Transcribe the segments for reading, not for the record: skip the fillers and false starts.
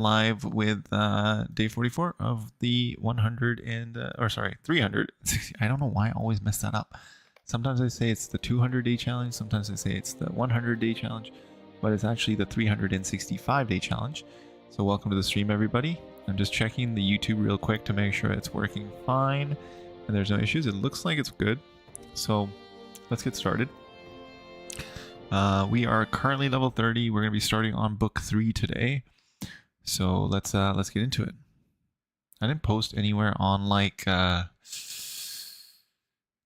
live with day 44 of the 100 and or sorry 300. I don't know why I always mess that up. Sometimes I say it's the 200-day challenge, sometimes I say it's the 100-day challenge, but it's actually the 365-day challenge. So welcome to the stream, everybody. I'm just checking the YouTube real quick to make sure it's working fine and there's no issues. It looks like it's good, so let's get started. We are currently level 30. We're going to be starting on book 3 today. So let's get into it. I didn't post anywhere on like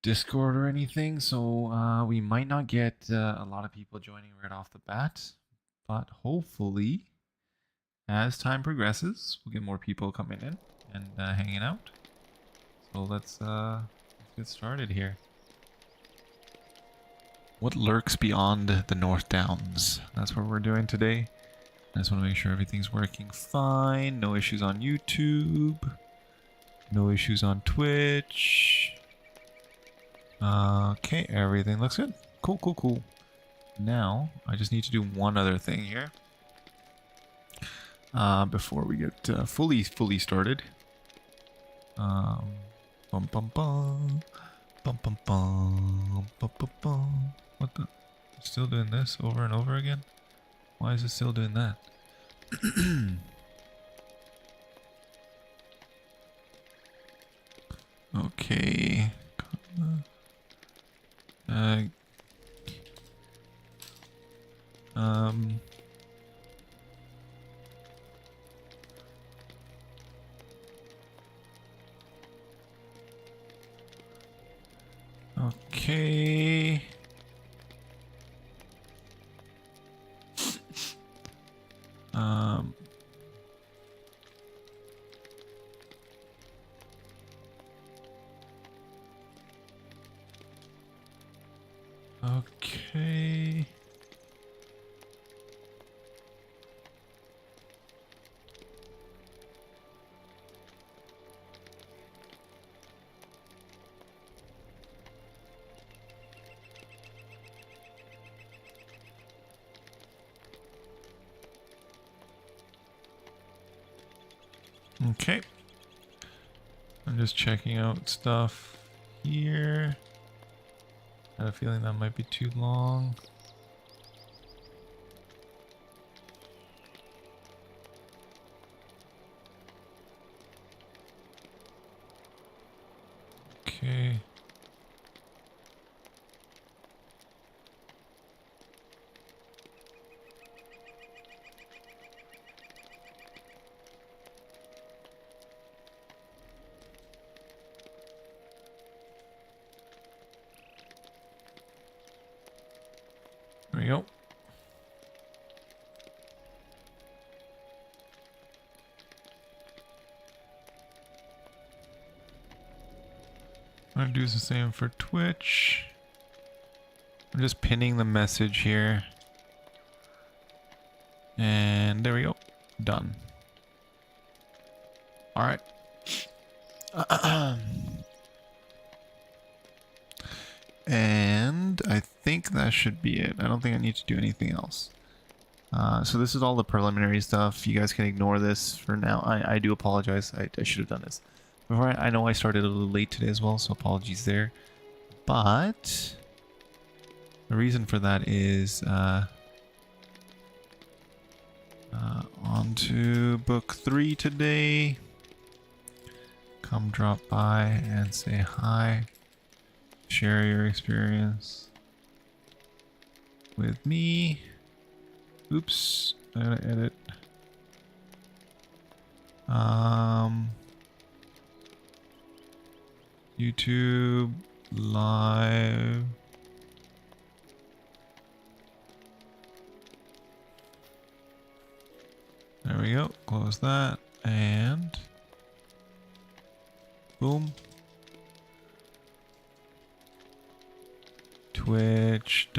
Discord or anything, so we might not get a lot of people joining right off the bat, but hopefully as time progresses we'll get more people coming in and hanging out. So let's get started here. What lurks beyond the North Downs? That's what we're doing today. I just want to make sure everything's working fine. No issues on YouTube. No issues on Twitch. Okay, everything looks good. Cool, cool, cool. Now, I just need to do one other thing here. Before we get fully started. Bum bum bum. Bum bum bum. Bum bum bum. What the? Still doing this over and over again? Why is it still doing that? Okay. Okay. Okay. Okay. I'm just checking out stuff here. I have a feeling that might be too long. Okay. There we go. I'm gonna do the same for Twitch. I'm just pinning the message here. And there we go. Done. Alright. And I think that should be it. I don't think I need to do anything else. So this is all the preliminary stuff. You guys can ignore this for now. I do apologize. I should have done this before. I know I started a little late today as well, so apologies there. But the reason for that is on to book 3 today. Come drop by and say hi. Share your experience with me. Oops, I gotta edit. YouTube live. There we go. Close that and boom. Twitch.tv/.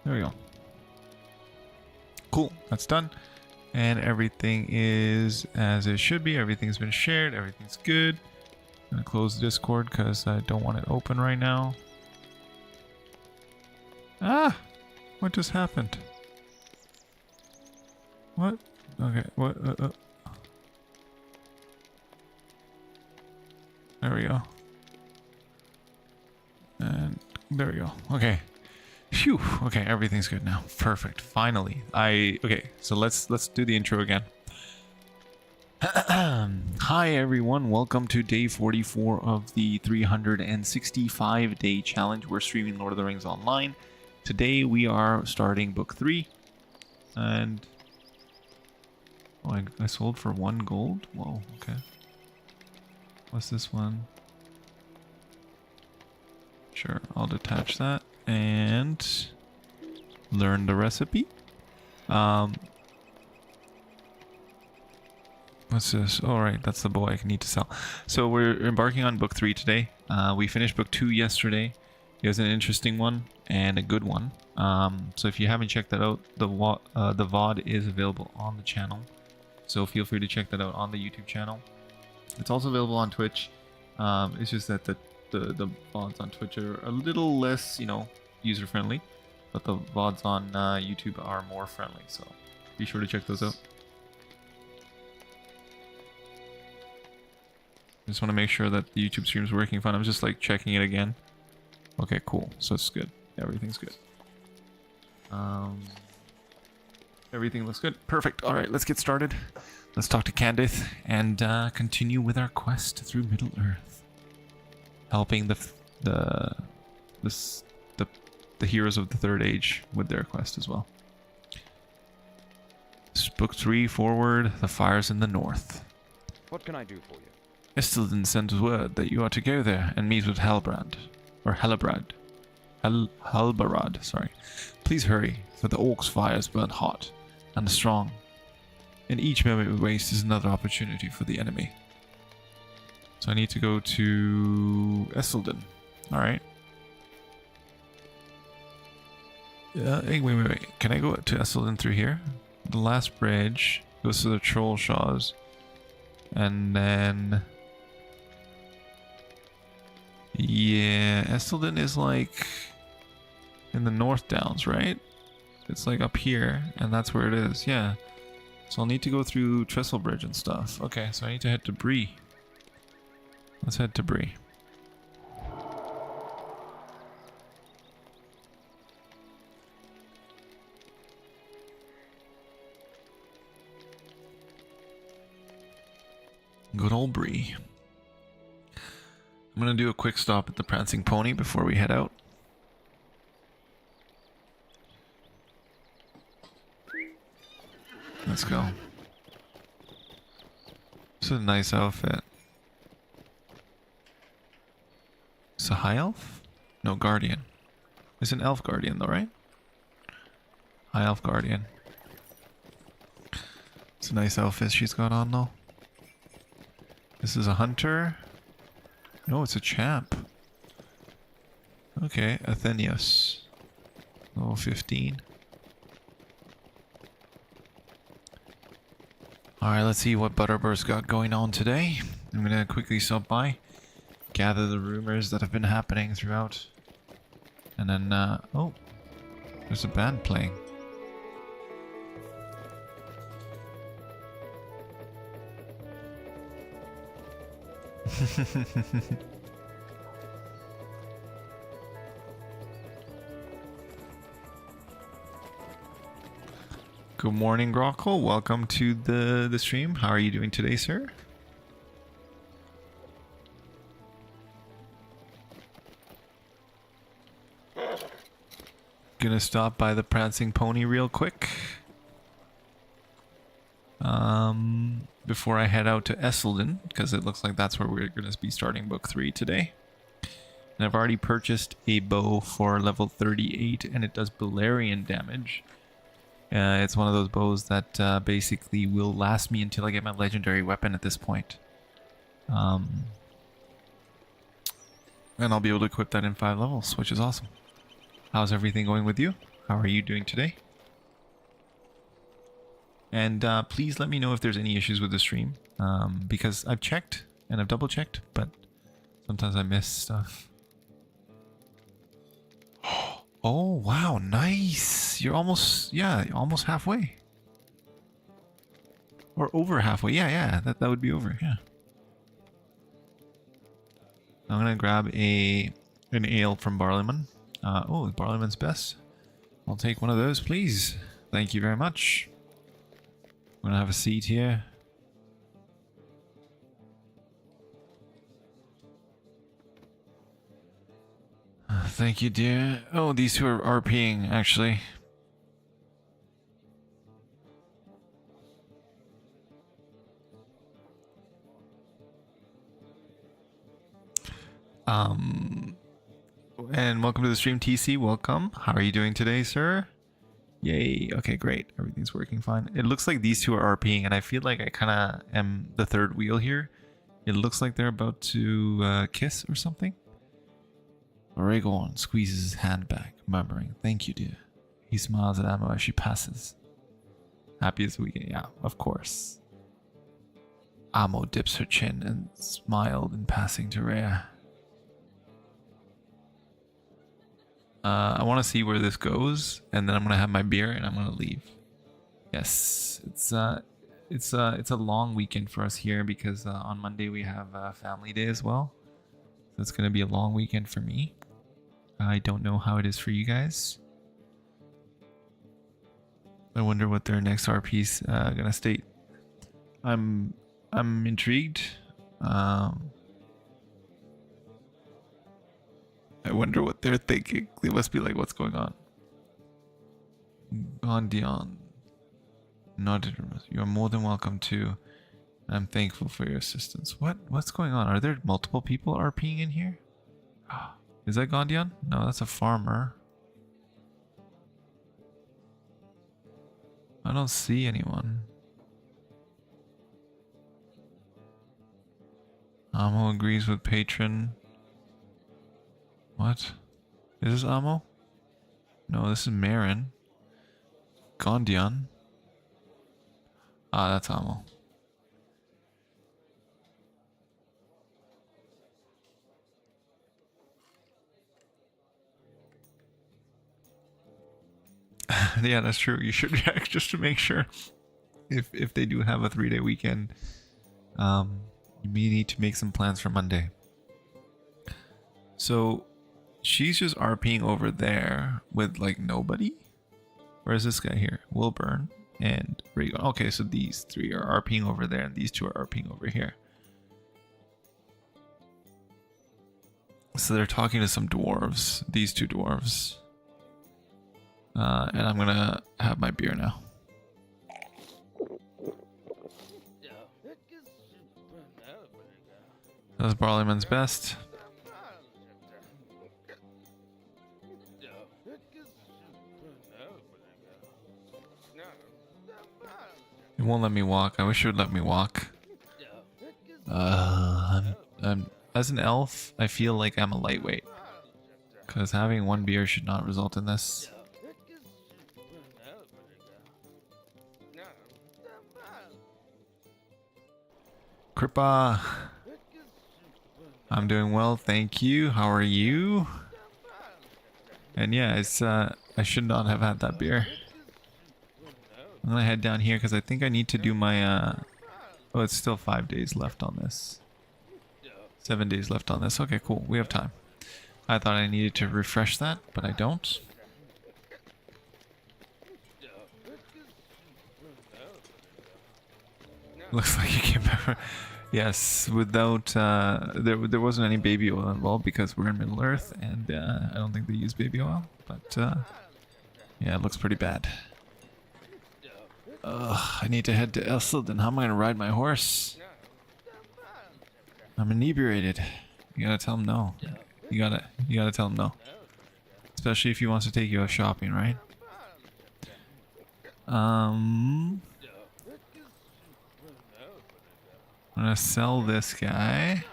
There we go. Cool. That's done. And everything is as it should be. Everything's been shared. Everything's good. I'm going to close the Discord because I don't want it open right now. Ah! What just happened? What? Okay, what? There we go. And there we go. Okay. Phew. Okay, everything's good now. Perfect. Finally. Okay, so let's do the intro again. Hi everyone, welcome to day 44 of the 365 day challenge. We're streaming Lord of the Rings Online. Today we are starting book 3. And oh, I sold for 1 gold? Whoa, okay. What's this one? Sure, I'll detach that and learn the recipe. What's this? Oh, right, that's the bow I need to sell. So we're embarking on book 3 today. We finished book 2 yesterday. It was an interesting one and a good one. So if you haven't checked that out, the VOD is available on the channel. So feel free to check that out on the YouTube channel. It's also available on Twitch. It's just that the VODs on Twitch are a little less, user friendly, but the VODs on YouTube are more friendly. So be sure to check those out. Just want to make sure that the YouTube stream is working fine. I'm just like checking it again. Okay, cool. So it's good. Everything's good. Everything looks good. Perfect. All right, let's get started. Let's talk to Candace and continue with our quest through Middle Earth, helping the heroes of the Third Age with their quest as well. Book 3 forward. The fires in the north. What can I do for you? Estelden sends word that you are to go there and meet with Halbrand. Or Halabrad. Halbarad, sorry. Please hurry, for the Orcs' fires burn hot and strong. And each moment we waste is another opportunity for the enemy. So I need to go to Estelden. Alright. Hey, wait. Can I go to Estelden through here? The last bridge goes to the Troll Shaws. And then... yeah, Estelden is like in the North Downs, right? It's like up here, and that's where it is, yeah. So I'll need to go through Trestlebridge and stuff. Okay, so I need to head to Bree. Let's head to Bree. Good old Bree. I'm gonna do a quick stop at the Prancing Pony before we head out. Let's go. This is a nice outfit. It's a high elf? No, guardian. It's an elf guardian though, right? High elf guardian. It's a nice outfit she's got on though. This is a hunter. No, it's a champ. Okay, Athenius. Level 15. Alright, let's see what Butterbird's got going on today. I'm gonna quickly stop by, gather the rumors that have been happening throughout. And then, oh, there's a band playing. Good morning, Grockle. Welcome to the stream. How are you doing today, sir? Gonna stop by the Prancing Pony real quick. Before I head out to Estelden, because it looks like that's where we're going to be starting book 3 today. And I've already purchased a bow for level 38, and it does Balerian damage. It's one of those bows that basically will last me until I get my legendary weapon at this point. And I'll be able to equip that in 5 levels, which is awesome. How's everything going with you? How are you doing today? And please let me know if there's any issues with the stream, because I've checked and I've double checked, but sometimes I miss stuff. Oh wow, nice! You're almost, yeah, almost halfway. Or over halfway. Yeah, that would be over. Yeah. I'm gonna grab an ale from Barleyman. Oh, Barleyman's best. I'll take one of those, please. Thank you very much. I'm gonna have a seat here. Thank you, dear. Oh, these two are RPing, actually. And welcome to the stream, TC. Welcome. How are you doing today, sir? Yay. Okay, great. Everything's working fine. It looks like these two are RPing, and I feel like I kind of am the third wheel here. It looks like they're about to kiss or something. Aragon squeezes his hand back, murmuring, "Thank you, dear." He smiles at Ammo as she passes. Happy as we get. Yeah, of course. Amo dips her chin and smiled in passing to Rhea. I want to see where this goes, and then I'm gonna have my beer and I'm gonna leave. Yes, it's a long weekend for us here because on Monday we have family day as well. So it's gonna be a long weekend for me. I don't know how it is for you guys. I wonder what their next RP's gonna state. I'm intrigued. I wonder what they're thinking. They must be like, what's going on? Gondion. Nodded. You're more than welcome to. I'm thankful for your assistance. What's going on? Are there multiple people RPing in here? Is that Gondion? No, that's a farmer. I don't see anyone. Amo agrees with patron. What? Is this Amo? No, this is Marin. Gondion. Ah, that's Amo. Yeah, that's true. You should react just to make sure. If they do have a 3-day weekend, you may need to make some plans for Monday. So she's just RPing over there with like nobody. Where's this guy here? Wilburn and Rhaegon. Okay, so these three are RPing over there, and these two are RPing over here. So they're talking to some dwarves. These two dwarves. And I'm gonna have my beer now. That was Barleyman's best. It won't let me walk. I wish it would let me walk. I'm as an elf, I feel like I'm a lightweight. Because having one beer should not result in this. Kripa. I'm doing well, thank you. How are you? And yeah, it's I should not have had that beer. I'm gonna head down here because I think I need to do my oh, it's still 5 days left on this. 7 days left on this. Okay, cool. We have time. I thought I needed to refresh that, but I don't. Looks like you came back. Yes, without there wasn't any baby oil involved because we're in Middle Earth, and I don't think they use baby oil. But yeah, it looks pretty bad. I need to head to Esselden. How am I gonna ride my horse? I'm inebriated. You gotta tell him no. You gotta tell him no. Especially if he wants to take you out shopping, right? I'm gonna sell this guy.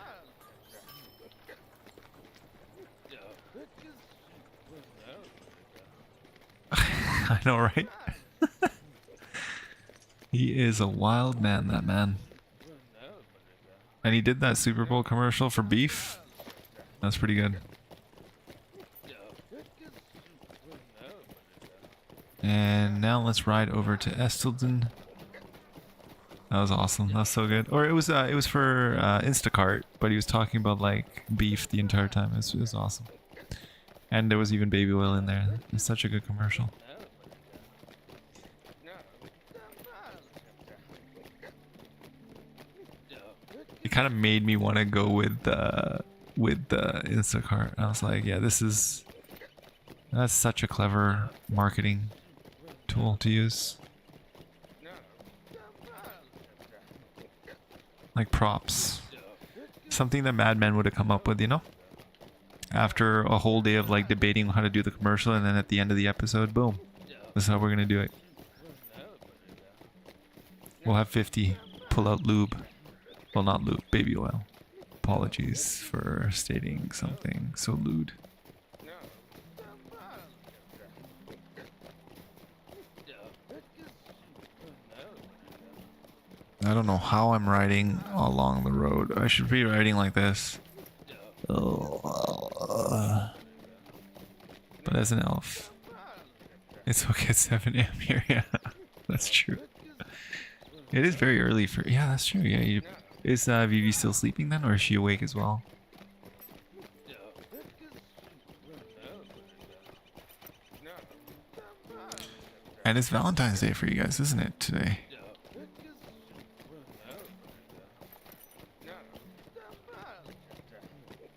I know, right? He is a wild man, that man. And he did that Super Bowl commercial for beef. That's pretty good. And now let's ride over to Estelden. That was awesome. That was so good. Or it was for Instacart, but he was talking about like beef the entire time. It was awesome. And there was even baby oil in there. It's such a good commercial. It kind of made me want to go with the Instacart. I was like, yeah, that's such a clever marketing tool to use. Like props. Something that Mad Men would have come up with, you know? After a whole day of like debating how to do the commercial, and then at the end of the episode, boom. This is how we're gonna do it. We'll have 50 pull out lube. Well, not lube, baby oil. Apologies for stating something so lewd. I don't know how I'm riding along the road. I should be riding like this. But as an elf, it's okay at 7 a.m. here. Yeah, that's true. It is very early for. Yeah, that's true. Yeah, is Vivi still sleeping then, or is she awake as well? And it's Valentine's Day for you guys, isn't it, today?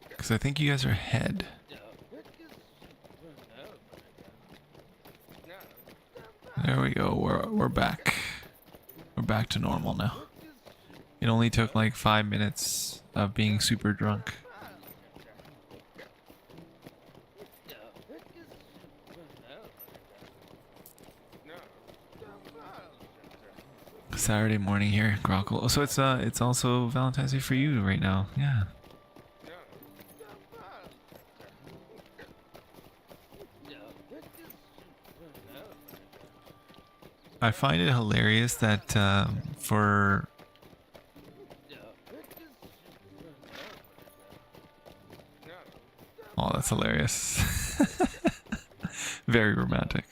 Because I think you guys are ahead. There we go. We're back. We're back to normal now. It only took like 5 minutes of being super drunk. Saturday morning here, Grockle. So it's also Valentine's Day for you right now. Yeah. I find it hilarious that for oh, that's hilarious. Very romantic.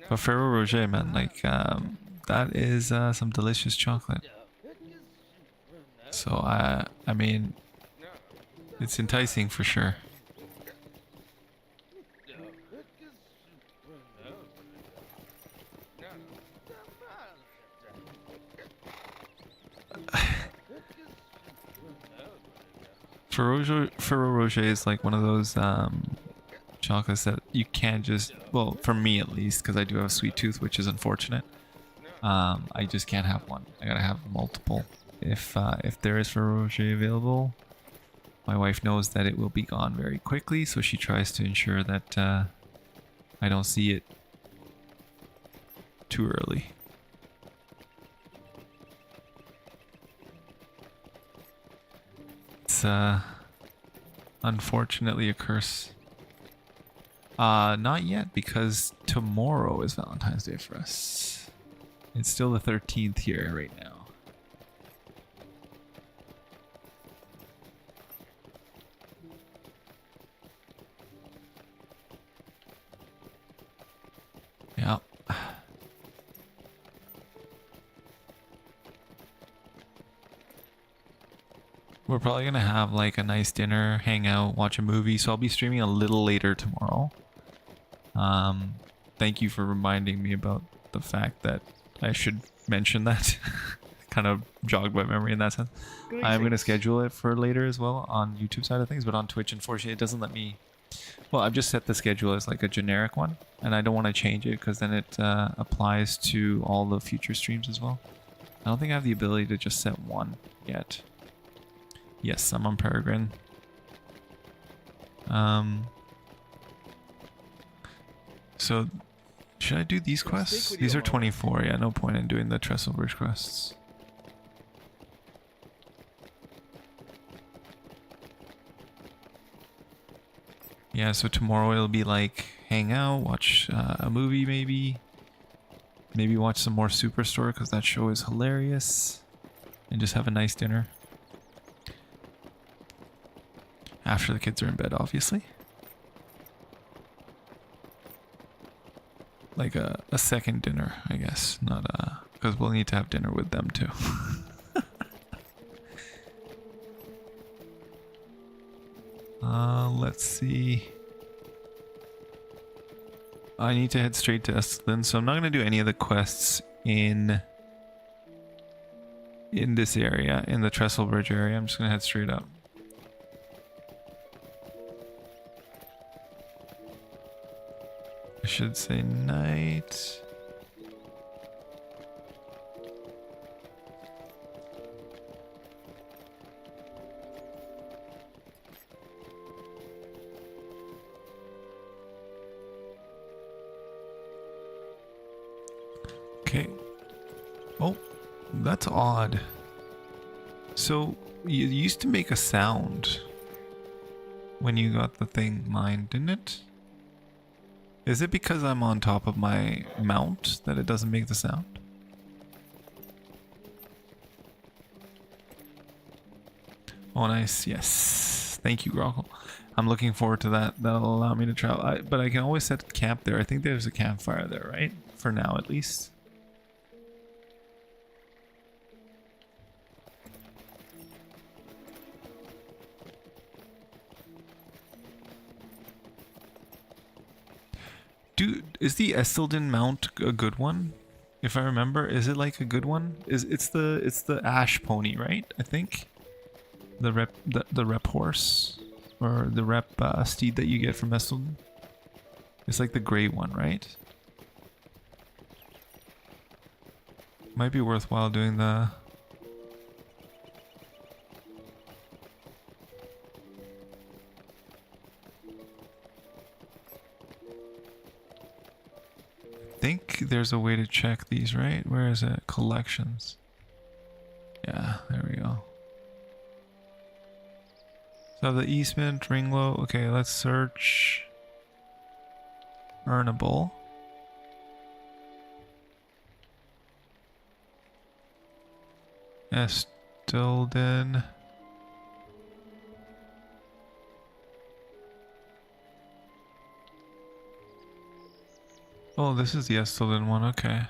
But Ferrero Rocher, man, like that is some delicious chocolate. So I mean, it's enticing for sure. Ferrero Rocher is like one of those chocolates that you can't just, well, for me at least, because I do have a sweet tooth, which is unfortunate. I just can't have one. I gotta have multiple. If there is Ferrero Rocher available, my wife knows that it will be gone very quickly, so she tries to ensure that I don't see it too early. It's unfortunately a curse. Not yet, because tomorrow is Valentine's Day for us. It's still the 13th here right now. Yeah. We're probably gonna have like a nice dinner, hang out, watch a movie. So I'll be streaming a little later tomorrow. Thank you for reminding me about the fact that I should mention that. Kind of jogged my memory in that sense. I'm gonna schedule it for later as well on YouTube side of things, but on Twitch, unfortunately, it doesn't let me. Well, I've just set the schedule as like a generic one, and I don't want to change it because then it applies to all the future streams as well. I don't think I have the ability to just set one yet. Yes, I'm on Peregrine. So, should I do these quests? These are 24, yeah, no point in doing the Trestlebridge quests. Yeah, so tomorrow it'll be like hang out, watch a movie maybe. Maybe watch some more Superstore because that show is hilarious. And just have a nice dinner. After the kids are in bed, obviously. like a second dinner, I guess. Not because we'll need to have dinner with them too. Let's see. I need to head straight to Estlin, so I'm not gonna do any of the quests in this area, in the Trestlebridge area. I'm just gonna head straight up. I should say night. Okay. Oh, that's odd. So you used to make a sound when you got the thing mined, didn't it? Is it because I'm on top of my mount that it doesn't make the sound? Oh, nice. Yes. Thank you, Grockle. I'm looking forward to that. That'll allow me to travel. But I can always set camp there. I think there's a campfire there, right? For now, at least. Dude, is the Estelden mount a good one? If I remember, is it like a good one? It's the ash pony, right? I think the rep horse or the rep steed that you get from Estelden. It's like the gray one, right? Might be worthwhile doing the. I think there's a way to check these, right? Where is it? Collections. Yeah, there we go. So the Eastman, Ringlow. Okay, let's search. Earnable. Estelden. Oh, this is the Estelden one, okay.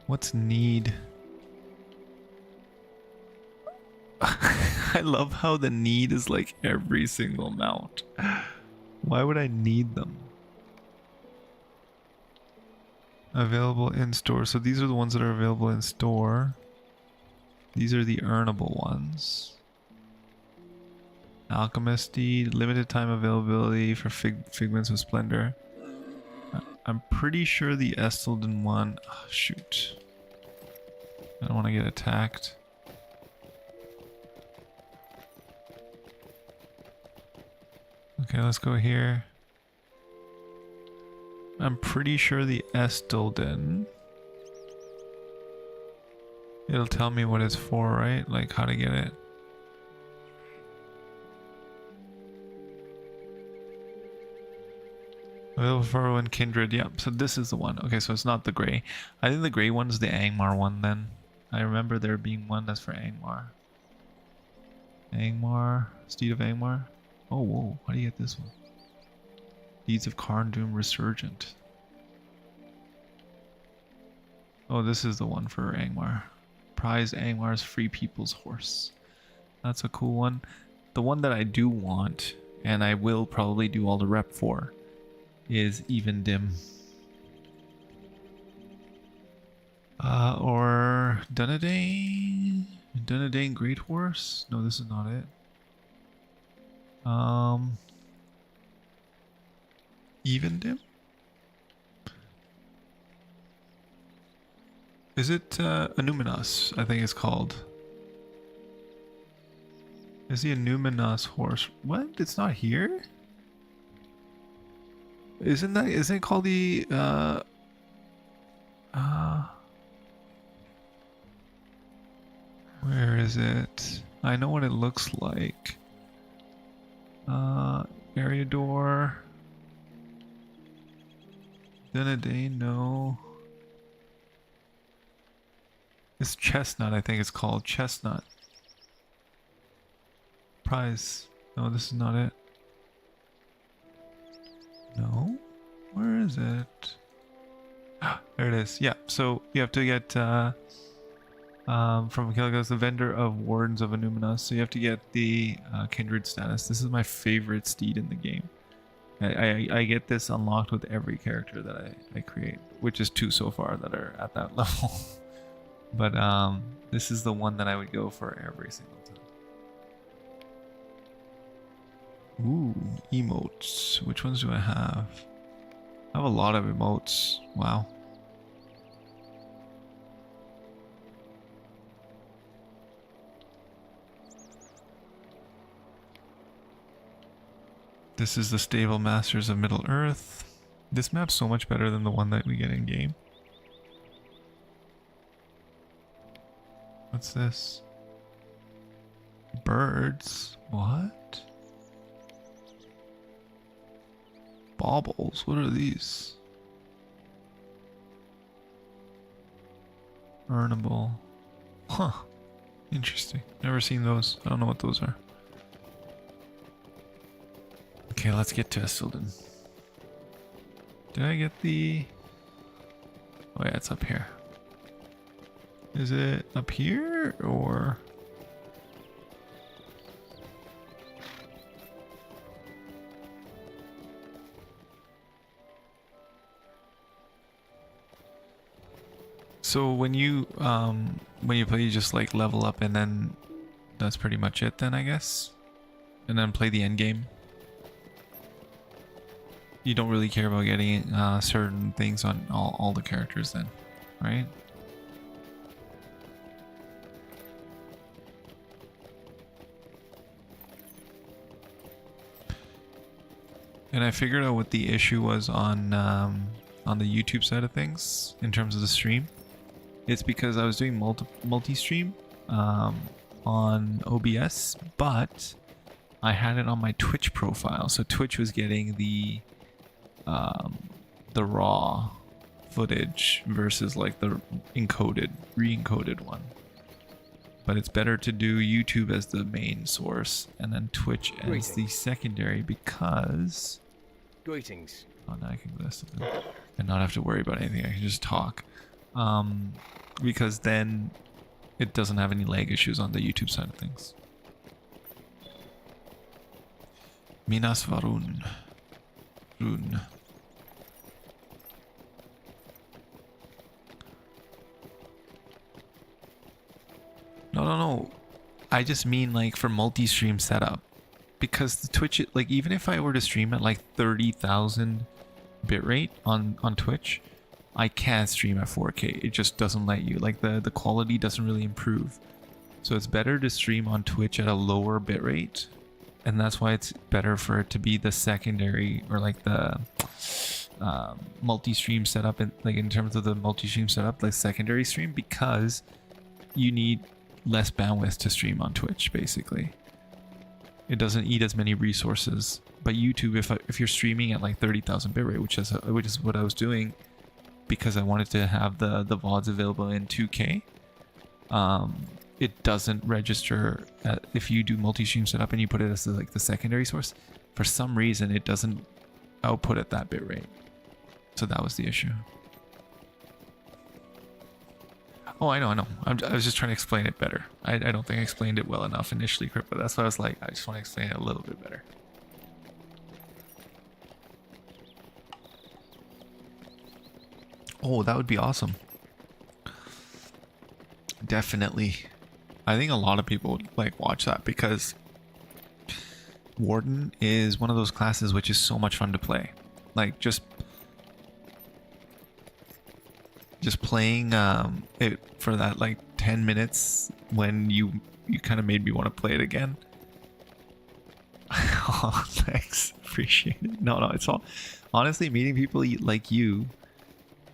What's need? I love how the need is like every single mount. Why would I need them? Available in store. So these are the ones that are available in store. These are the earnable ones. Alchemist Steed, limited time availability for Figments of Splendor. I'm pretty sure the Estelden one. Oh, shoot. I don't want to get attacked. Okay, let's go here. I'm pretty sure the Estelden. It'll tell me what it's for, right? Like how to get it. Available for one kindred. Yep. So this is the one. Okay, so it's not the gray. I think the gray one is the Angmar one then. I remember there being one that's for Angmar. Angmar. Steed of Angmar. Oh, whoa. How do you get this one? Deeds of Karndum Resurgent. Oh, this is the one for Angmar. Prize Angmar's Free People's Horse. That's a cool one. The one that I do want, and I will probably do all the rep for, is Even Dim. Or Dunedain? Dunedain Great Horse? No, this is not it. Even Dim? Is it Anuminos? I think it's called. Is the Anuminos horse? What? It's not here? Isn't it called the where is it? I know what it looks like. Area door. Dunedain, no. It's chestnut, I think it's called chestnut. Prize. No, this is not it. No? Where is it? There it is. Yeah, so you have to get from Kilgos, the vendor of Wardens of Anuminas. So you have to get the kindred status. This is my favorite steed in the game. I get this unlocked with every character that I create, which is 2 so far that are at that level. But this is the one that I would go for every single time. Ooh, emotes. Which ones do I have? I have a lot of emotes. Wow. This is the Stable Masters of Middle Earth. This map's so much better than the one that we get in game. What's this? Birds? What? Baubles? What are these? Earnable. Huh. Interesting. Never seen those. I don't know what those are. Okay, let's get to Esselden. Did I get the... Oh yeah, it's up here. Is it up here, or... So when you play, you just like level up and then that's pretty much it then, I guess? And then play the end game? You don't really care about getting certain things on all the characters then, right? And I figured out what the issue was on the YouTube side of things in terms of the stream. It's because I was doing multi-stream on OBS, but I had it on my Twitch profile, so Twitch was getting the raw footage versus like the re-encoded one. But it's better to do YouTube as the main source and then Twitch as the secondary because... Greetings. Oh, now I can listen and not have to worry about anything. I can just talk. Because then it doesn't have any lag issues on the YouTube side of things. Minas Varun. Rune. No. I just mean like for multi-stream setup. Because the Twitch, like even if I were to stream at like 30,000 bitrate on Twitch, I can't stream at 4K. It just doesn't let you. Like the quality doesn't really improve. So it's better to stream on Twitch at a lower bitrate. And that's why it's better for it to be the secondary or like the multi-stream setup, in terms of the multi-stream setup, like secondary stream, because you need less bandwidth to stream on Twitch. Basically, it doesn't eat as many resources. But YouTube, if you're streaming at like 30,000 bitrate, which is what I was doing, because I wanted to have the VODs available in 2K. It doesn't register if you do multi-stream setup and you put it as like the secondary source. For some reason, it doesn't output at that bitrate. So that was the issue. Oh, I know. I was just trying to explain it better. I don't think I explained it well enough initially, but that's why I was like, I just want to explain it a little bit better. Oh, that would be awesome. Definitely. I think a lot of people would like watch that because Warden is one of those classes which is so much fun to play. Like just playing it for that like 10 minutes when you kind of made me want to play it again. Oh, thanks. Appreciate it. No, it's all honestly meeting people like you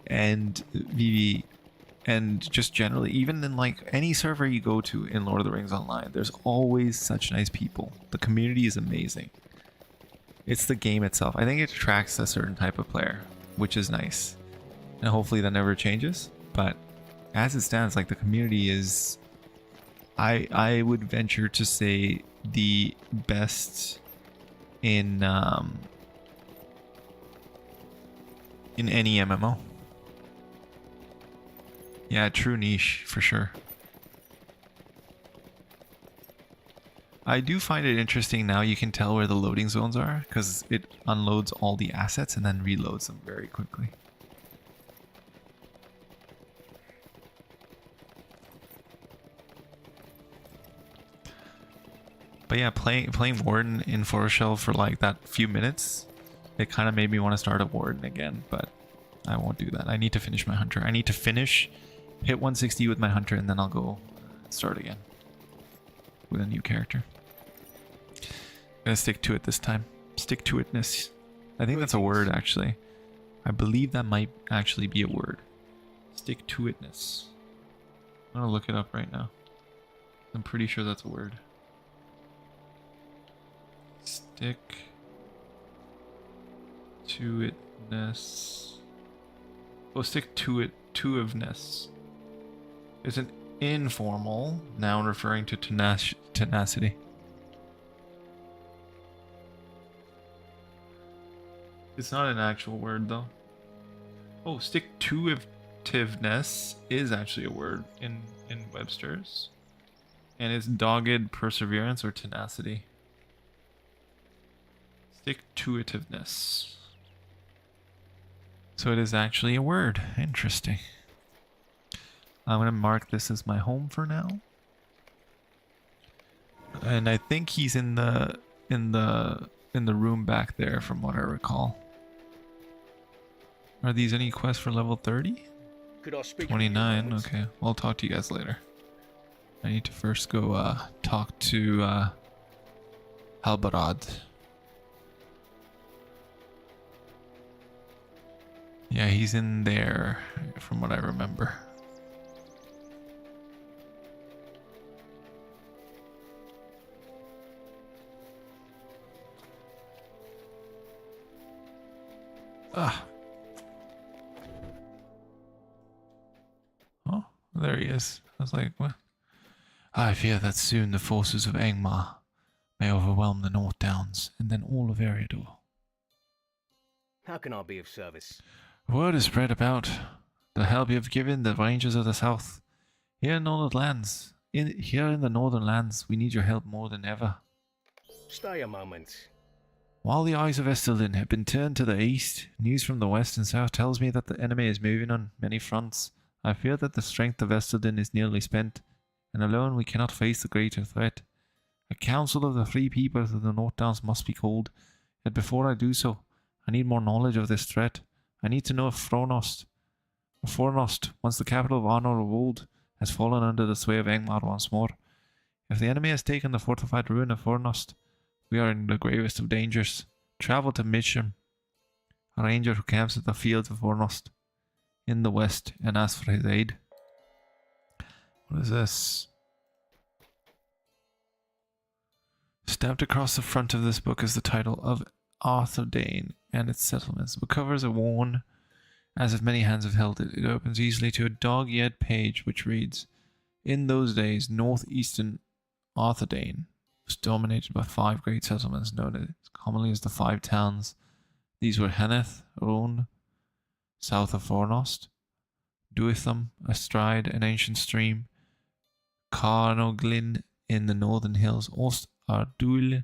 and Vivi. And just generally, even in like any server you go to in Lord of the Rings Online, there's always such nice people. The community is amazing. It's the game itself. I think it attracts a certain type of player, which is nice. And hopefully that never changes. But as it stands, like the community is, I would venture to say the best in any MMO. Yeah, true niche for sure. I do find it interesting now you can tell where the loading zones are because it unloads all the assets and then reloads them very quickly. But yeah, playing Warden in Forest Shell for like that few minutes, it kind of made me want to start a Warden again, but I won't do that. I need to finish my Hunter. I need to finish, hit 160 with my Hunter, and then I'll go start again with a new character. I'm gonna stick to it this time. Stick to itness. I think that's a word, actually. I believe that might actually be a word. Stick to itness. I'm gonna look it up right now. I'm pretty sure that's a word. Stick to itness. Oh, stick to it, to-iveness. It's an informal noun referring to tenacity. It's not an actual word though. Oh, stick-to-itiveness is actually a word in Webster's. And it's dogged perseverance or tenacity. Stick-to-itiveness. So it is actually a word. Interesting. I'm gonna mark this as my home for now. And I think he's in the room back there from what I recall. Are these any quests for level 30? Could I speak 29, okay. I'll talk to you guys later. I need to first go talk to Halbarad. Yeah, he's in there from what I remember. Ah. Oh, there he is. I was like, what? I fear that soon the forces of Angmar may overwhelm the North Downs and then all of Eriador. How can I be of service? Word is spread about the help you have given the Rangers of the South. Here in Northern Lands, here in the Northern Lands, we need your help more than ever. Stay a moment. While the eyes of Estelin have been turned to the east, news from the west and south tells me that the enemy is moving on many fronts. I fear that the strength of Estelin is nearly spent, and alone we cannot face the greater threat. A council of the free peoples of the North Downs must be called, yet before I do so, I need more knowledge of this threat. I need to know if Fornost, once the capital of Arnor of old, has fallen under the sway of Angmar once more. If the enemy has taken the fortified ruin of Fornost, we are in the gravest of dangers. Travel to Mitcham, a ranger who camps at the fields of Fornost in the west, and ask for his aid. What is this? Stamped across the front of this book is the title of Arthur Dane and its settlements. The cover is worn as if many hands have held it. It opens easily to a dog-eared page which reads, in those days, northeastern Arthedain was dominated by 5 great settlements known as commonly as the 5 towns. These were Henneth, Roan, south of Fornost, Duitham, astride an ancient stream, Carnoglin in the northern hills, Ost Ardulin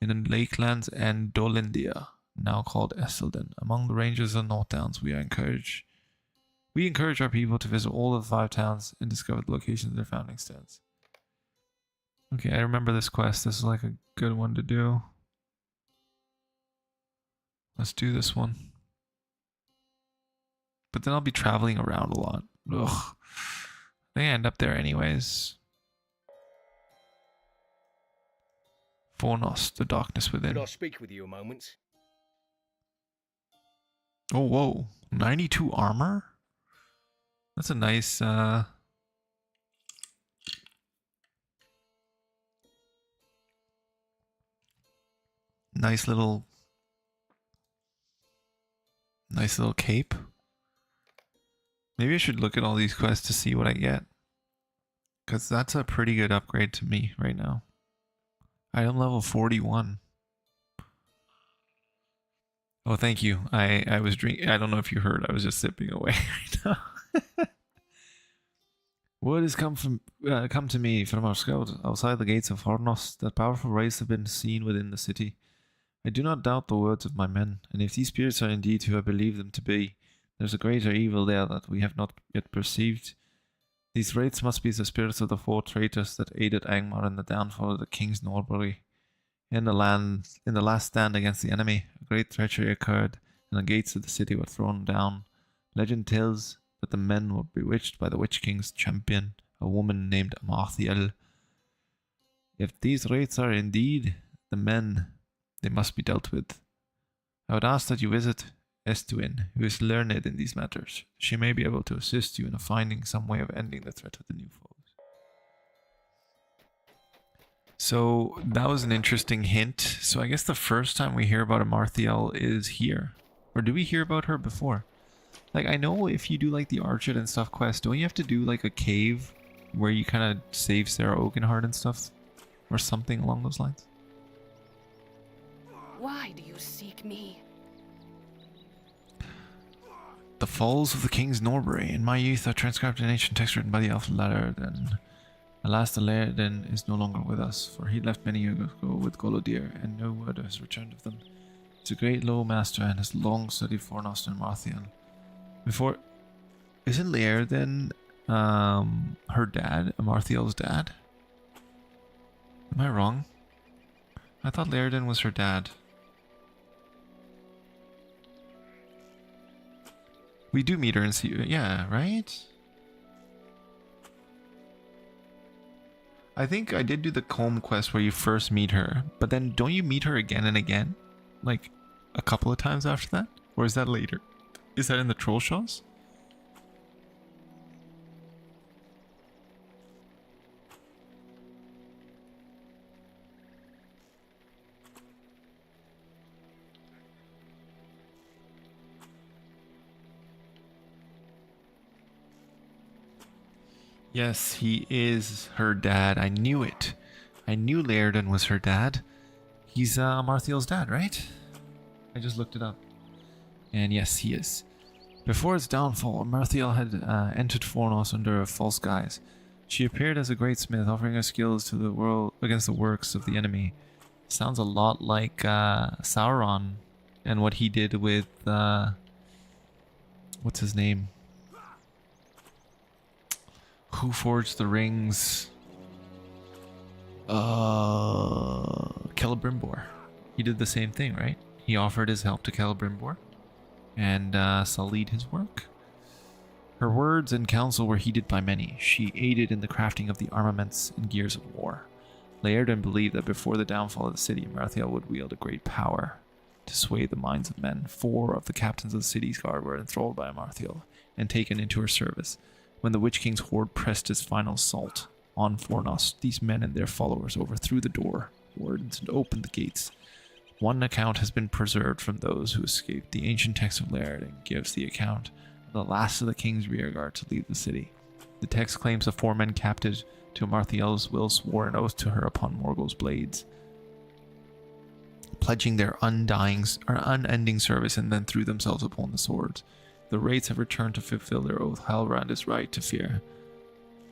in the lakelands, and Dolindia, now called Esselden. Among the rangers of the North Downs, we encourage our people to visit all of the 5 towns and discover the locations of their founding stones. Okay, I remember this quest. This is like a good one to do. Let's do this one. But then I'll be traveling around a lot. Ugh. I think I end up there anyways. Fornost, the darkness within. Could I speak with you a moment? Oh, whoa. 92 armor? That's a nice, nice little cape. Maybe I should look at all these quests to see what I get. Because that's a pretty good upgrade to me right now. Item level 41. Oh, thank you. I was drinking. I don't know if you heard. I was just sipping away right now. Word has come to me from our scout outside the gates of Fornost that powerful wraiths have been seen within the city. I do not doubt the words of my men, and if these spirits are indeed who I believe them to be, there's a greater evil there that we have not yet perceived. These wraiths must be the spirits of the 4 traitors that aided Angmar in the downfall of the King's Norbury. In the last stand against the enemy, a great treachery occurred, and the gates of the city were thrown down. Legend tells that the men were bewitched by the Witch King's champion, a woman named Amarthiel. If these wraiths are indeed the men, they must be dealt with. I would ask that you visit Estuin, who is learned in these matters. She may be able to assist you in finding some way of ending the threat of the new foes. So that was an interesting hint. So I guess the first time we hear about Amarthiel is here. Or do we hear about her before? Like, I know if you do like the Archer and stuff quest, don't you have to do like a cave where you kind of save Sarah Oakenheart and stuff? Or something along those lines? Why do you seek me? The Falls of the King's Norbury. In my youth, I transcribed an ancient text written by the elf Laerden. Alas, the Laerden is no longer with us, for he left many years ago with Golodir, and no word has returned of them. He's a great low master and has long studied Fornost and Marthiel. Before... Isn't Laerden her dad? Amarthiel's dad? Am I wrong? I thought Laerden was her dad. We do meet her and see... Yeah, right? I think I did do the Comb quest where you first meet her, but then don't you meet her again and again? Like, a couple of times after that? Or is that later? Is that in the Troll Shows? Yes, he is her dad. I knew it. I knew Laerden was her dad. He's Amarthiel's dad, right? I just looked it up. And yes, he is. Before its downfall, Amarthiel had entered Fornost under a false guise. She appeared as a great smith, offering her skills to the world against the works of the enemy. Sounds a lot like Sauron and what he did with what's his name? Who forged the rings? Celebrimbor. He did the same thing, right? He offered his help to Celebrimbor and sullied his work. Her words and counsel were heeded by many. She aided in the crafting of the armaments and gears of war. Laerden believed that before the downfall of the city, Amarthiel would wield a great power to sway the minds of men. 4 of the captains of the city's guard were enthralled by Amarthiel and taken into her service. When the Witch King's horde pressed its final assault on Fornost, these men and their followers overthrew the door wards and opened the gates. One account has been preserved from those who escaped. The ancient text of Laerden gives the account of the last of the king's rearguard to leave the city. The text claims the 4 men captive to Amarthiel's will swore an oath to her upon Morgul's blades, pledging their unending service, and then threw themselves upon the swords. The wraiths have returned to fulfill their oath. Halbrand is right to fear.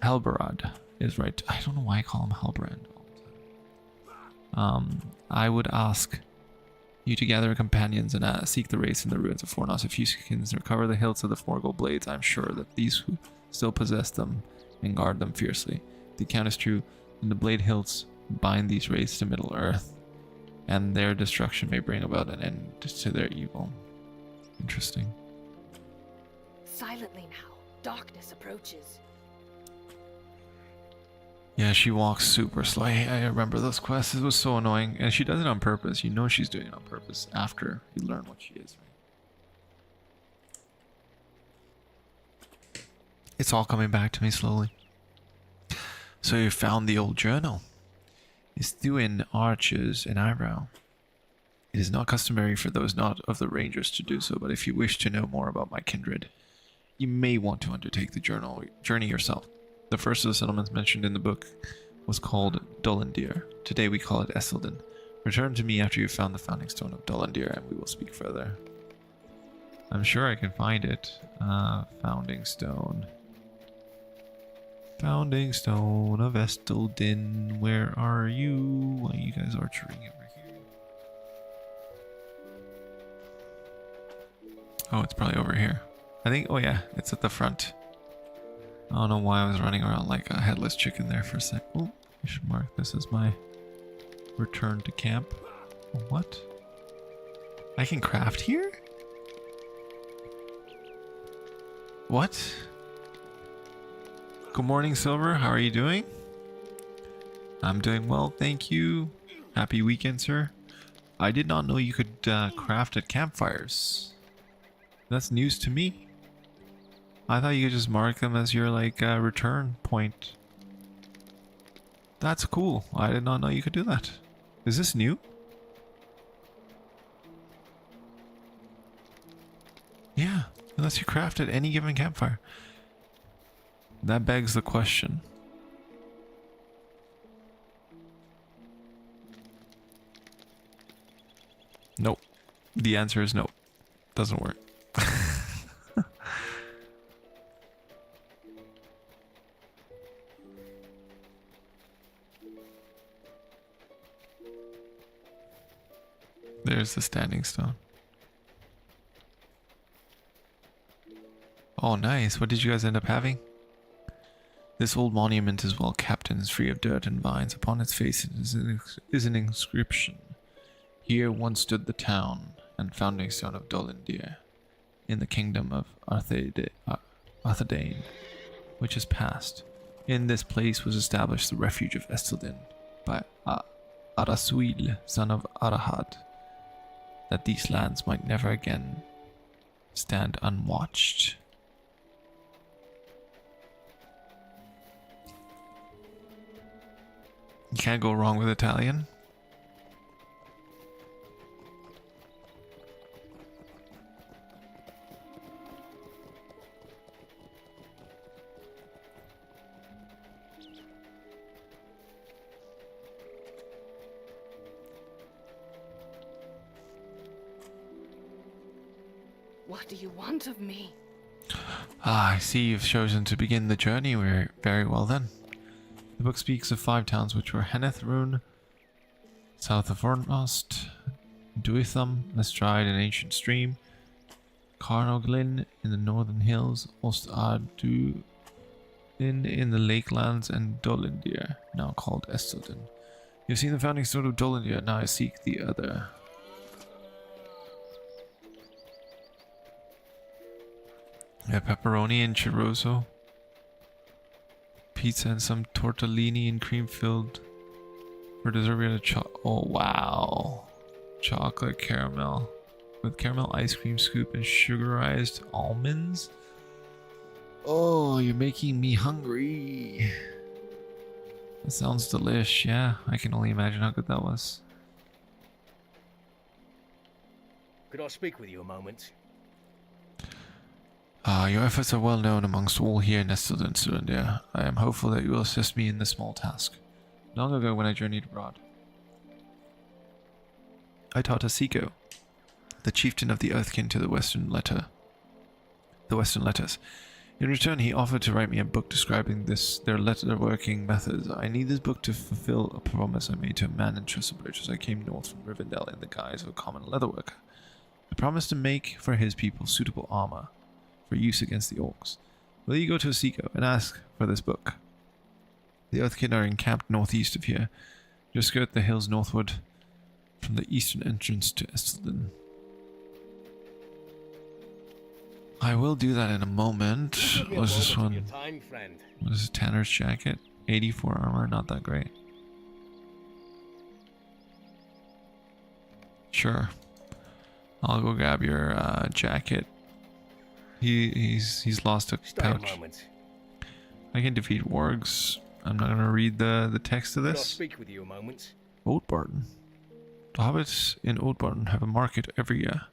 Halbarad is right. I don't know why I call him Halbrand. I would ask you to gather companions and seek the wraiths in the ruins of Fornost. If you can recover the hilts of the Morgul blades, I'm sure that these who still possess them and guard them fiercely. If the account is true, then the blade hilts bind these wraiths to Middle Earth, and their destruction may bring about an end to their evil. Interesting. Silently now, darkness approaches. Yeah, she walks super slow. I remember those quests. It was so annoying. And she does it on purpose. You know she's doing it on purpose after you learn what she is, right? It's all coming back to me slowly. So you found the old journal. It's doing arches an eyebrow. It is not customary for those not of the Rangers to do so, but if you wish to know more about my kindred, you may want to undertake the journey yourself. The first of the settlements mentioned in the book was called Dolandir. Today we call it Esselden. Return to me after you've found the founding stone of Dolandir and we will speak further. I'm sure I can find it. Founding stone. Founding stone of Estelden. Where are you? Why are you guys archering over here? Oh, it's probably over here. I think, oh yeah, it's at the front. I don't know why I was running around like a headless chicken there for a sec. Oh, I should mark this as my return to camp. What? I can craft here? What? Good morning, Silver. How are you doing? I'm doing well, thank you. Happy weekend, sir. I did not know you could craft at campfires. That's news to me. I thought you could just mark them as your like return point. That's cool. I did not know you could do that. Is this new? Yeah, unless you craft at any given campfire. That begs the question. Nope. The answer is no. Doesn't work. There's the standing stone. Oh, nice. What did you guys end up having? This old monument is well kept and is free of dirt and vines. Upon its face is an inscription. Here once stood the town and founding stone of Dolandir in the kingdom of Arthedain, which is past. In this place was established the refuge of Estelden by Arasuil, son of Arahad, that these lands might never again stand unwatched. You can't go wrong with Italian. What do you want of me? Ah, I see you've chosen to begin the journey. Very well then. The book speaks of 5 towns which were Henneth-Rune, south of Fornost, Duitham, Lestrade, an ancient stream, Carnoglin in the northern hills, Ost-Arduin in the lakelands, and Dolandir, now called Estelden. You've seen the founding stone of Dolandir, now I seek the other. We have pepperoni and chorizo, pizza and some tortellini and cream filled. For dessert we had a oh wow, chocolate caramel with caramel ice cream scoop and sugarized almonds. Oh, you're making me hungry. That sounds delish. Yeah, I can only imagine how good that was. Could I speak with you a moment? Your efforts are well known amongst all here in Estelden, Surindir. I am hopeful that you will assist me in this small task. Long ago when I journeyed abroad, I taught Asiko, the chieftain of the Earthkin, to the Western Letters. In return, he offered to write me a book describing their letter-working methods. I need this book to fulfill a promise I made to a man in Trestlebridge as I came north from Rivendell in the guise of a common leatherworker. I promised to make for his people suitable armor for use against the Orcs. Will you go to Asiko and ask for this book? The Earthkin are encamped northeast of here. Just skirt the hills northward from the eastern entrance to Estelden. I will do that in a moment. What's this one? What is this? Tanner's jacket? 84 armor, not that great. Sure. I'll go grab your jacket. He's lost a pouch. I can defeat wargs. I'm not gonna read the text of this. Could I speak with you a moment? Oatbarton. The hobbits in Oatbarton have a market every year.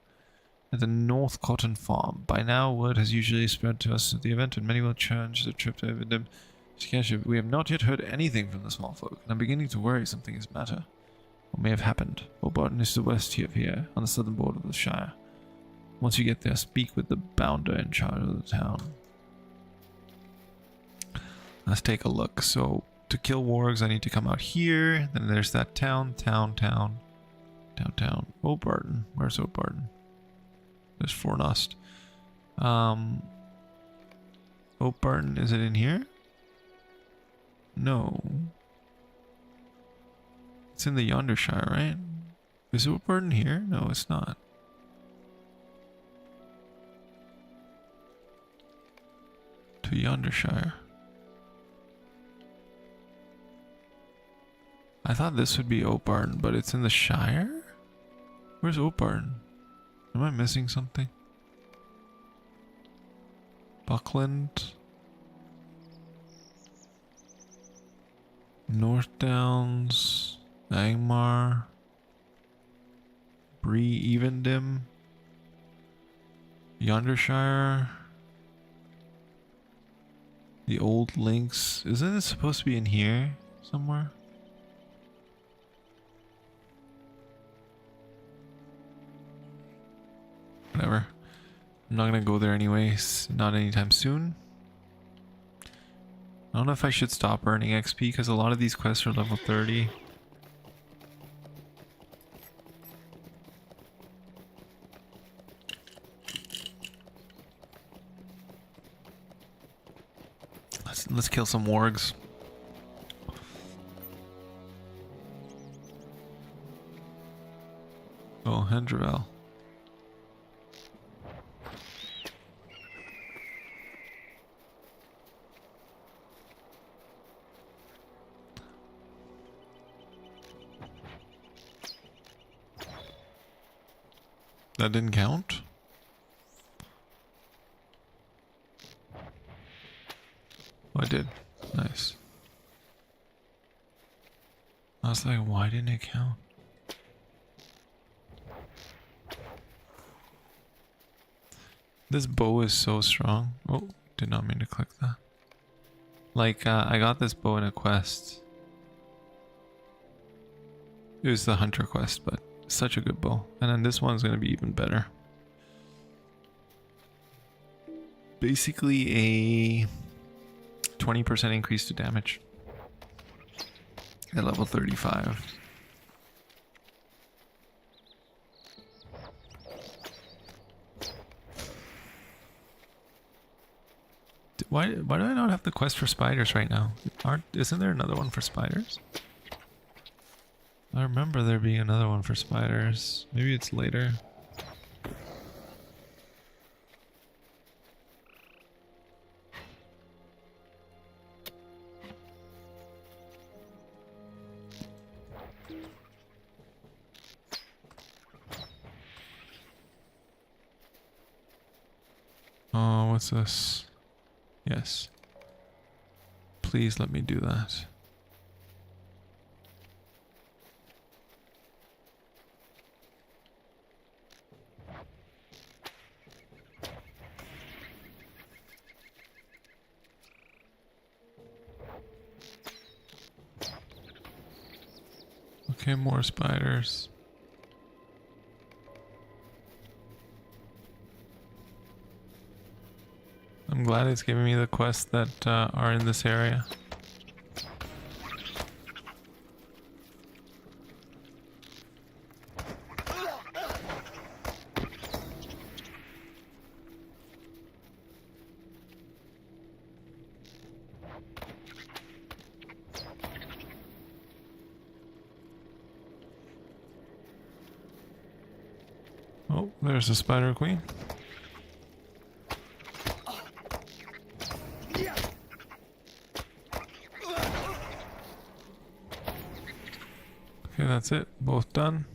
at the North Cotton Farm. By now, word has usually spread to us at the event, and many will challenge the trip to Evidem. We have not yet heard anything from the small folk, and I'm beginning to worry something is matter. What may have happened? Obarton is to the west of here, on the southern border of the Shire. Once you get there, speak with the bounder in charge of the town. Let's take a look. So, to kill wargs, I need to come out here. Then there's that town. Downtown. Obarton. Where's Obarton? There's Fornost. Obarton, is it in here? No. It's in the Yondershire, right? Is Obarton here? No, it's not. To Yondershire. I thought this would be Obarton, but it's in the Shire? Where's Obarton? Am I missing something? Buckland? North Downs? Angmar? Bree Evendim? Yondershire? The Old Links? Isn't it supposed to be in here somewhere? Whatever. I'm not gonna go there anyways. Not anytime soon. I don't know if I should stop earning XP because a lot of these quests are level 30. Let's kill some wargs. Oh, Hendravel. That didn't count? Oh, I did. Nice. I was like, why didn't it count? This bow is so strong. Oh, did not mean to click that. Like, I got this bow in a quest. It was the hunter quest, but such a good bow. And then this one's going to be even better. Basically a 20% increase to damage at level 35. Why do I not have the quest for spiders right now? Isn't there another one for spiders? I remember there being another one for spiders. Maybe it's later. Oh, what's this? Yes. Please let me do that. Okay, more spiders. I'm glad it's giving me the quests that are in this area. Oh, there's the spider queen. Okay, that's it. Both done.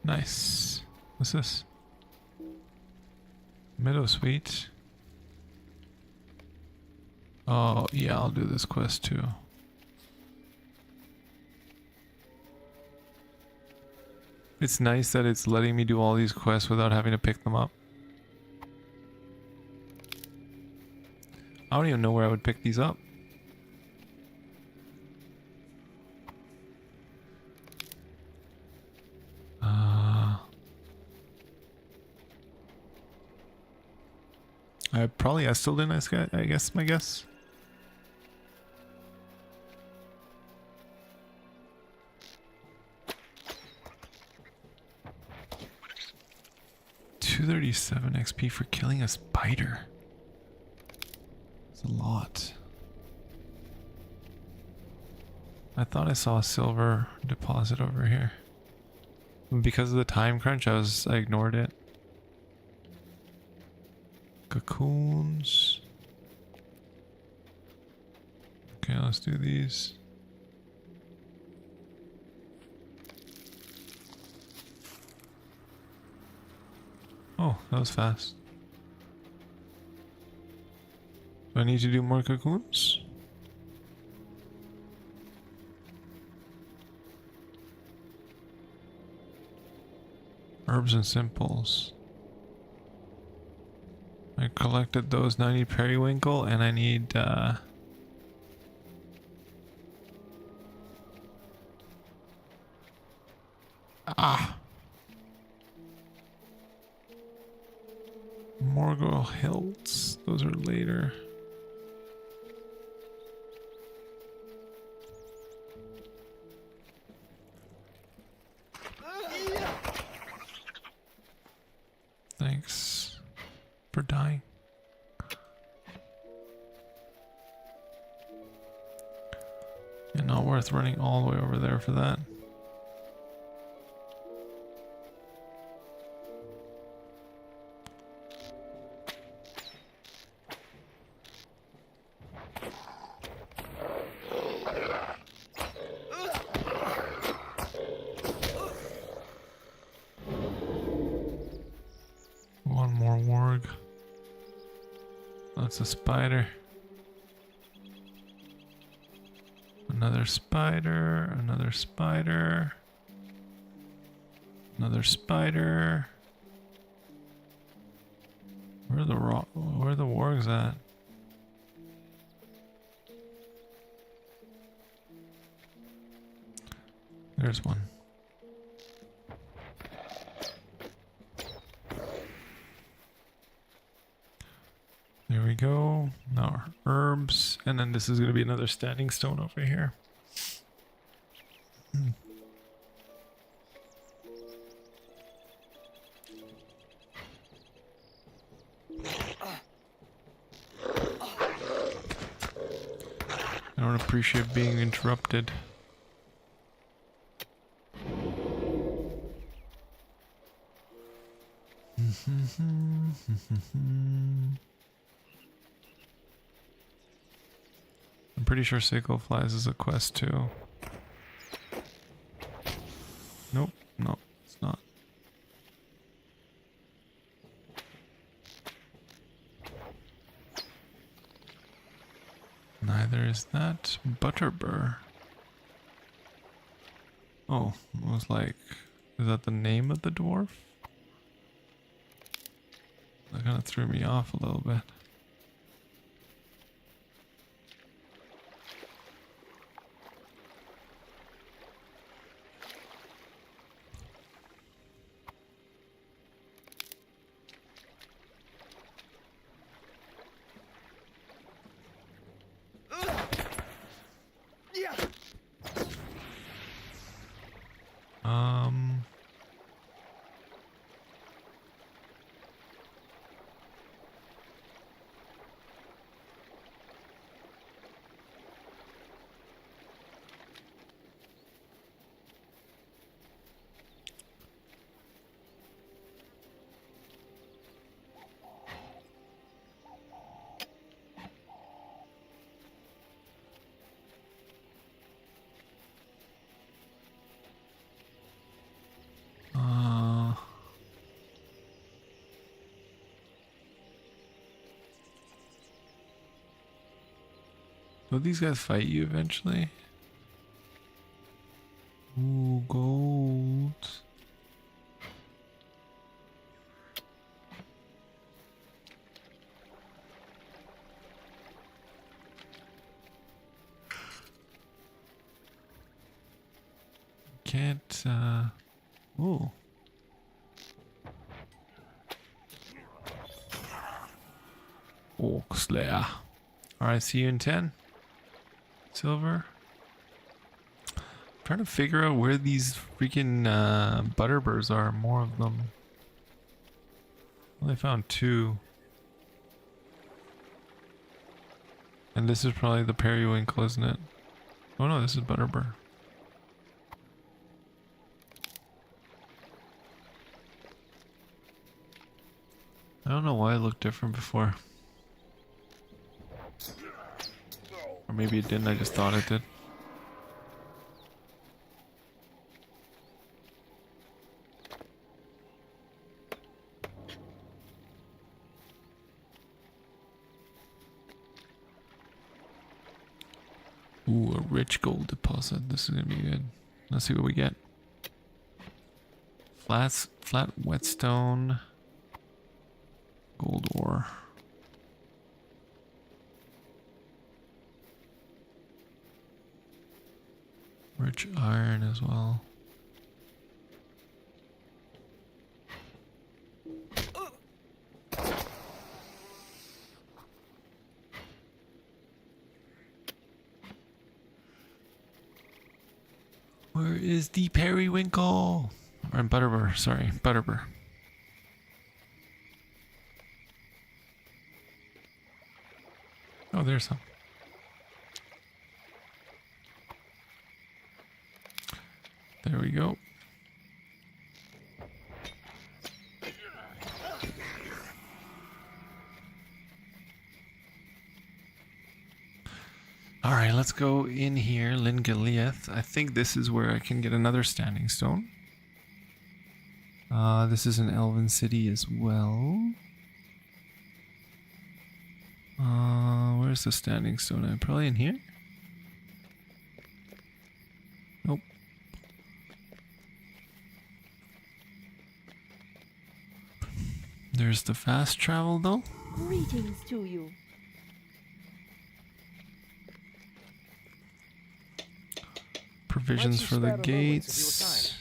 Nice. What's this? Meadow Sweet. Oh, yeah, I'll do this quest too. It's nice that it's letting me do all these quests without having to pick them up. I don't even know where I would pick these up. I probably Estelden, I guess, my guess. $237 XP for killing a spider. It's a lot. I thought I saw a silver deposit over here. Because of the time crunch, I ignored it. Cocoons. Okay, let's do these. Oh, that was fast. Do I need to do more cocoons? Herbs and simples. I collected those. Now I need periwinkle and I need Morgul hilts. Those are later. Thanks for dying. And not worth running all the way over there for that. One more warg. That's a spider. Another spider, another spider, another spider. Where are the wargs at? There's one. There we go. Now our herbs, and then this is going to be another standing stone over here. I don't appreciate being interrupted. I'm pretty sure Sickle Flies is a quest too. Nope, no, it's not. Neither is that Butterbur. Oh, I was like, is that the name of the dwarf? That kind of threw me off a little bit. Will these guys fight you eventually? Ooh, gold. can't, ooh. Orc Slayer. Alright, see you in 10. Silver. I'm trying to figure out where these freaking butterburs are. More of them. Well, I found 2. And this is probably the periwinkle, isn't it? Oh no, this is butterbur. I don't know why it looked different before. Or maybe it didn't, I just thought it did. Ooh, a rich gold deposit. This is gonna be good. Let's see what we get. Flat whetstone. Gold ore. Rich iron as well. Where is the periwinkle? Or butterbur, sorry, butterbur. Oh, there's some. There we go. Alright, let's go in here, Lingaliath. I think this is where I can get another standing stone. This is an elven city as well. Where's the standing stone? Probably in here? Nope. There's the fast travel though. Greetings to you. Provisions for the gates.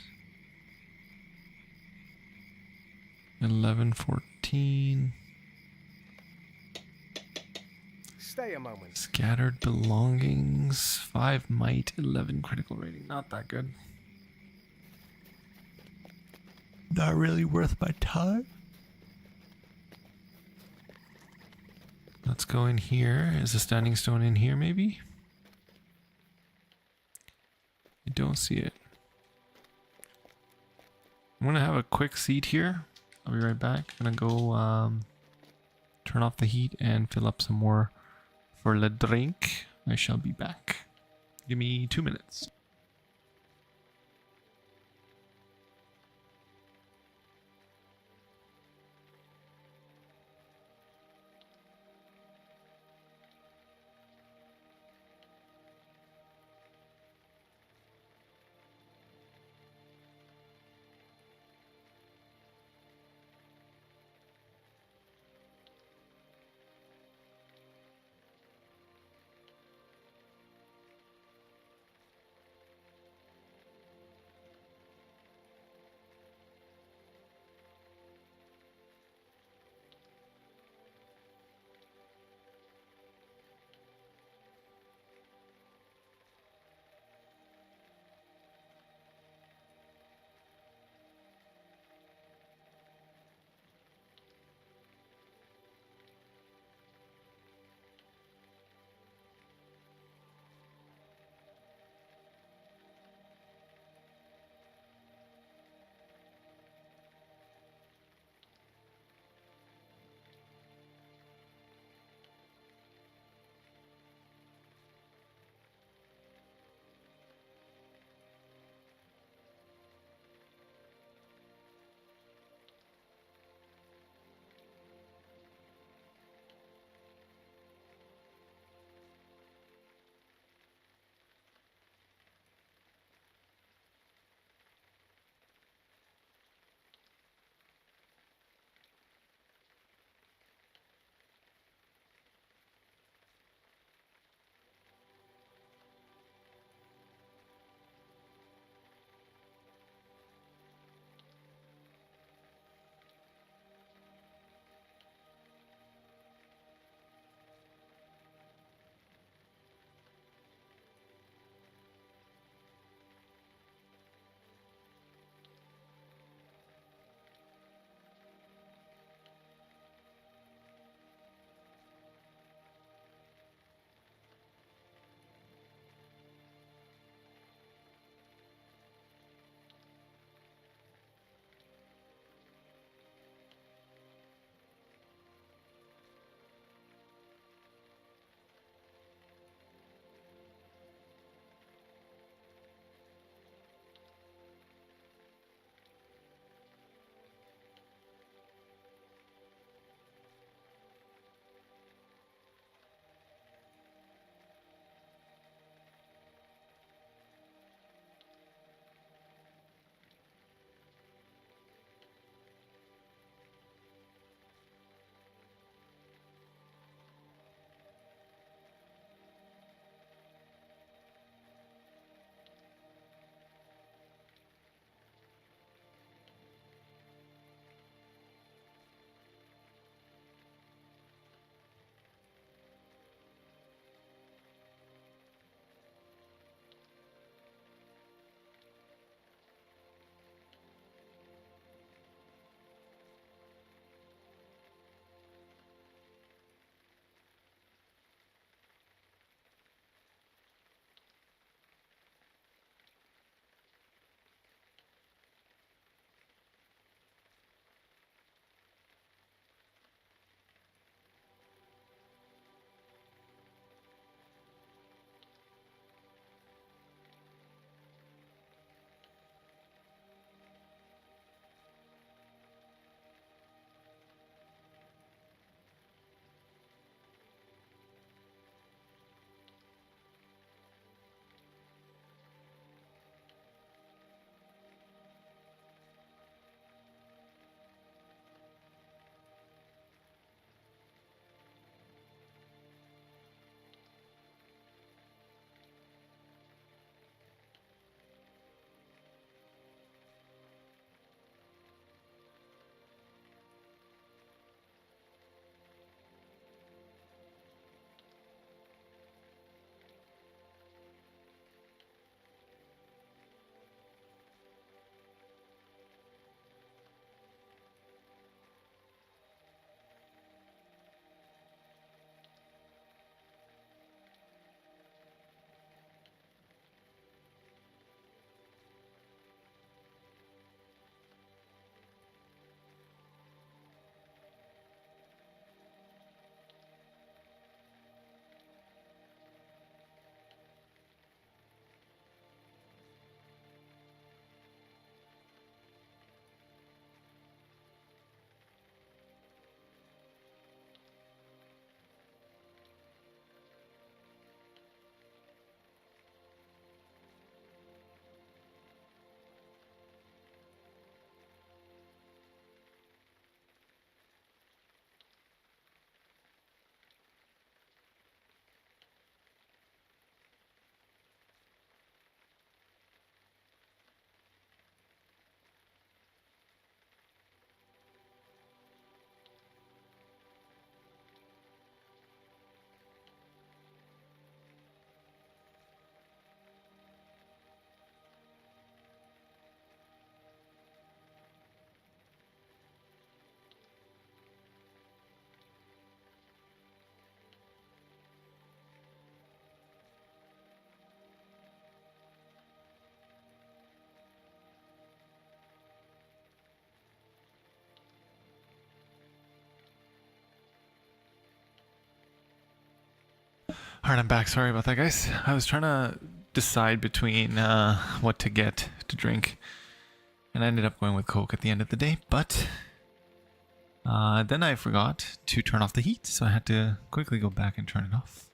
11:14. Stay a moment. Scattered belongings. 5 might, 11 critical rating. Not that good. Not really worth my time. Let's go in here. Is a standing stone in here maybe? I don't see it. I'm gonna have a quick seat here. I'll be right back. I'm gonna go turn off the heat and fill up some more for the drink. I shall be back. Give me 2 minutes. Alright, I'm back. Sorry about that, guys. I was trying to decide between what to get to drink, and I ended up going with Coke at the end of the day, but then I forgot to turn off the heat, so I had to quickly go back and turn it off.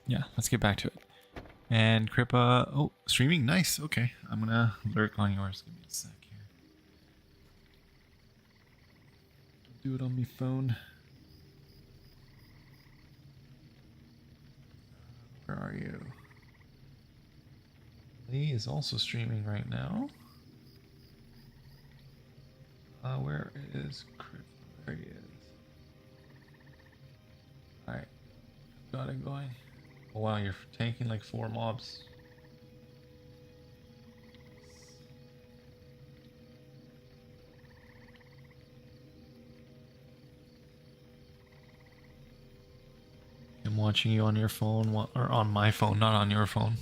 Yeah, let's get back to it. And Kripa, oh, streaming, nice. Okay, I'm gonna lurk on yours. Give me a sec here. Do it on my phone. Where are you? Lee is also streaming right now. Where is Chris? There he is. Alright. Got it going. Oh wow, you're tanking like 4 mobs. I'm watching you on your phone, or on my phone, not on your phone.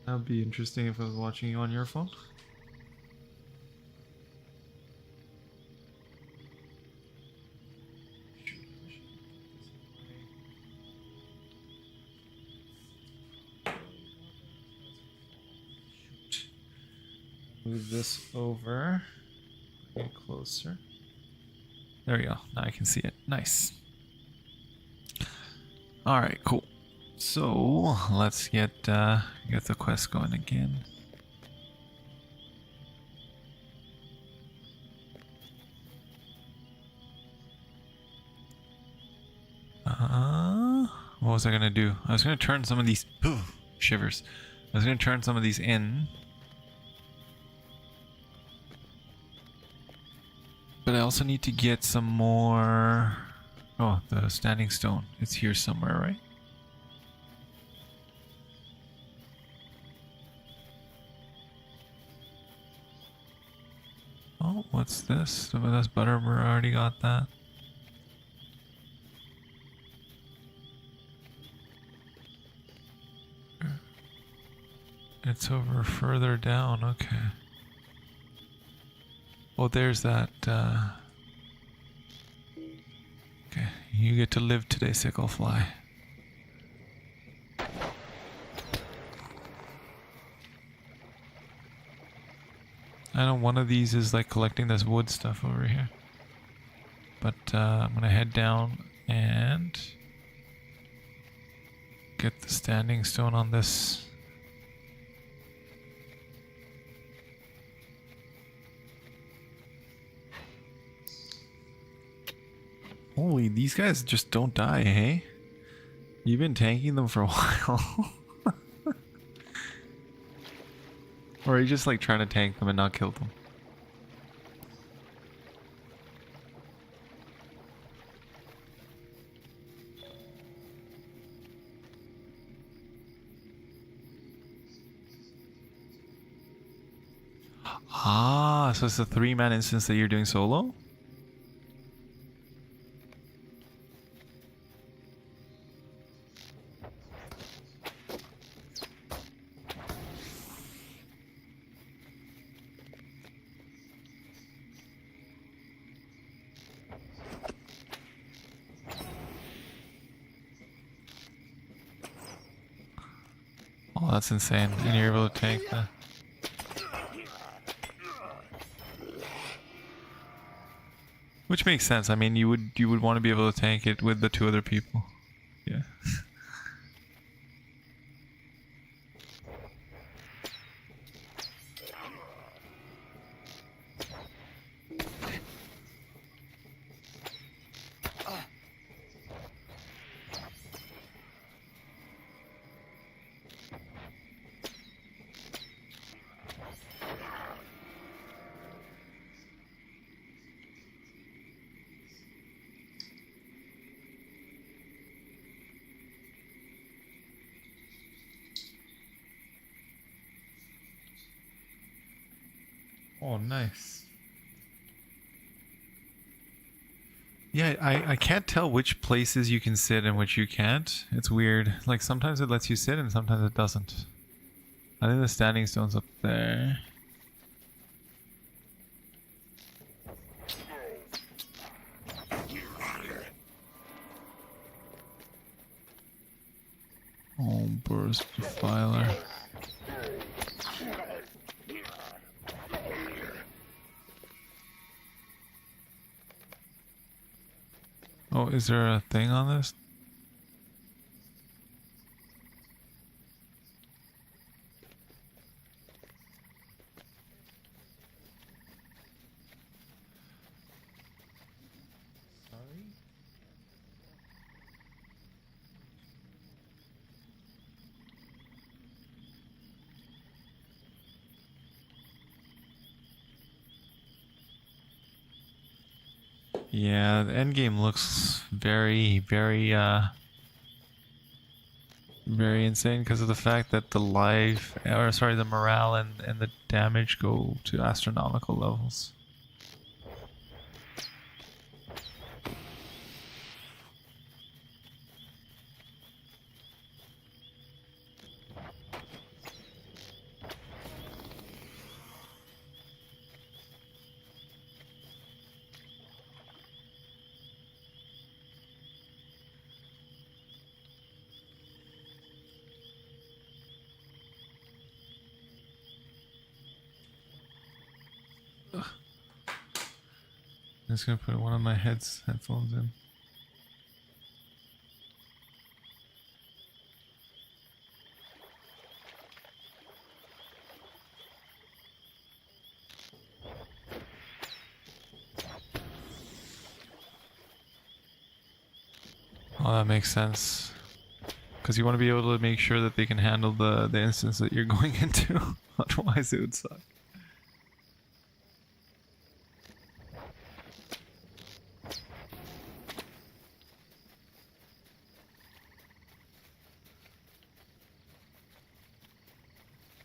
That would be interesting if I was watching you on your phone. Move this over. Get closer. There we go. Now I can see it. Nice. Alright, cool. So let's get the quest going again. What was I gonna do? I was gonna turn some of these shivers. I was gonna turn some of these in. But I also need to get some more. Oh, the standing stone. It's here somewhere, right? Oh, what's this? Oh, that's Butterbur. I already got that. It's over further down. Okay. Oh, there's that. Okay, you get to live today, Sicklefly. I know one of these is like collecting this wood stuff over here. But I'm gonna head down and get the standing stone on this. Holy, these guys just don't die, hey? You've been tanking them for a while. Or are you just like trying to tank them and not kill them? Ah, so it's a 3-man instance that you're doing solo? Oh, that's insane. And you're able to tank that. Which makes sense. I mean, you would want to be able to tank it with the 2 other people. Yeah. Oh, nice. Yeah, I can't tell which places you can sit and which you can't. It's weird. Like, sometimes it lets you sit and sometimes it doesn't. I think the standing stone's up there. Boros Profiler. Oh, is there a thing on this? Yeah, the end game looks very insane because of the fact that the the morale and the damage go to astronomical levels. I'm just gonna put one of my headphones in. Oh, that makes sense. Because you want to be able to make sure that they can handle the instance that you're going into. Otherwise it would suck.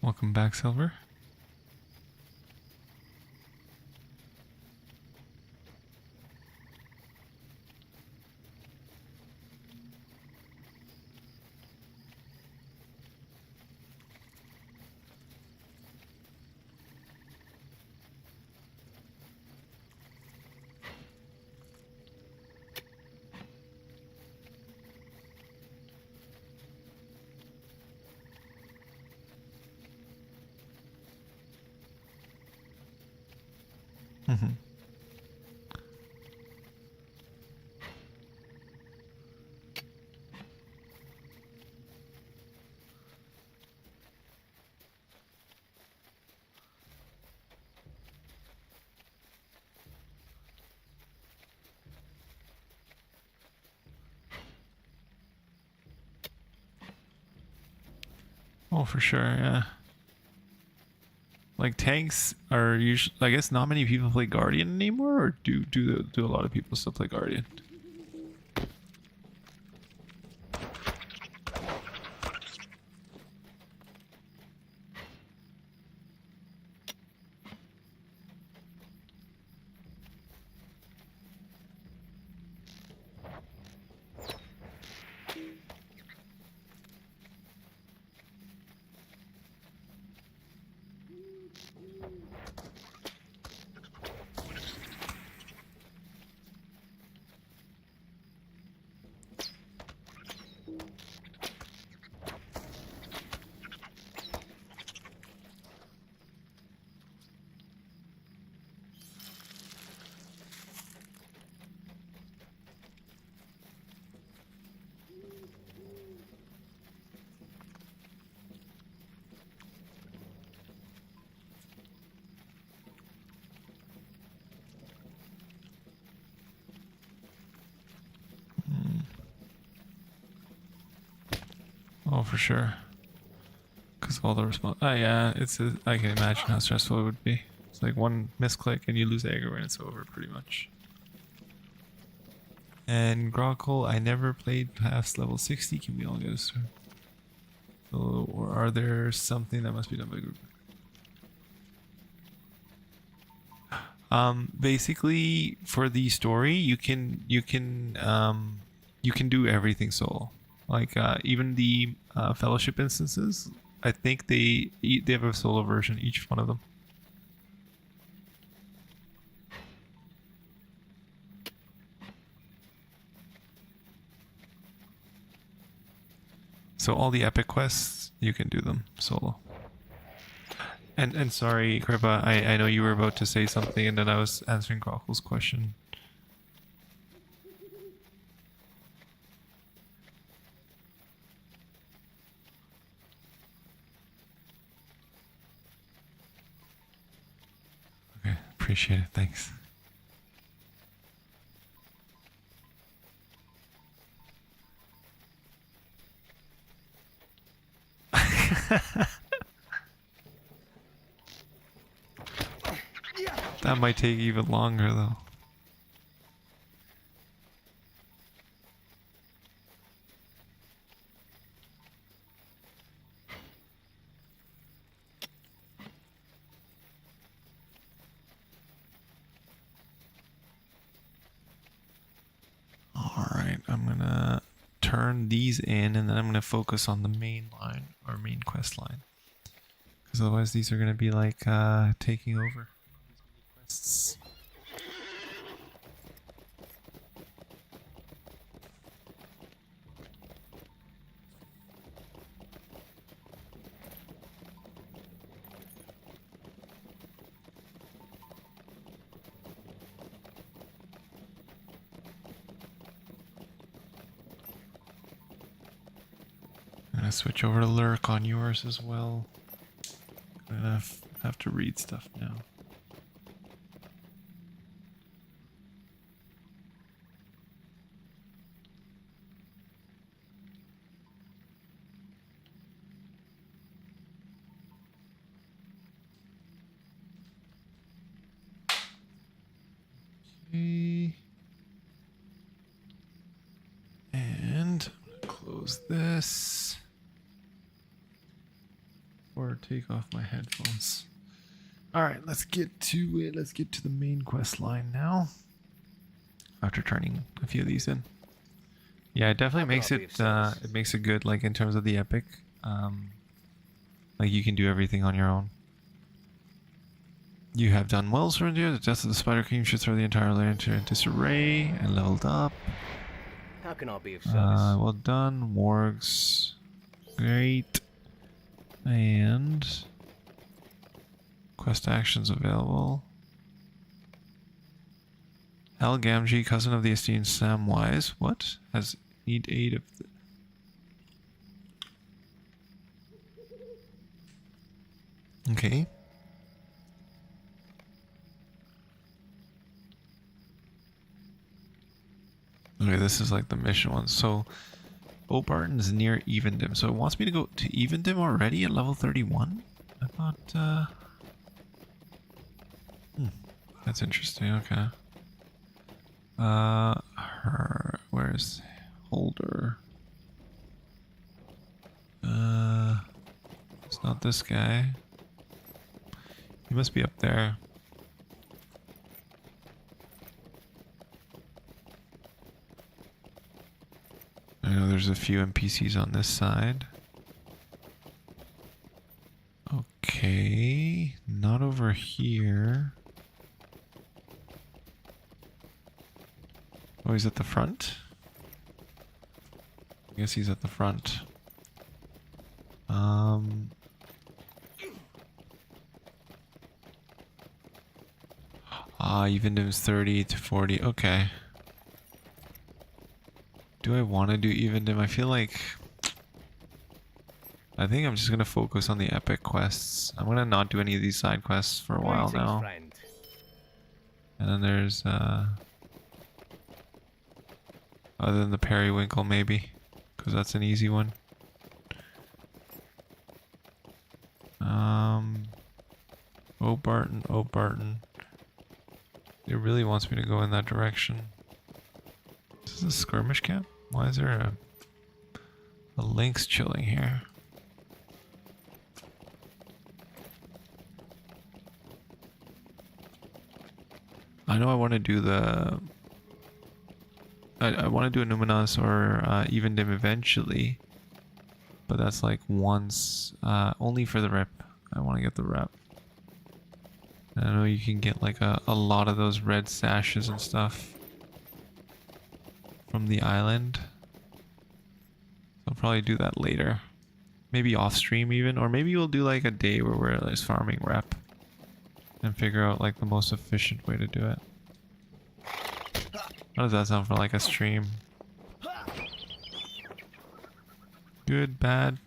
Welcome back, Silver. Mm-hmm. Oh, for sure, yeah. Like tanks are usually, I guess not many people play Guardian anymore, or do a lot of people still play Guardian? Oh, for sure. Because all the response. Oh, yeah, I can imagine how stressful it would be. It's like one misclick and you lose aggro and it's over pretty much. And Grockle, I never played past level 60. Can we all get a start? Or are there something that must be done by group? Basically, for the story, you can do everything solo. Like even the fellowship instances, I think they have a solo version, each one of them. So all the epic quests, you can do them solo. And sorry, Kripa, I know you were about to say something and then I was answering Grokkel's question. Okay, appreciate it, thanks. That might take even longer though. Alright, I'm gonna turn these in and then I'm gonna focus on the main line, or main quest line. Because otherwise these are gonna be like taking over. Quests. I'm gonna switch over to lurk on yours as well. I'm gonna have to read stuff now. Okay. And close this. Or take off my headphones. Alright, let's get to it. Let's get to the main quest line now. After turning a few of these in. Yeah, it definitely makes it good, like in terms of the epic. Like you can do everything on your own. You have done well, Surrender. The death of the Spider King should throw the entire land into disarray and leveled up. How can I be of service? Well done, wargs. Great. And quest actions available. Al Gamgee, cousin of the esteemed Samwise. What? Has need aid of the... Okay. Okay, this is like the mission one. So, Obarton's near Evendim. So it wants me to go to Evendim already at level 31? I thought, that's interesting, okay. Where's Holder? It's not this guy. He must be up there. I know there's a few NPCs on this side. Okay, not over here. Oh, he's at the front? I guess he's at the front. Evendim's 30 to 40, okay. Do I want to do Evendim? I feel like... I think I'm just going to focus on the epic quests. I'm going to not do any of these side quests for a while now. Friend. And then there's, other than the Periwinkle, maybe. Because that's an easy one. Oh, Barton. It really wants me to go in that direction. Is this a skirmish camp? Why is there a lynx chilling here? I know I want to do the... I want to do a Numinos or Evendim eventually. But that's like once... only for the rep. I want to get the rep. I know you can get like a lot of those red sashes and stuff from the island. So I'll probably do that later. Maybe off stream even, or maybe we'll do like a day where we're just farming rep and figure out like the most efficient way to do it. How does that sound for like a stream? Good, bad?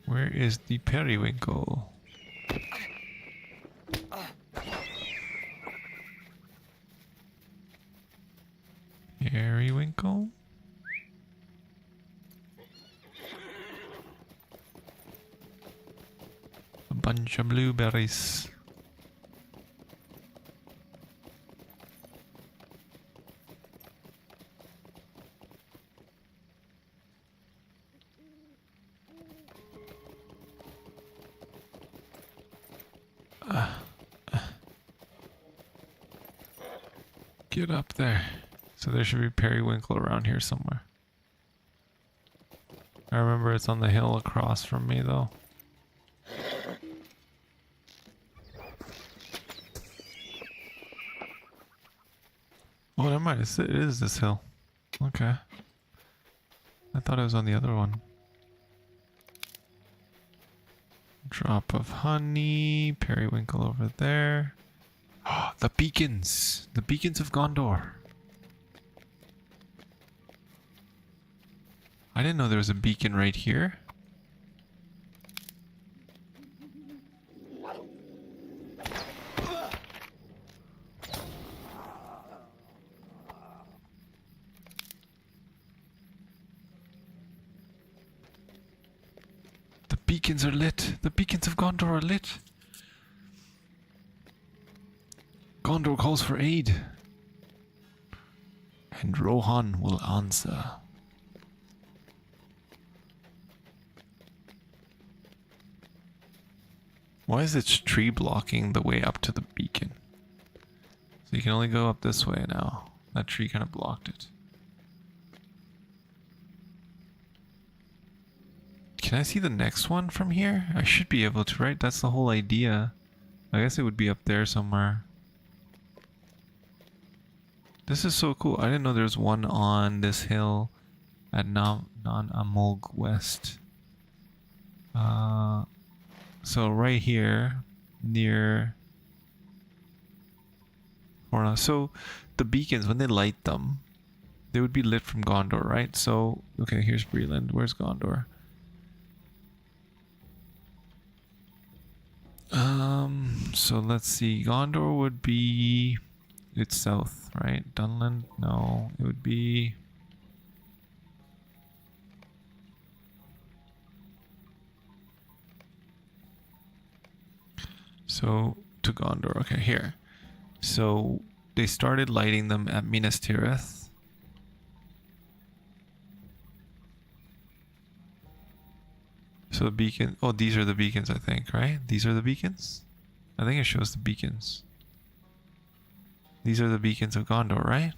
Where is the periwinkle? Periwinkle? A bunch of blueberries. Get up there. So there should be periwinkle around here somewhere. I remember it's on the hill across from me though. Oh, never mind. It is this hill. Okay. I thought it was on the other one. Drop of honey. Periwinkle over there. Oh, the beacons! The beacons of Gondor. I didn't know there was a beacon right here. The beacons are lit. The beacons of Gondor are lit. Gondor calls for aid. And Rohan will answer. Why is this tree blocking the way up to the beacon? So you can only go up this way now. That tree kind of blocked it. Can I see the next one from here? I should be able to, right? That's the whole idea. I guess it would be up there somewhere. This is so cool. I didn't know there's one on this hill at Non Amolg West. So right here near Fornost. So the beacons, when they light them, they would be lit from Gondor, right? So okay, here's Breland. Where's Gondor? So let's see. Gondor would be it's south, right? Dunland? No, it would be so to Gondor. Okay, here. So they started lighting them at Minas Tirith. So the beacon. Oh, these are the beacons, I think, right? These are the beacons? I think it shows the beacons. These are the beacons of Gondor, right?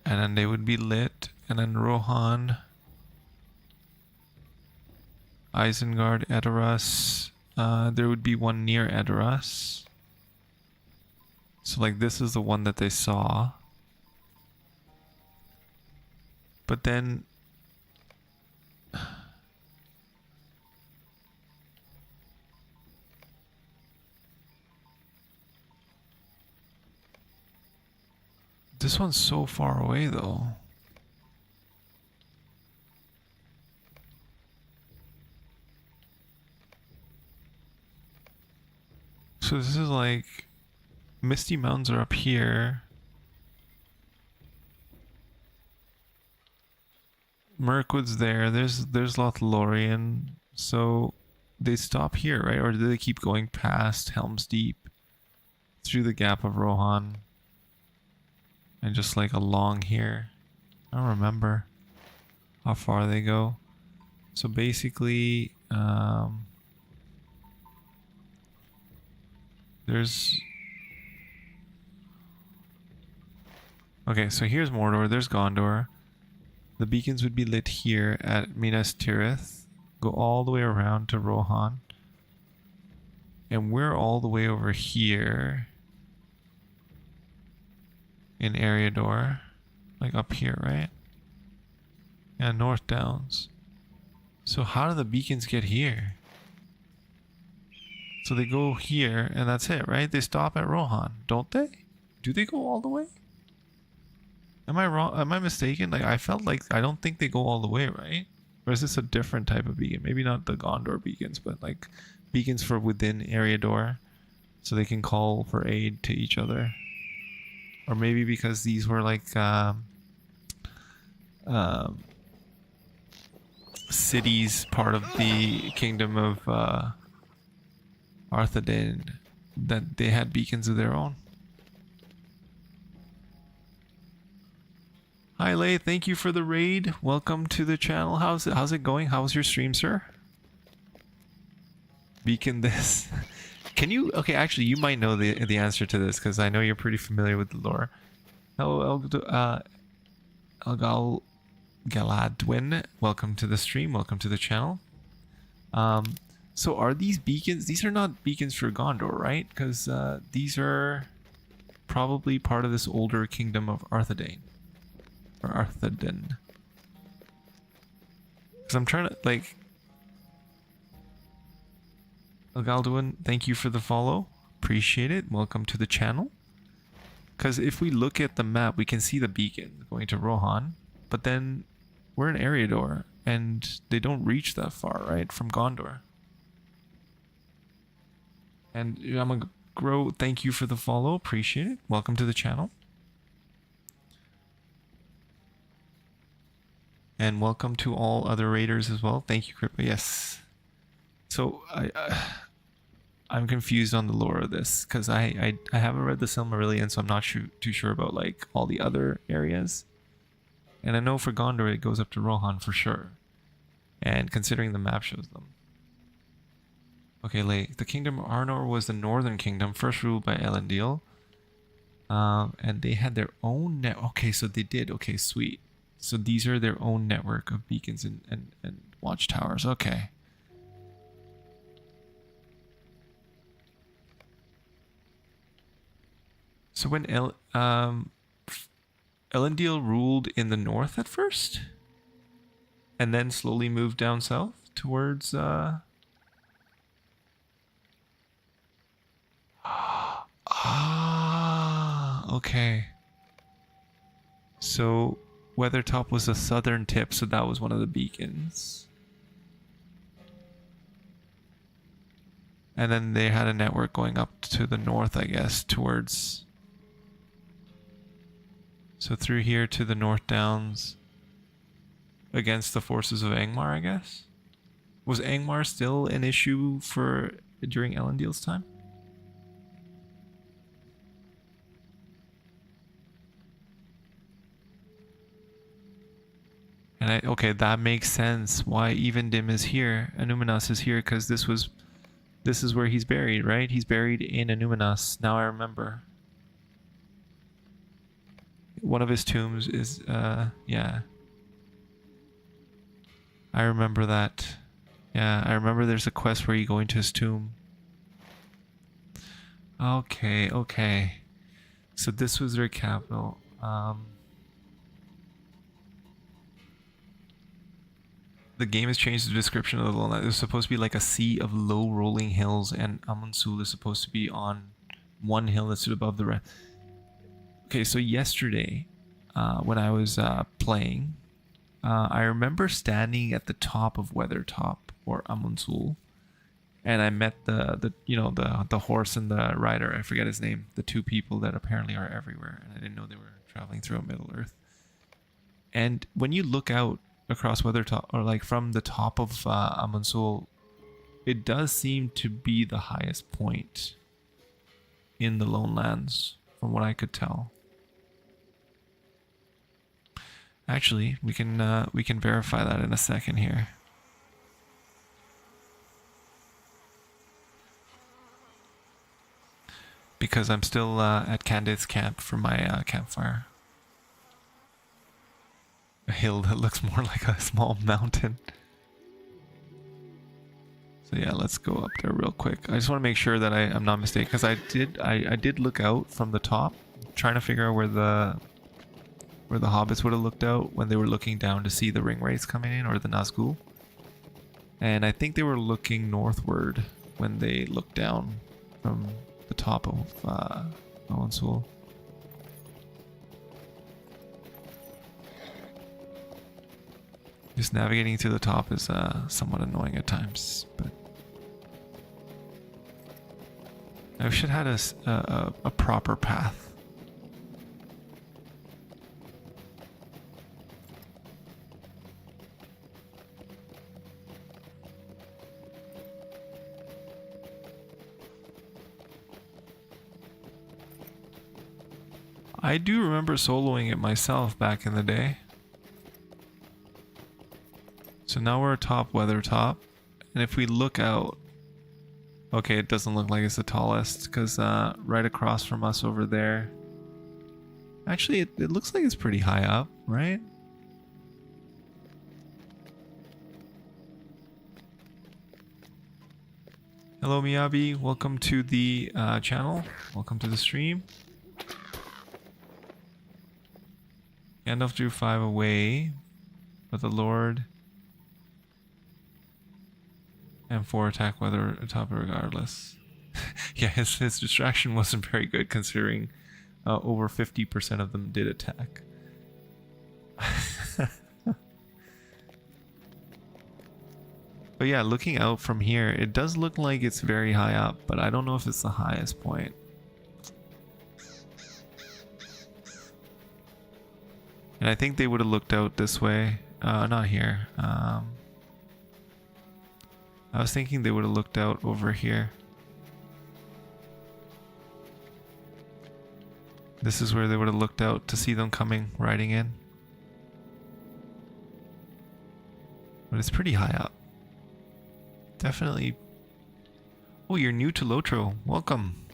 And then they would be lit. And then Rohan, Isengard, Edoras. There would be one near Edoras. So like this is the one that they saw. But then this one's so far away though. So this is like Misty Mountains are up here. Mirkwood's there. There's Lothlorien. So they stop here, right? Or do they keep going past Helm's Deep through the Gap of Rohan and just like along here? I don't remember how far they go. So basically, Okay, so here's Mordor. There's Gondor. The beacons would be lit here at Minas Tirith. Go all the way around to Rohan. And we're all the way over here in Eriador. Like up here, right? Yeah, North Downs. So how do the beacons get here? So they go here and that's it, right? They stop at Rohan, don't they? Do they go all the way? Am I wrong? Am I mistaken? Like, I felt like I don't think they go all the way, right? Or is this a different type of beacon? Maybe not the Gondor beacons, but like beacons for within Eriador, so they can call for aid to each other. Or maybe because these were like cities, part of the kingdom of Arthedain, that they had beacons of their own. Hi Lay, thank you for the raid. Welcome to the channel. How's it going? How's your stream, sir? Beacon this. Can you? Okay, actually, you might know the answer to this because I know you're pretty familiar with the lore. Hello, Elgal Galadwin. Welcome to the stream. Welcome to the channel. So are these beacons? These are not beacons for Gondor, right? Because these are probably part of this older kingdom of Arthedain. Or Arthedain. Because I'm trying to, like... Elgalduin, thank you for the follow. Appreciate it. Welcome to the channel. Because if we look at the map, we can see the beacon going to Rohan. But then we're in Eriador. And they don't reach that far, right? From Gondor. And Yamagrow, thank you for the follow. Appreciate it. Welcome to the channel. And welcome to all other raiders as well. Thank you, Kripa. Yes. So I'm confused on the lore of this because I haven't read the Silmarillion, so I'm not too sure about like all the other areas. And I know for Gondor it goes up to Rohan for sure. And considering the map shows them. Okay, like the kingdom of Arnor was the northern kingdom, first ruled by Elendil. And they had their own net. Okay, so they did. Okay, sweet. So these are their own network of beacons and watchtowers. Okay. So when Elendil ruled in the north at first, and then slowly moved down south towards okay. So Weathertop was the southern tip, so that was one of the beacons. And then they had a network going up to the north, I guess, towards... So through here to the North Downs against the forces of Angmar, I guess? Was Angmar still an issue for during Elendil's time? And okay, that makes sense why Evendim is here. Anuminas is here because this is where he's buried, right? He's buried in Anuminas. Now I remember. One of his tombs is yeah. I remember that. Yeah, I remember there's a quest where you go into his tomb. Okay, okay. So this was their capital. The game has changed the description of the lowland. It was supposed to be like a sea of low rolling hills, and Amunsul is supposed to be on one hill that stood above the rest. Okay, so yesterday, when I was playing, I remember standing at the top of Weathertop or Amunsul, and I met the horse and the rider. I forget his name. The two people that apparently are everywhere, and I didn't know they were traveling through Middle Earth. And when you look out across Weathertop, or like from the top of Amunsul, it does seem to be the highest point in the Lone Lands, from what I could tell. Actually, we can verify that in a second here. Because I'm still at Candace's camp for my campfire. A hill that looks more like a small mountain. So yeah, let's go up there real quick. I just want to make sure that I'm not mistaken, because I did look out from the top, trying to figure out where the hobbits would have looked out when they were looking down to see the ring wraiths coming in, or the Nazgul. And I think they were looking northward when they looked down from the top of Owensul. Just navigating to the top is somewhat annoying at times, but I should have had a proper path. I do remember soloing it myself back in the day. So now we're atop Weathertop, and if we look out, okay, it doesn't look like it's the tallest, because right across from us over there, actually it looks like it's pretty high up, right? Hello Miyabi, welcome to the channel, welcome to the stream. Gandalf drew 5 away, but the Lord and 4 attack weather atop regardless. Yeah, his distraction wasn't very good, considering over 50% of them did attack. But yeah, looking out from here, it does look like it's very high up, but I don't know if it's the highest point. And I think they would have looked out this way. Not here. I was thinking they would have looked out over here. This is where they would have looked out to see them coming, riding in. But it's pretty high up. Definitely. Oh, you're new to LOTRO. Welcome.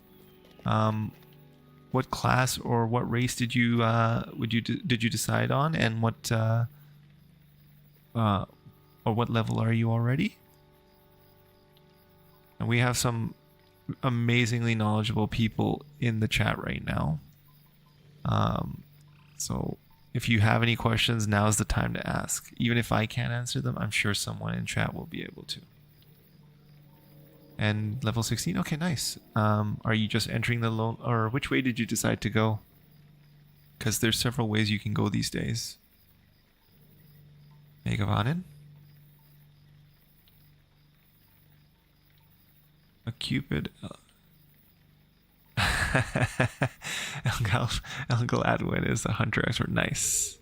What class or what race did you decide on, and what or what level are you already? And we have some amazingly knowledgeable people in the chat right now. So if you have any questions, now's the time to ask. Even if I can't answer them, I'm sure someone in chat will be able to. And level 16? Okay, nice. Are you just entering the lone, or which way did you decide to go? Because there's several ways you can go these days. Megavanen? A Cupid. Elgal Adwin is a hunter expert. Nice.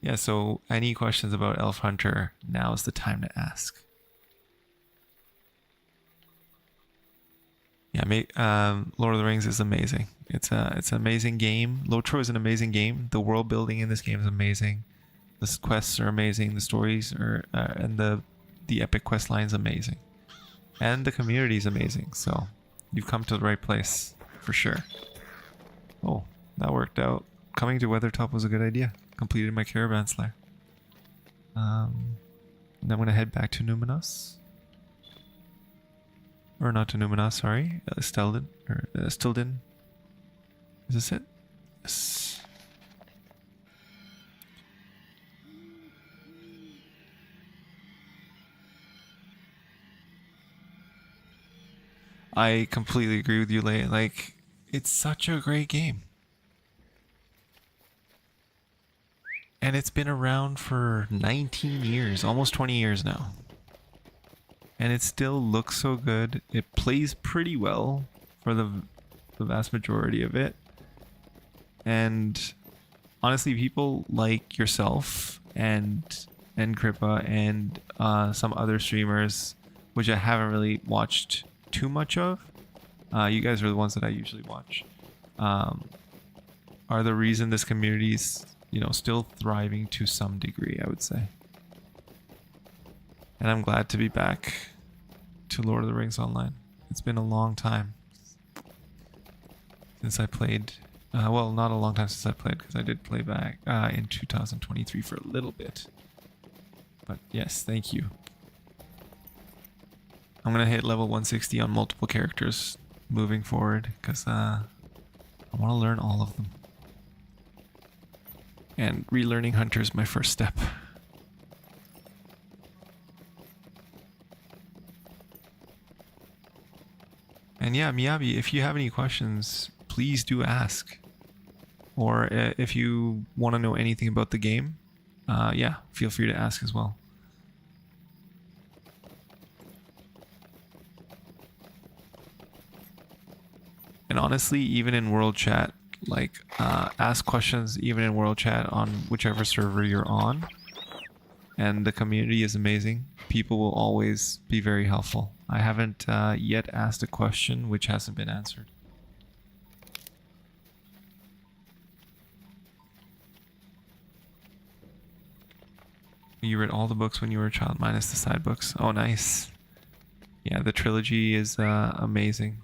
Yeah, so any questions about Elf Hunter, now is the time to ask. Yeah, Lord of the Rings is amazing. It's an amazing game. LOTRO is an amazing game. The world building in this game is amazing. The quests are amazing. The stories are and the epic quest line is amazing, and the community is amazing. So you've come to the right place for sure. Oh, that worked out. Coming to Weathertop was a good idea. Completed my caravan slayer. And I'm gonna head back to Numinos. Or not to Numinos, sorry. Stilden. Stilden. Is this it? Yes. I completely agree with you, Lay. Like, it's such a great game. And it's been around for 19 years, almost 20 years now. And it still looks so good. It plays pretty well for the vast majority of it. And honestly, people like yourself and Kripa and some other streamers, which I haven't really watched too much of. You guys are the ones that I usually watch. Are the reason this community's, still thriving to some degree, I would say. And I'm glad to be back to Lord of the Rings Online. It's been a long time since I played Well, not a long time since I played, because I did play back in 2023 for a little bit. But yes, thank you. I'm gonna hit level 160 on multiple characters moving forward, because I want to learn all of them. And relearning Hunter is my first step. And yeah, Miyabi, if you have any questions, please do ask. Or if you want to know anything about the game, yeah, feel free to ask as well. And honestly, even in world chat, like, ask questions even in world chat on whichever server you're on. And the community is amazing. People will always be very helpful. I haven't yet asked a question which hasn't been answered. You read all the books when you were a child, minus the side books. Oh, nice. Yeah, the trilogy is amazing.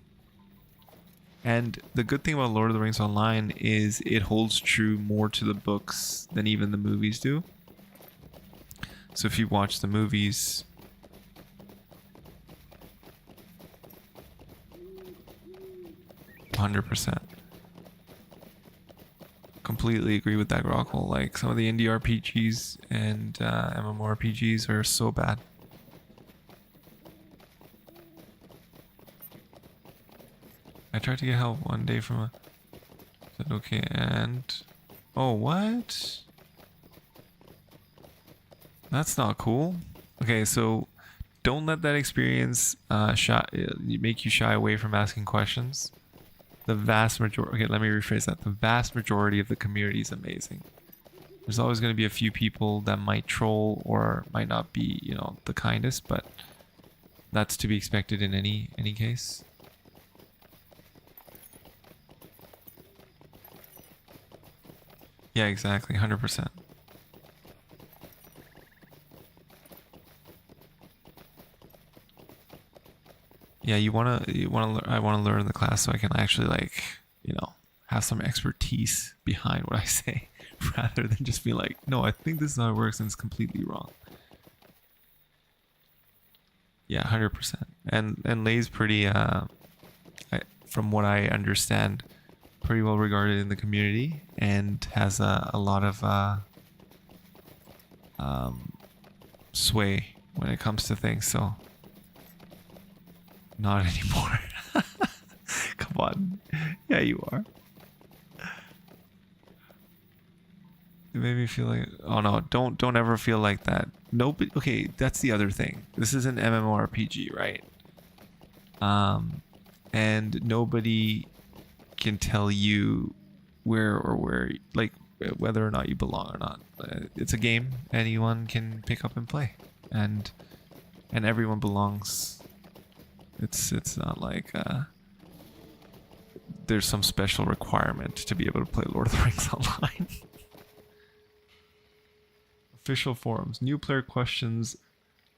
And the good thing about Lord of the Rings Online is it holds true more to the books than even the movies do. So if you watch the movies, %. Completely agree with that, Rockwell. Like, some of the indie RPGs and MMORPGs are so bad. I tried to get help one day from a... Said okay, and... Oh, what? That's not cool. Okay, so don't let that experience make you shy away from asking questions. The vast majority... Okay, let me rephrase that. The vast majority of the community is amazing. There's always going to be a few people that might troll or might not be, you know, the kindest, but that's to be expected in any case. Yeah, exactly. 100%. Yeah, I want to learn the class so I can actually, like, you know, have some expertise behind what I say, rather than just be like, no, I think this is how it works and it's completely wrong. Yeah, 100%. And Lay's pretty, from what I understand, pretty well regarded in the community and has a lot of sway when it comes to things. So not anymore. Come on. Yeah, you are. It made me feel like, oh no, don't ever feel like that. Nope. Okay, that's the other thing. This is an MMORPG, right? And nobody can tell you where, like, whether or not you belong or not. It's a game. Anyone can pick up and play, and everyone belongs. It's not like there's some special requirement to be able to play Lord of the Rings Online. Official forums, new player questions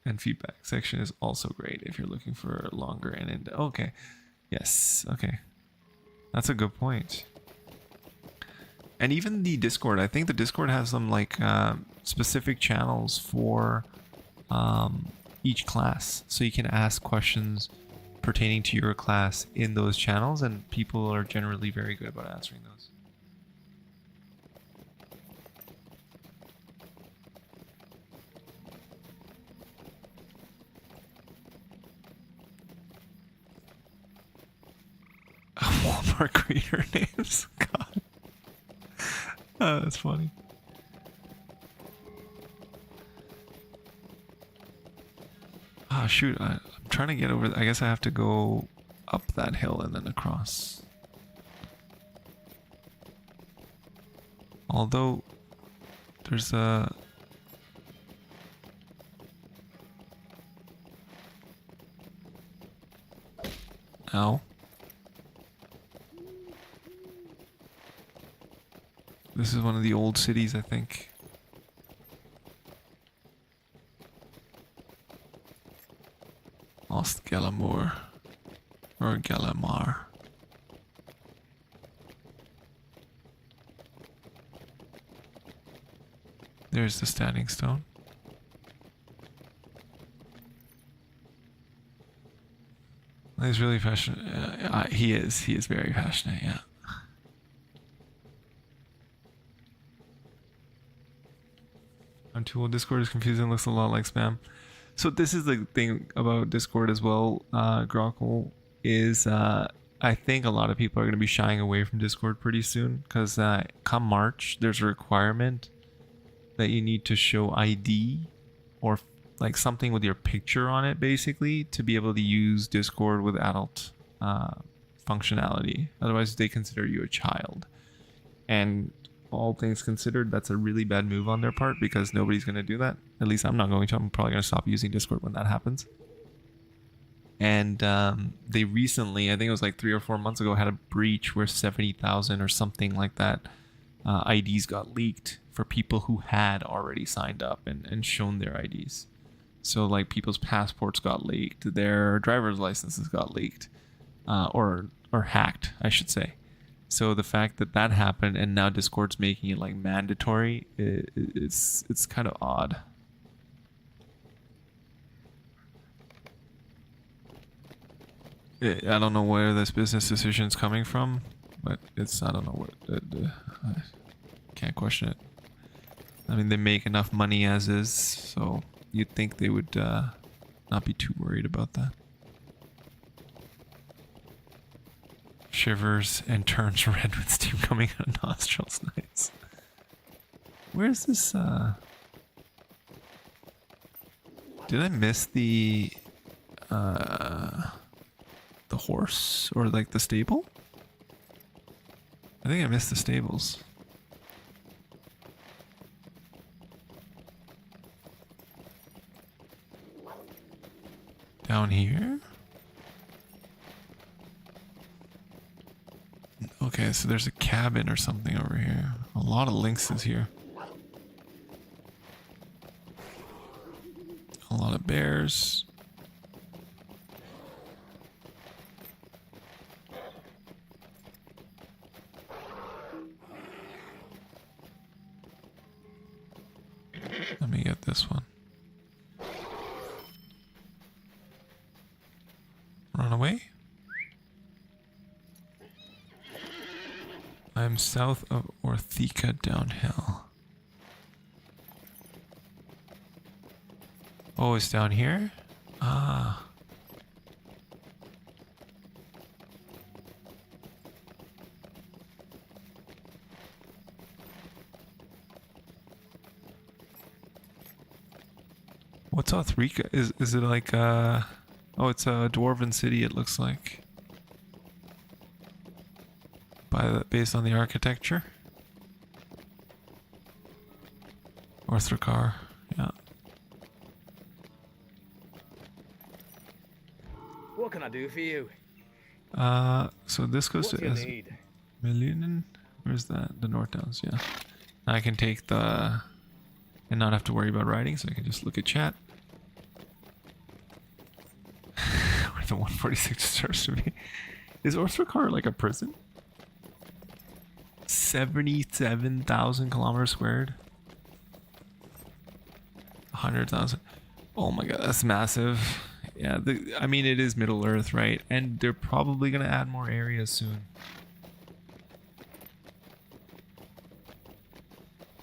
and feedback section is also great if you're looking for longer and okay. Yes, okay. That's a good point. And even the Discord, I think the Discord has some, like, specific channels for each class. So you can ask questions pertaining to your class in those channels, and people are generally very good about answering those. Walmart creator names. God. Oh, that's funny. Ah, shoot. I'm trying to get over. I guess I have to go up that hill and then across. Although, there's a... Ow. This is one of the old cities, I think. Lost Galamur. Or Galamar. There's the standing stone. He's really passionate. He is. He is very passionate, yeah. Untold Discord is confusing, looks a lot like spam. So this is the thing about Discord as well, Grockle, is I think a lot of people are going to be shying away from Discord pretty soon, because come March, there's a requirement that you need to show ID or like something with your picture on it, basically, to be able to use Discord with adult functionality. Otherwise, they consider you a child. And all things considered, that's a really bad move on their part, because nobody's going to do that. At least I'm not going to. I'm probably going to stop using Discord when that happens. And they recently, I think it was like 3 or 4 months ago, had a breach where 70,000 or something like that IDs got leaked for people who had already signed up and shown their IDs. So like people's passports got leaked, their driver's licenses got leaked, or hacked, I should say. So the fact that that happened and now Discord's making it like mandatory, it's kind of odd. I don't know where this business decision is coming from, but it's, I don't know what, I can't question it. I mean, they make enough money as is, so you'd think they would not be too worried about that. Shivers and turns red with steam coming out of nostrils. Nice. Where's this? Did I miss the horse or like the stable? I think I missed the stables. Down here? Okay, so there's a cabin or something over here. A lot of lynxes here. A lot of bears. Let me get this one. Run away. I'm south of Orthika downhill. Oh, it's down here? Ah. What's Orthika? Is it like oh, it's a dwarven city, it looks like. Based on the architecture. Orthrakar, yeah. What can I do for you? So this goes What's to your need? Melinen. Where's that? The North Downs, yeah. I can take the and not have to worry about writing, so I can just look at chat. Where the 146 starts to be. Is Orthrakar like a prison? 77,000 kilometers squared. 100,000. Oh my god, that's massive. Yeah, I mean, it is Middle Earth, right? And they're probably gonna add more areas soon.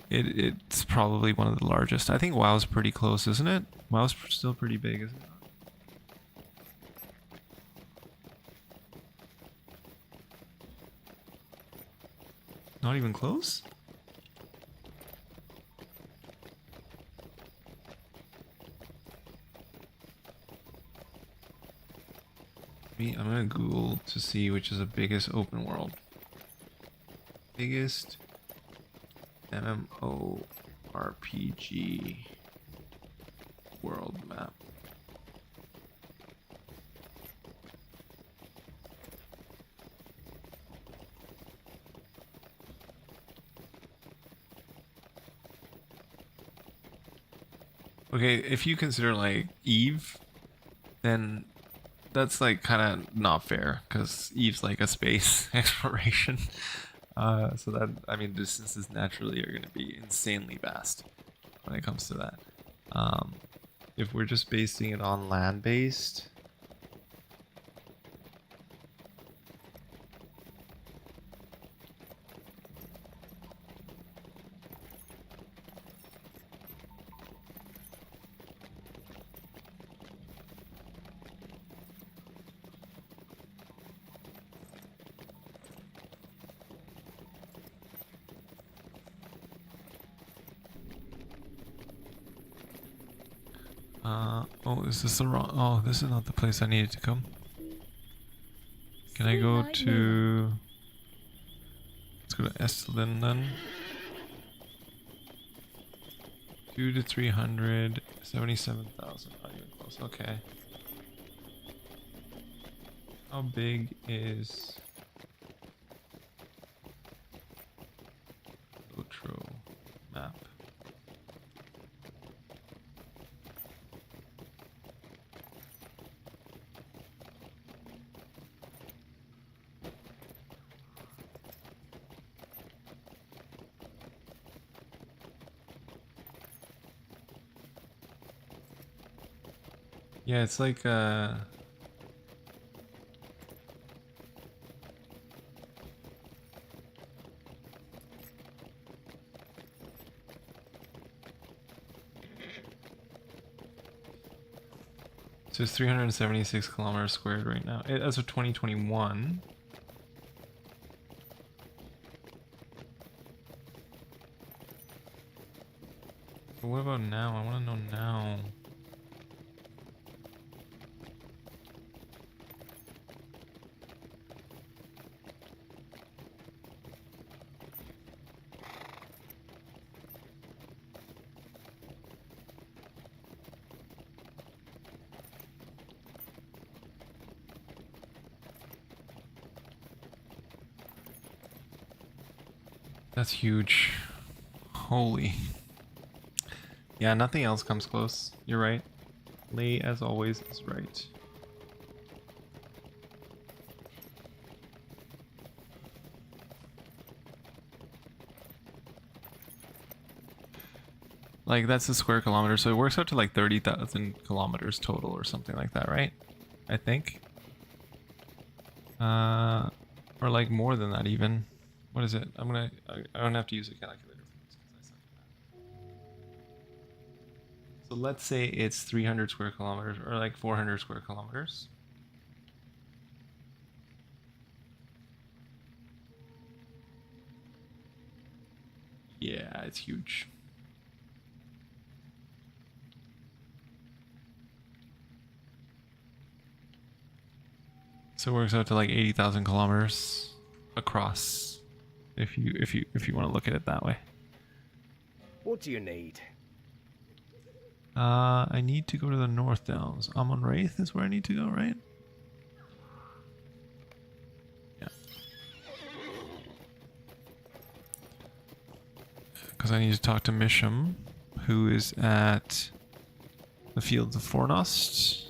It's probably one of the largest. I think WoW's pretty close, isn't it? WoW's still pretty big, isn't it? Not even close? I'm gonna Google to see which is the biggest open world. Biggest MMORPG world map. Okay, if you consider like Eve, then that's like kind of not fair, because Eve's like a space exploration. So that, I mean, distances naturally are going to be insanely vast. when it comes to that. If we're just basing it on land-based, oh, is this the wrong? Oh, this is not the place I needed to come. Can I go to? Let's go to Estlin then. 2 to 300, 77,000. Not even close. Okay. How big is LOTRO map? Yeah, it's like so it's 376 kilometers squared right now. As of 2021. But what about now? I want to know now. That's huge. Holy. Yeah, nothing else comes close. You're right. Lay, as always, is right. Like, that's a square kilometer, so it works out to like 30,000 kilometers total or something like that, right? I think. Or like more than that even. What is it? I don't have to use a calculator for this because I suck at that. So let's say it's 300 square kilometers or like 400 square kilometers. Yeah, it's huge. So it works out to like 80,000 kilometers across. If you want to look at it that way. What do you need? I need to go to the North Downs. Amon Wraith is where I need to go, right? Yeah. Because I need to talk to Misham, who is at the Fields of Fornost.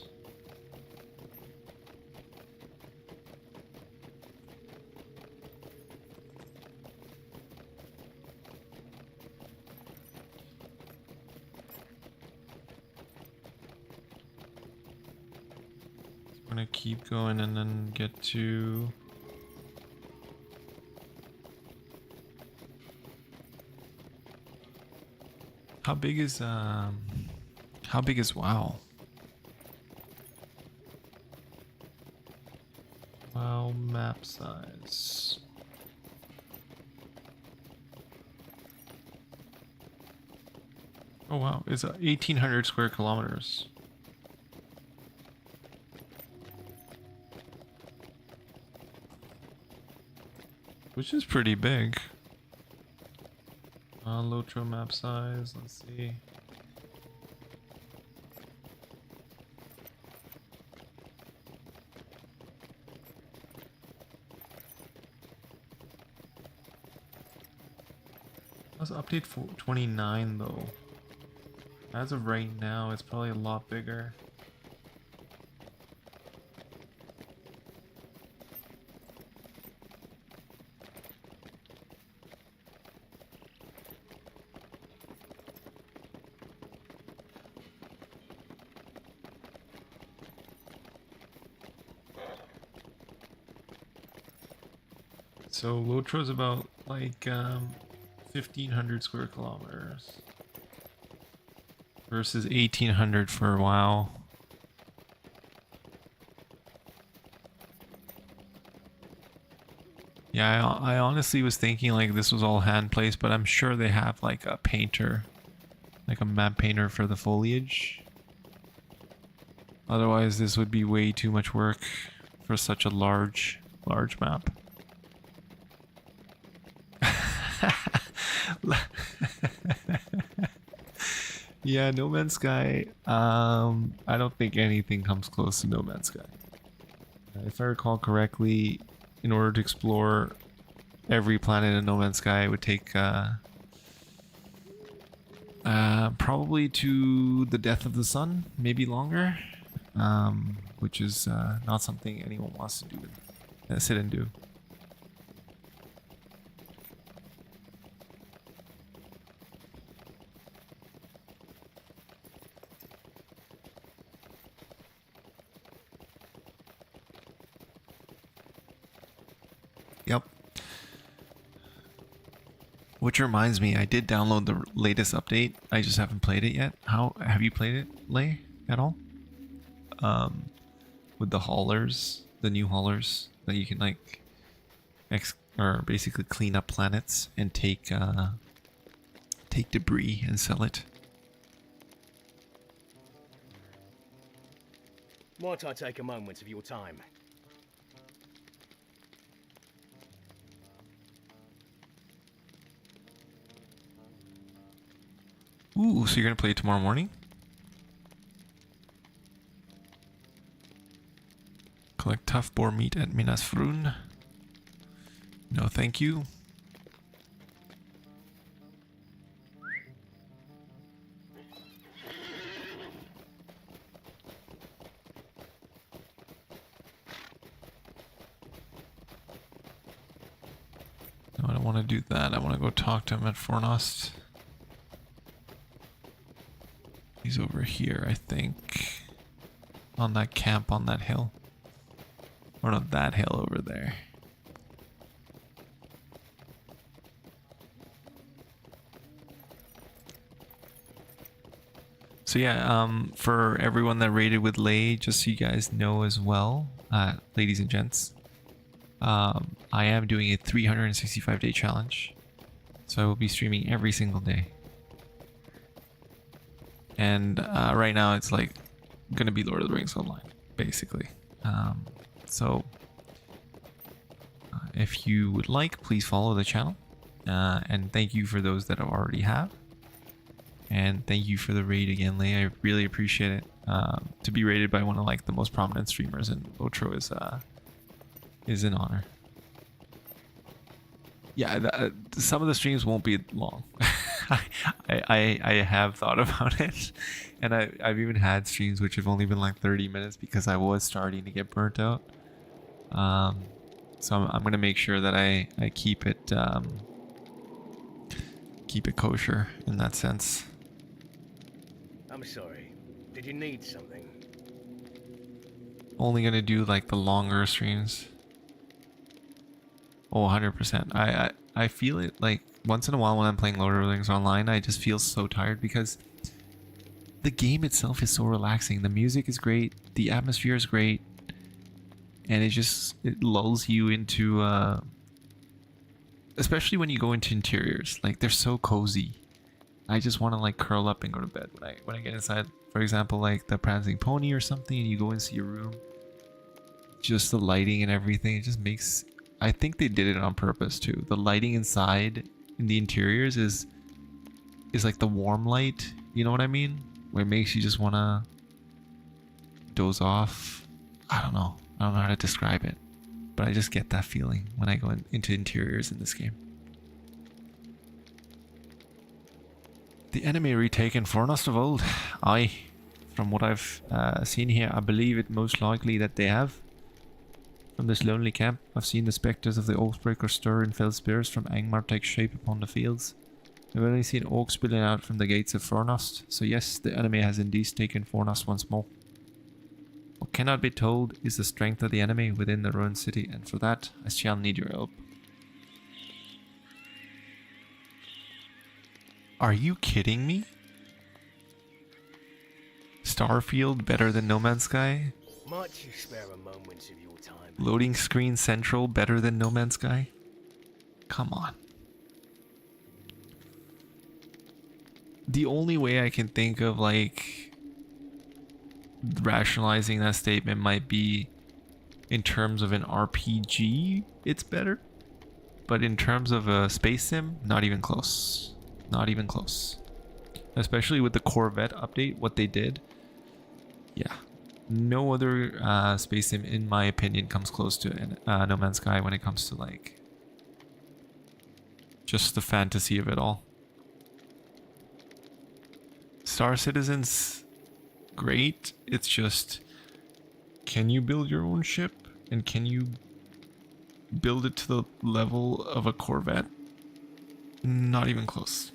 I'm gonna keep going and then get to how big is WoW? WoW map size. Oh wow, it's 1,800 square kilometers. Which is pretty big. LOTRO map size, let's see. Let's update for 29 though. As of right now, it's probably a lot bigger. So LOTRO is about like 1,500 square kilometers versus 1,800 for WoW. Yeah, I honestly was thinking like this was all hand placed, but I'm sure they have like a painter, like a map painter for the foliage. Otherwise, this would be way too much work for such a large map. Yeah, No Man's Sky. I don't think anything comes close to No Man's Sky. If I recall correctly, in order to explore every planet in No Man's Sky, it would take probably to the death of the sun, maybe longer, which is not something anyone wants to do. Sit and do. Yep. Which reminds me, I did download the latest update. I just haven't played it yet. How have you played it, Lay, at all? With the haulers, the new haulers that you can like or basically clean up planets and take debris and sell it. Might I take a moment of your time? Ooh, so you're gonna play it tomorrow morning? Collect tough boar meat at Minas Frun. No, thank you. No, I don't want to do that. I want to go talk to him at Fornost. He's over here, I think. On that camp on that hill. Or not that hill over there. So yeah, for everyone that raided with Lay, just so you guys know as well, ladies and gents, I am doing a 365-day challenge. So I will be streaming every single day. And right now it's like gonna be Lord of the Rings Online, basically. So if you would like, please follow the channel. And thank you for those that already have. And thank you for the raid again, Lay. I really appreciate it. To be rated by one of like the most prominent streamers in LOTRO is an honor. Yeah, some of the streams won't be long. I have thought about it, and I've even had streams which have only been like 30 minutes because I was starting to get burnt out. So I'm gonna make sure that I keep it kosher in that sense. I'm sorry. Did you need something? Only gonna do like the longer streams. Oh, 100%. I feel it like once in a while when I'm playing Lord of the Rings Online, I just feel so tired because the game itself is so relaxing. The music is great, the atmosphere is great, and it lulls you into especially when you go into interiors. Like they're so cozy. I just want to like curl up and go to bed when I get inside. For example, like the Prancing Pony or something, and you go into your room. Just the lighting and everything, it just makes. I think they did it on purpose too. The lighting inside in the interiors is like the warm light. You know what I mean? Where it makes you just wanna doze off. I don't know how to describe it, but I just get that feeling when I go into interiors in this game. The enemy retaken Fornost of old. Aye, from what I've seen here, I believe it most likely that they have. From this lonely camp, I've seen the spectres of the Oathbreaker stir in fell spears from Angmar take shape upon the fields. I've only seen orcs spilling out from the gates of Fornost, so yes, the enemy has indeed taken Fornost once more. What cannot be told is the strength of the enemy within the ruined city, and for that, I shall need your help. Are you kidding me? Starfield better than No Man's Sky? Might you spare a moment of your time? Loading screen central better than No Man's Sky? Come on. The only way I can think of like rationalizing that statement might be in terms of an RPG, it's better. But in terms of a space sim, not even close. Not even close. Especially with the Corvette update, what they did. Yeah. No other space sim, in my opinion, comes close to No Man's Sky when it comes to like just the fantasy of it all. Star Citizen's great. It's just, can you build your own ship? And can you build it to the level of a Corvette? Not even close.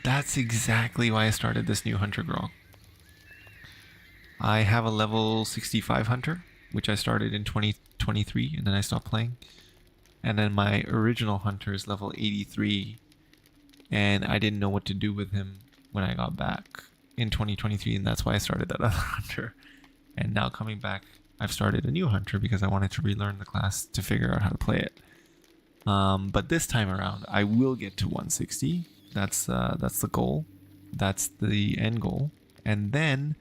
That's exactly why I started this new Hunter Grog. I have a level 65 Hunter, which I started in 2023, and then I stopped playing. And then my original Hunter is level 83, and I didn't know what to do with him when I got back in 2023, and that's why I started that other Hunter. And now coming back, I've started a new Hunter because I wanted to relearn the class to figure out how to play it. But this time around, I will get to 160. That's the goal. That's the end goal. And then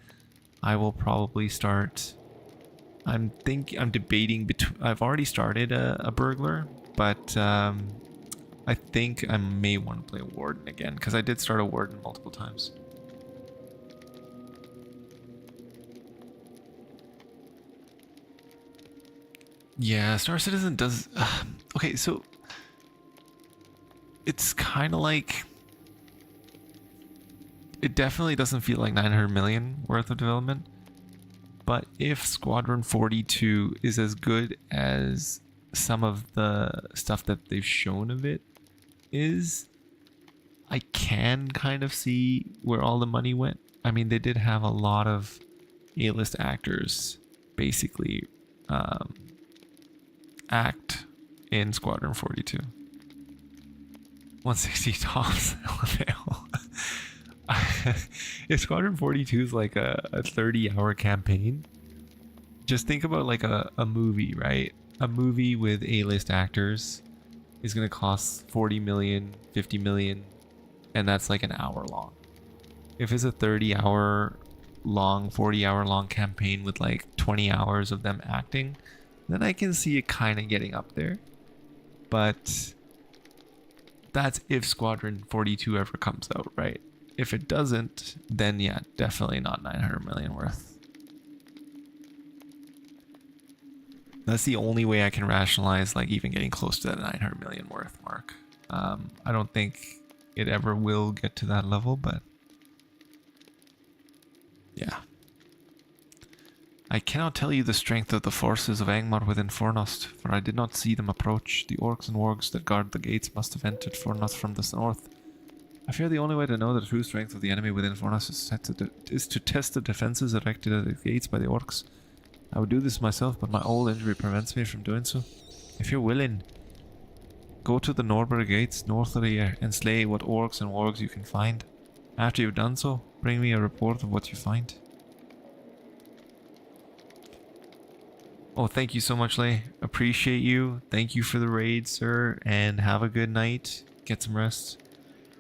I will probably start. I'm debating between. I've already started a burglar, but I think I may want to play a warden again because I did start a warden multiple times. Yeah, Star Citizen does. Okay, so it's kind of like. It definitely doesn't feel like 900 million worth of development. But if Squadron 42 is as good as some of the stuff that they've shown of it is, I can kind of see where all the money went. I mean, they did have a lot of A-list actors basically act in Squadron 42. 160 tops. If Squadron 42 is like a 30-hour campaign, just think about like a movie, right? A movie with A-list actors is going to cost 40 million, 50 million, and that's like an hour long. If it's a 30-hour long, 40-hour long campaign with like 20 hours of them acting, then I can see it kind of getting up there. But that's if Squadron 42 ever comes out, right? If it doesn't, then yeah, definitely not 900 million worth. That's the only way I can rationalize like even getting close to that 900 million worth mark. I don't think it ever will get to that level, but yeah. I cannot tell you the strength of the forces of Angmar within Fornost, for I did not see them approach. The orcs and wargs that guard the gates must have entered Fornost from the north. I fear the only way to know the true strength of the enemy within Fornost is to test the defenses erected at the gates by the orcs. I would do this myself, but my old injury prevents me from doing so. If you're willing, go to the Norberg gates north of here and slay what orcs and wargs you can find. After you've done so, bring me a report of what you find. Oh, thank you so much, Lay. Appreciate you. Thank you for the raid, sir, and have a good night. Get some rest.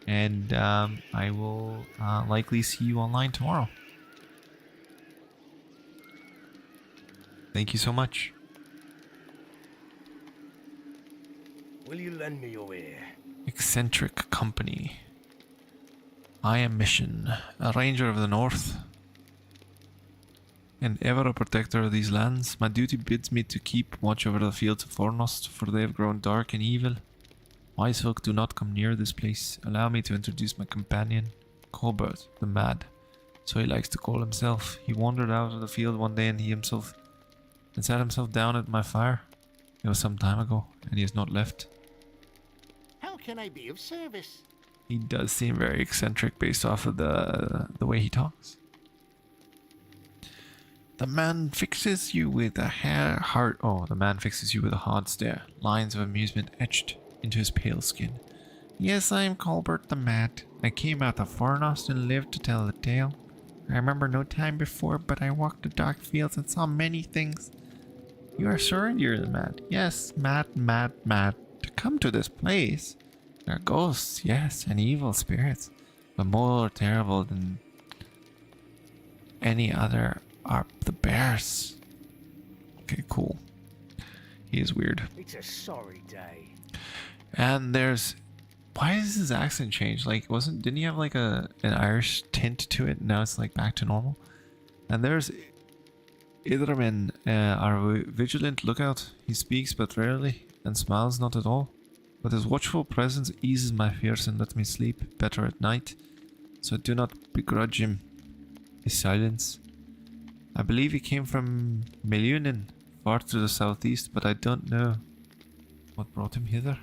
And I will likely see you online tomorrow. Thank you so much. Will you lend me your ear? Eccentric company. I am Mission, a ranger of the north, and ever a protector of these lands. My duty bids me to keep watch over the fields of Fornost, for they have grown dark and evil. Wise folk do not come near this place. Allow me to introduce my companion, Colbert the Mad. So he likes to call himself. He wandered out of the field one day and sat himself down at my fire. It was some time ago, and he has not left. How can I be of service? He does seem very eccentric based off of the way he talks. The man fixes you with a the man fixes you with a hard stare, lines of amusement etched into his pale skin. Yes, I am Colbert the Mad. I came out of Fornost and lived to tell the tale. I remember no time before, but I walked the dark fields and saw many things. You are sure you're the mad? Yes, mad. To come to this place. There are ghosts, yes, and evil spirits, but more terrible than any other are the bears. Okay, cool. He is weird. It's a sorry day. And there's... Why does his accent change? Like, didn't he have like an Irish tint to it? Now it's like back to normal. And there's Idramen, our vigilant lookout. He speaks but rarely and smiles not at all. But his watchful presence eases my fears and lets me sleep better at night. So I do not begrudge him his silence. I believe he came from Melunin, far to the southeast, but I don't know what brought him hither.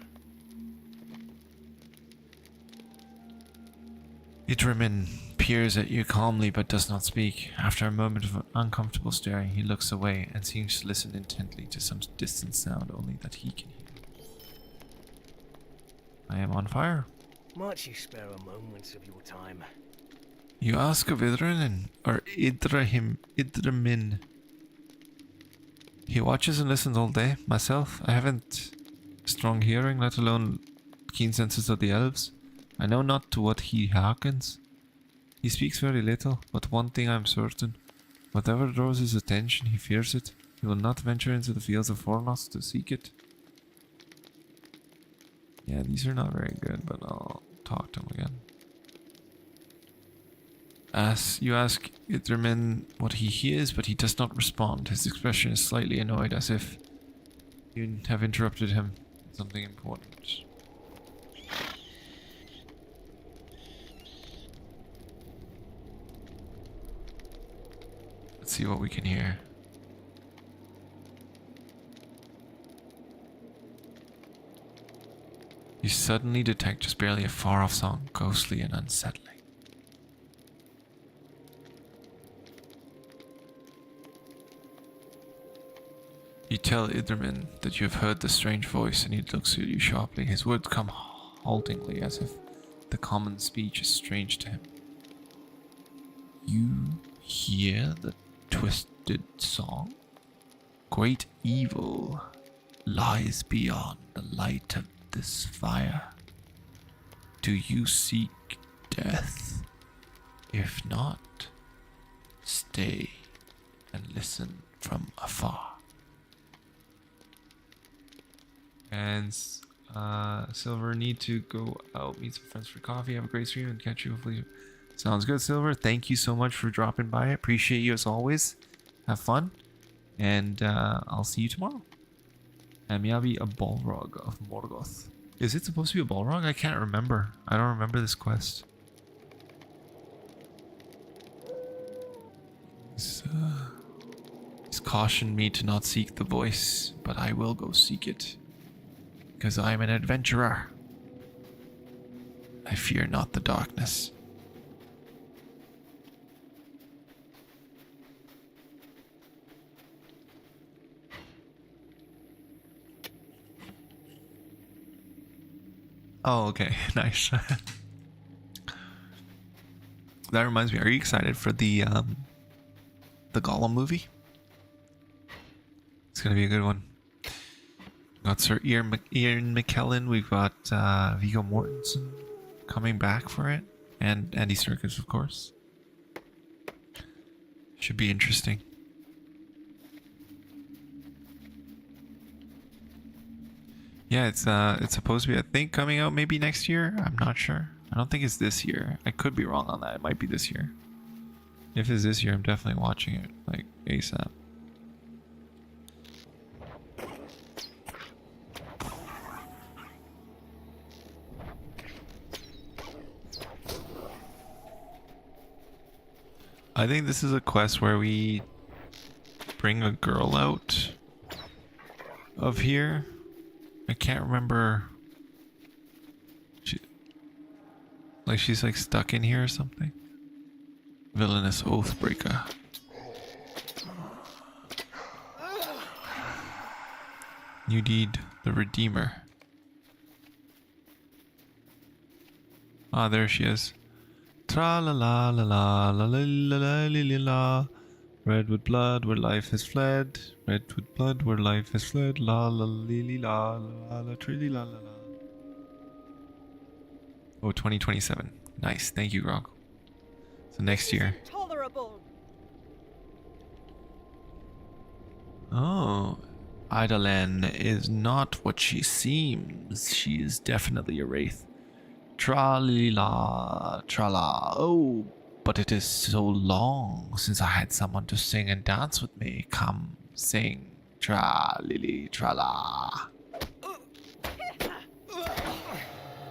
Idramen peers at you calmly but does not speak. After a moment of uncomfortable staring, he looks away and seems to listen intently to some distant sound only that he can hear. I am on fire. Might you spare a moment of your time? You ask of Idramen, or Idramin. He watches and listens all day. Myself, I haven't strong hearing, let alone keen senses of the elves. I know not to what he hearkens. He speaks very little, but one thing I am certain. Whatever draws his attention, he fears it. He will not venture into the fields of Fornost to seek it. Yeah, these are not very good, but I'll talk to him again. As you ask Idramen what he hears, but he does not respond. His expression is slightly annoyed, as if you have interrupted him with something important. Let's see what we can hear. You suddenly detect just barely a far-off song, ghostly and unsettling. You tell Idramen that you have heard the strange voice, and he looks at you sharply. His words come haltingly, as if the common speech is strange to him. You hear the twisted song? Great evil lies beyond the light of this fire. Do you seek death? If not, stay and listen from afar. And Silver, need to go out, meet some friends for coffee, have a great stream, and catch you hopefully. Sounds good, Silver. Thank you so much for dropping by. I appreciate you as always. Have fun, and I'll see you tomorrow. Amiabi, a Balrog of Morgoth. Is it supposed to be a Balrog? I can't remember. I don't remember this quest. He's cautioned me to not seek the voice, but I will go seek it. Because I am an adventurer. I fear not the darkness. Oh, okay. Nice. That reminds me, are you excited for the Gollum movie? It's gonna be a good one. We've got Sir Ian McKellen, we've got Viggo Mortensen coming back for it, and Andy Serkis, of course. Should be interesting. Yeah, it's supposed to be, I think, coming out maybe next year. I'm not sure. I don't think it's this year. I could be wrong on that. It might be this year. If it's this year, I'm definitely watching it, like, ASAP. I think this is a quest where we bring a girl out of here. I can't remember. She's like stuck in here or something. Villainous Oathbreaker. You need the Redeemer. Ah, there she is. Tra la la la la la la la la la la. Red with blood where life has fled. Red with blood where life has fled. La la li la la la trilly la la la. Oh, 2027. Nice. Thank you, Grog. So next year. Intolerable. Oh, Idalen is not what she seems. She is definitely a wraith. Tra-li-la, tra-la. Oh, but it is so long since I had someone to sing and dance with me. Come, sing. Tra-li-li, tra-la.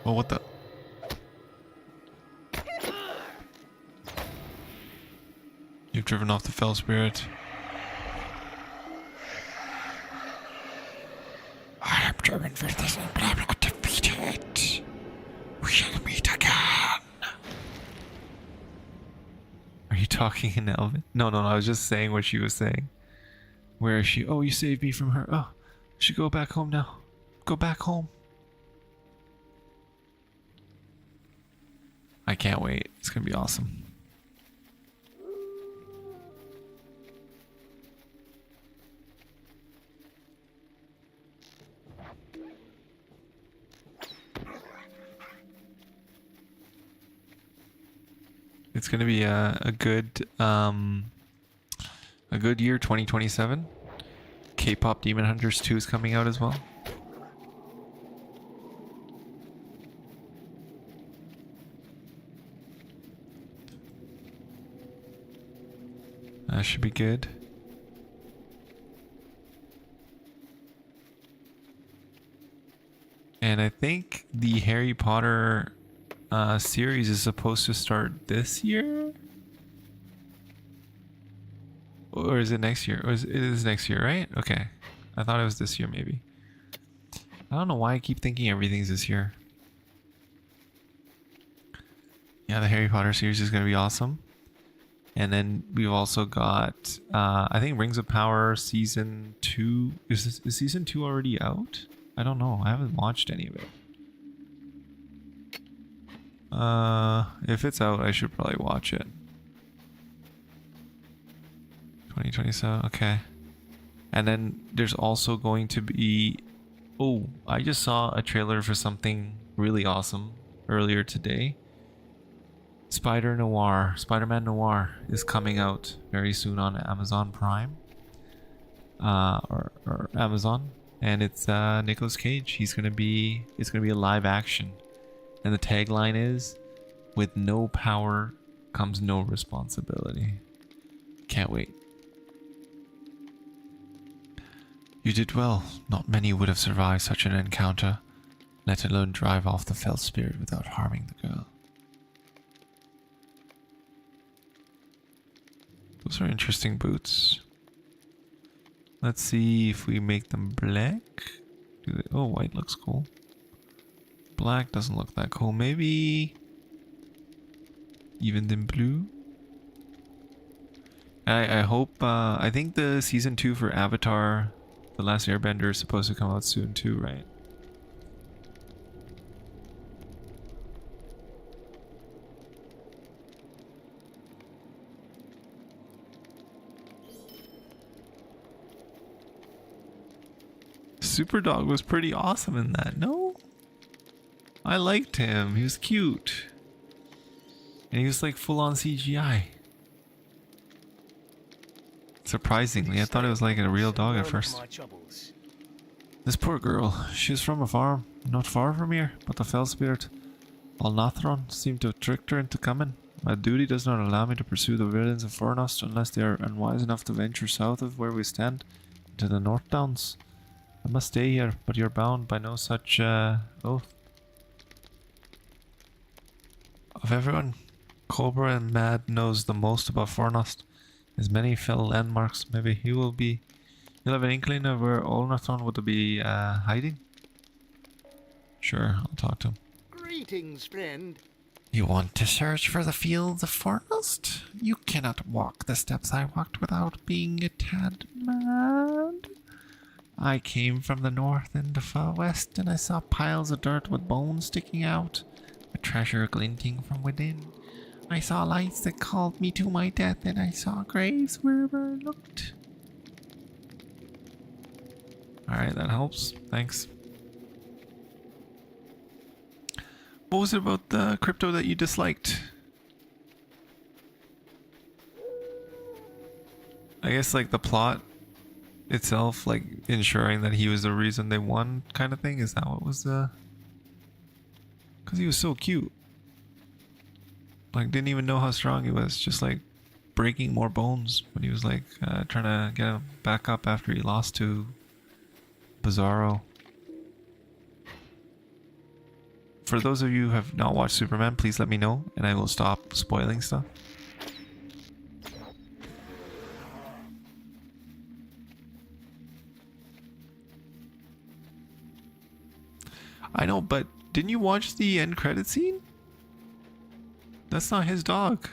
Oh, what the? You've driven off the fell spirit. I am driven for this, but I'm not defeated. We shall meet again. Are you talking in Elven? No, I was just saying what she was saying. Where is she? Oh, you saved me from her. Oh, I should go back home now. Go back home. I can't wait. It's gonna be awesome. It's gonna be a good year, 2027. K-pop Demon Hunters 2 is coming out as well. That should be good. And I think the Harry Potter series is supposed to start this year, or is it next year? Or it is next year, right? Okay, I thought it was this year maybe. I don't know why I keep thinking everything's this year. Yeah, the Harry Potter series is going to be awesome. And then we've also got I think Rings of Power season 2. Is season 2 already out? I don't know, I haven't watched any of it. If it's out, I should probably watch it. 2027, okay. And then there's also going to be... Oh, I just saw a trailer for something really awesome earlier today. Spider-Man Noir is coming out very soon on Amazon Prime. Or Amazon. And it's Nicolas Cage. It's gonna be a live action. And the tagline is, with no power comes no responsibility. Can't wait. You did well. Not many would have survived such an encounter, let alone drive off the fell spirit without harming the girl. Those are interesting boots. Let's see if we make them black. Oh, white looks cool. Black doesn't look that cool. Maybe even in blue. I hope. I think the season 2 for Avatar, The Last Airbender, is supposed to come out soon too, right? Superdog was pretty awesome in that, no? I liked him. He was cute. And he was like full on CGI. Surprisingly, I thought it was like a real dog at first. This poor girl. She was from a farm not far from here, but the fell spirit Alnathron seemed to have tricked her into coming. My duty does not allow me to pursue the villains of Fornost unless they are unwise enough to venture south of where we stand, into the North Downs. I must stay here, but you're bound by no such oath. Of everyone, Cobra and Mad knows the most about Fornost. His many fellow landmarks. Maybe you'll have an inkling of where Alnathron would be hiding? Sure, I'll talk to him. Greetings, friend. You want to search for the fields of Fornost? You cannot walk the steps I walked without being a tad mad. I came from the north and the far west, and I saw piles of dirt with bones sticking out, a treasure glinting from within. I saw lights that called me to my death, and I saw graves wherever I looked. Alright, that helps. Thanks. What was it about the crypto that you disliked? I guess like the plot itself, like ensuring that he was the reason they won kind of thing. Is that what was the... Because he was so cute. Like, didn't even know how strong he was. Just like breaking more bones when he was like trying to get him back up after he lost to Bizarro. For those of you who have not watched Superman, please let me know and I will stop spoiling stuff. I know, but didn't you watch the end credit scene? That's not his dog.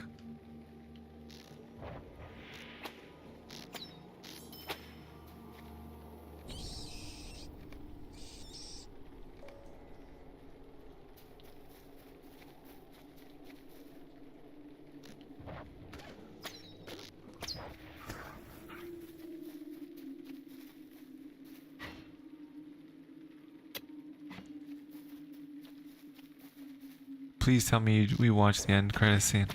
Please tell me we watched the end credit scene.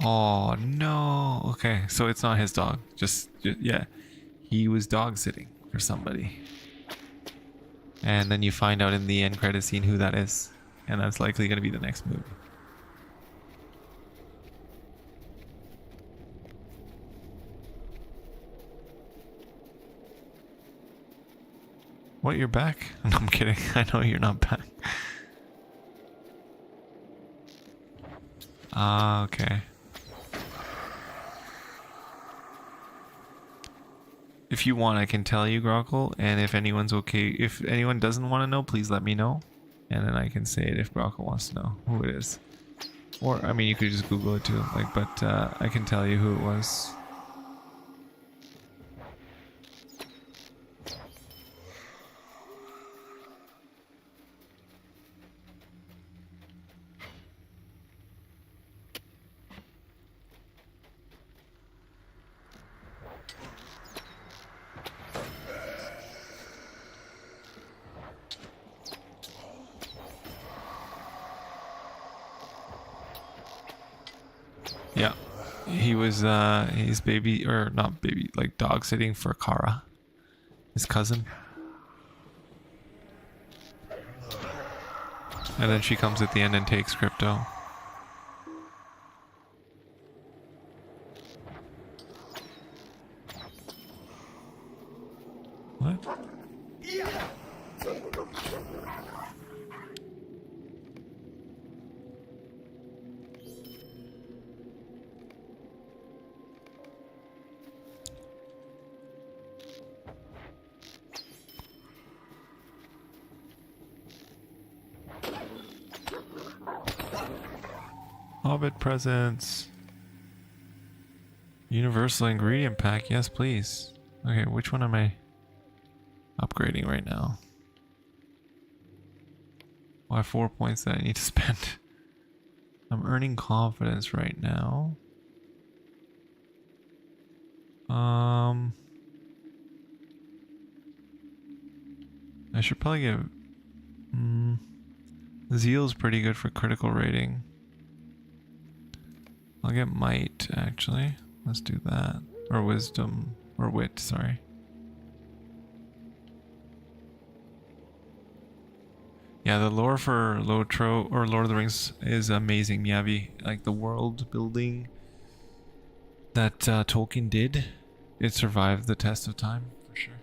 Oh no. Okay, so it's not his dog. Just yeah. He was dog sitting for somebody. And then you find out in the end credit scene who that is. And that's likely going to be the next movie. What, you're back? No, I'm kidding. I know you're not back. Ah, okay. If you want, I can tell you, Grockle, and if anyone's okay, if anyone doesn't want to know, please let me know, and then I can say it if Grockle wants to know who it is. Or, I mean, you could just Google it too, like, but I can tell you who it was. Yeah, he was his baby, or not baby, like dog sitting for Kara, his cousin. And then she comes at the end and takes Crypto. What? Hobbit presents. Universal ingredient pack, yes please. Okay, which one am I upgrading right now? Oh, I have 4 points that I need to spend. I'm earning confidence right now. I should probably get Zeal's pretty good for critical rating. I'll get might actually. Let's do that. Or wisdom, or wit, sorry. Yeah, the lore for LOTRO or Lord of the Rings is amazing, Yavi. Like the world building that Tolkien did, it survived the test of time for sure.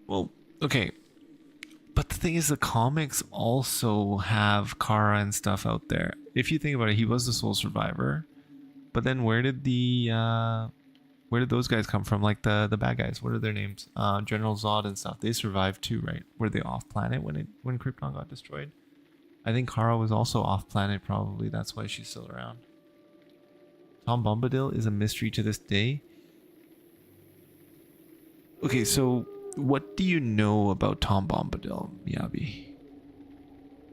Well, okay. But the thing is, the comics also have Kara and stuff out there. If you think about it, he was the sole survivor. But then where did the Where did those guys come from? Like the bad guys. What are their names? General Zod and stuff. They survived too, right? Were they off planet when Krypton got destroyed? I think Kara was also off planet. Probably that's why she's still around. Tom Bombadil is a mystery to this day. Okay, so what do you know about Tom Bombadil, Miyabi?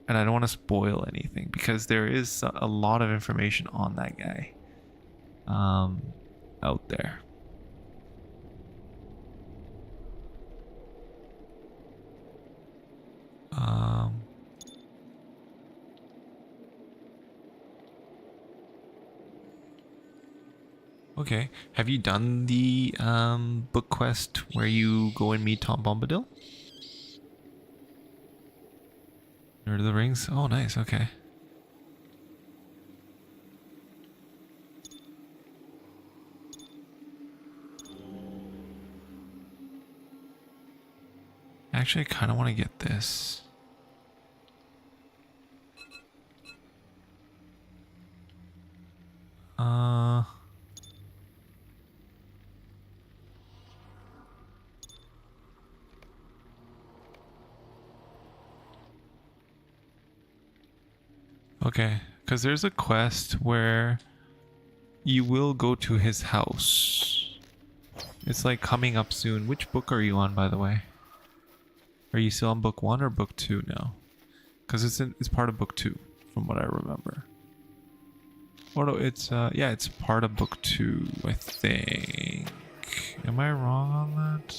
And I don't want to spoil anything because there is a lot of information on that guy out there. Okay. Have you done the book quest where you go and meet Tom Bombadil? Lord of the Rings? Oh, nice. Okay. Actually, I kind of want to get this. Okay, because there's a quest where you will go to his house. It's like coming up soon. Which book are you on, by the way? Are you still on book 1 or book 2 now? Because it's part of book 2, from what I remember. Oh no, it's yeah, it's part of book 2, I think. Am I wrong on that?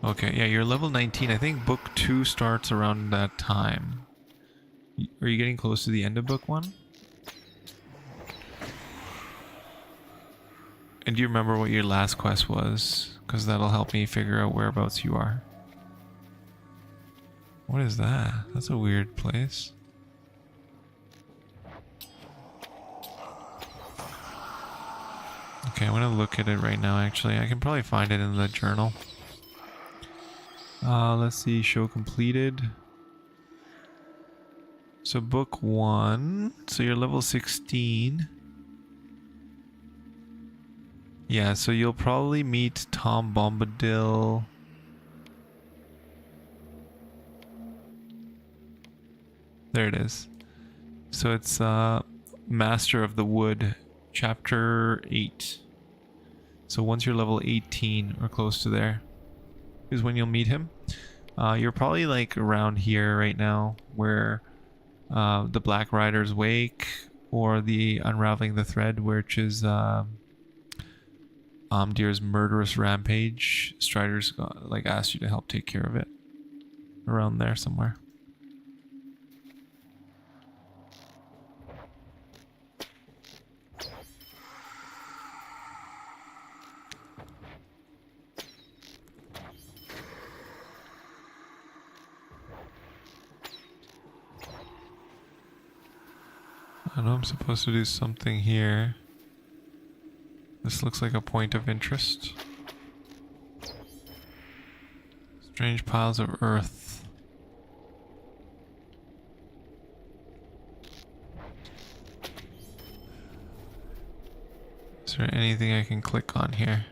Okay, yeah, you're level 19. I think book 2 starts around that time. Are you getting close to the end of book 1? And do you remember what your last quest was? Because that'll help me figure out whereabouts you are. What is that? That's a weird place. Okay, I'm gonna look at it right now actually. I can probably find it in the journal. Let's see, show completed. So book 1, so you're level 16. Yeah, so you'll probably meet Tom Bombadil. There it is. So it's Master of the Wood, chapter 8. So once you're level 18 or close to there is when you'll meet him. You're probably like around here right now where the Black Rider's Wake or the Unraveling the Thread, which is Deer's murderous rampage. Strider's like asked you to help take care of it. Around there somewhere. I know I'm supposed to do something here. This looks like a point of interest. Strange piles of earth. Is there anything I can click on here?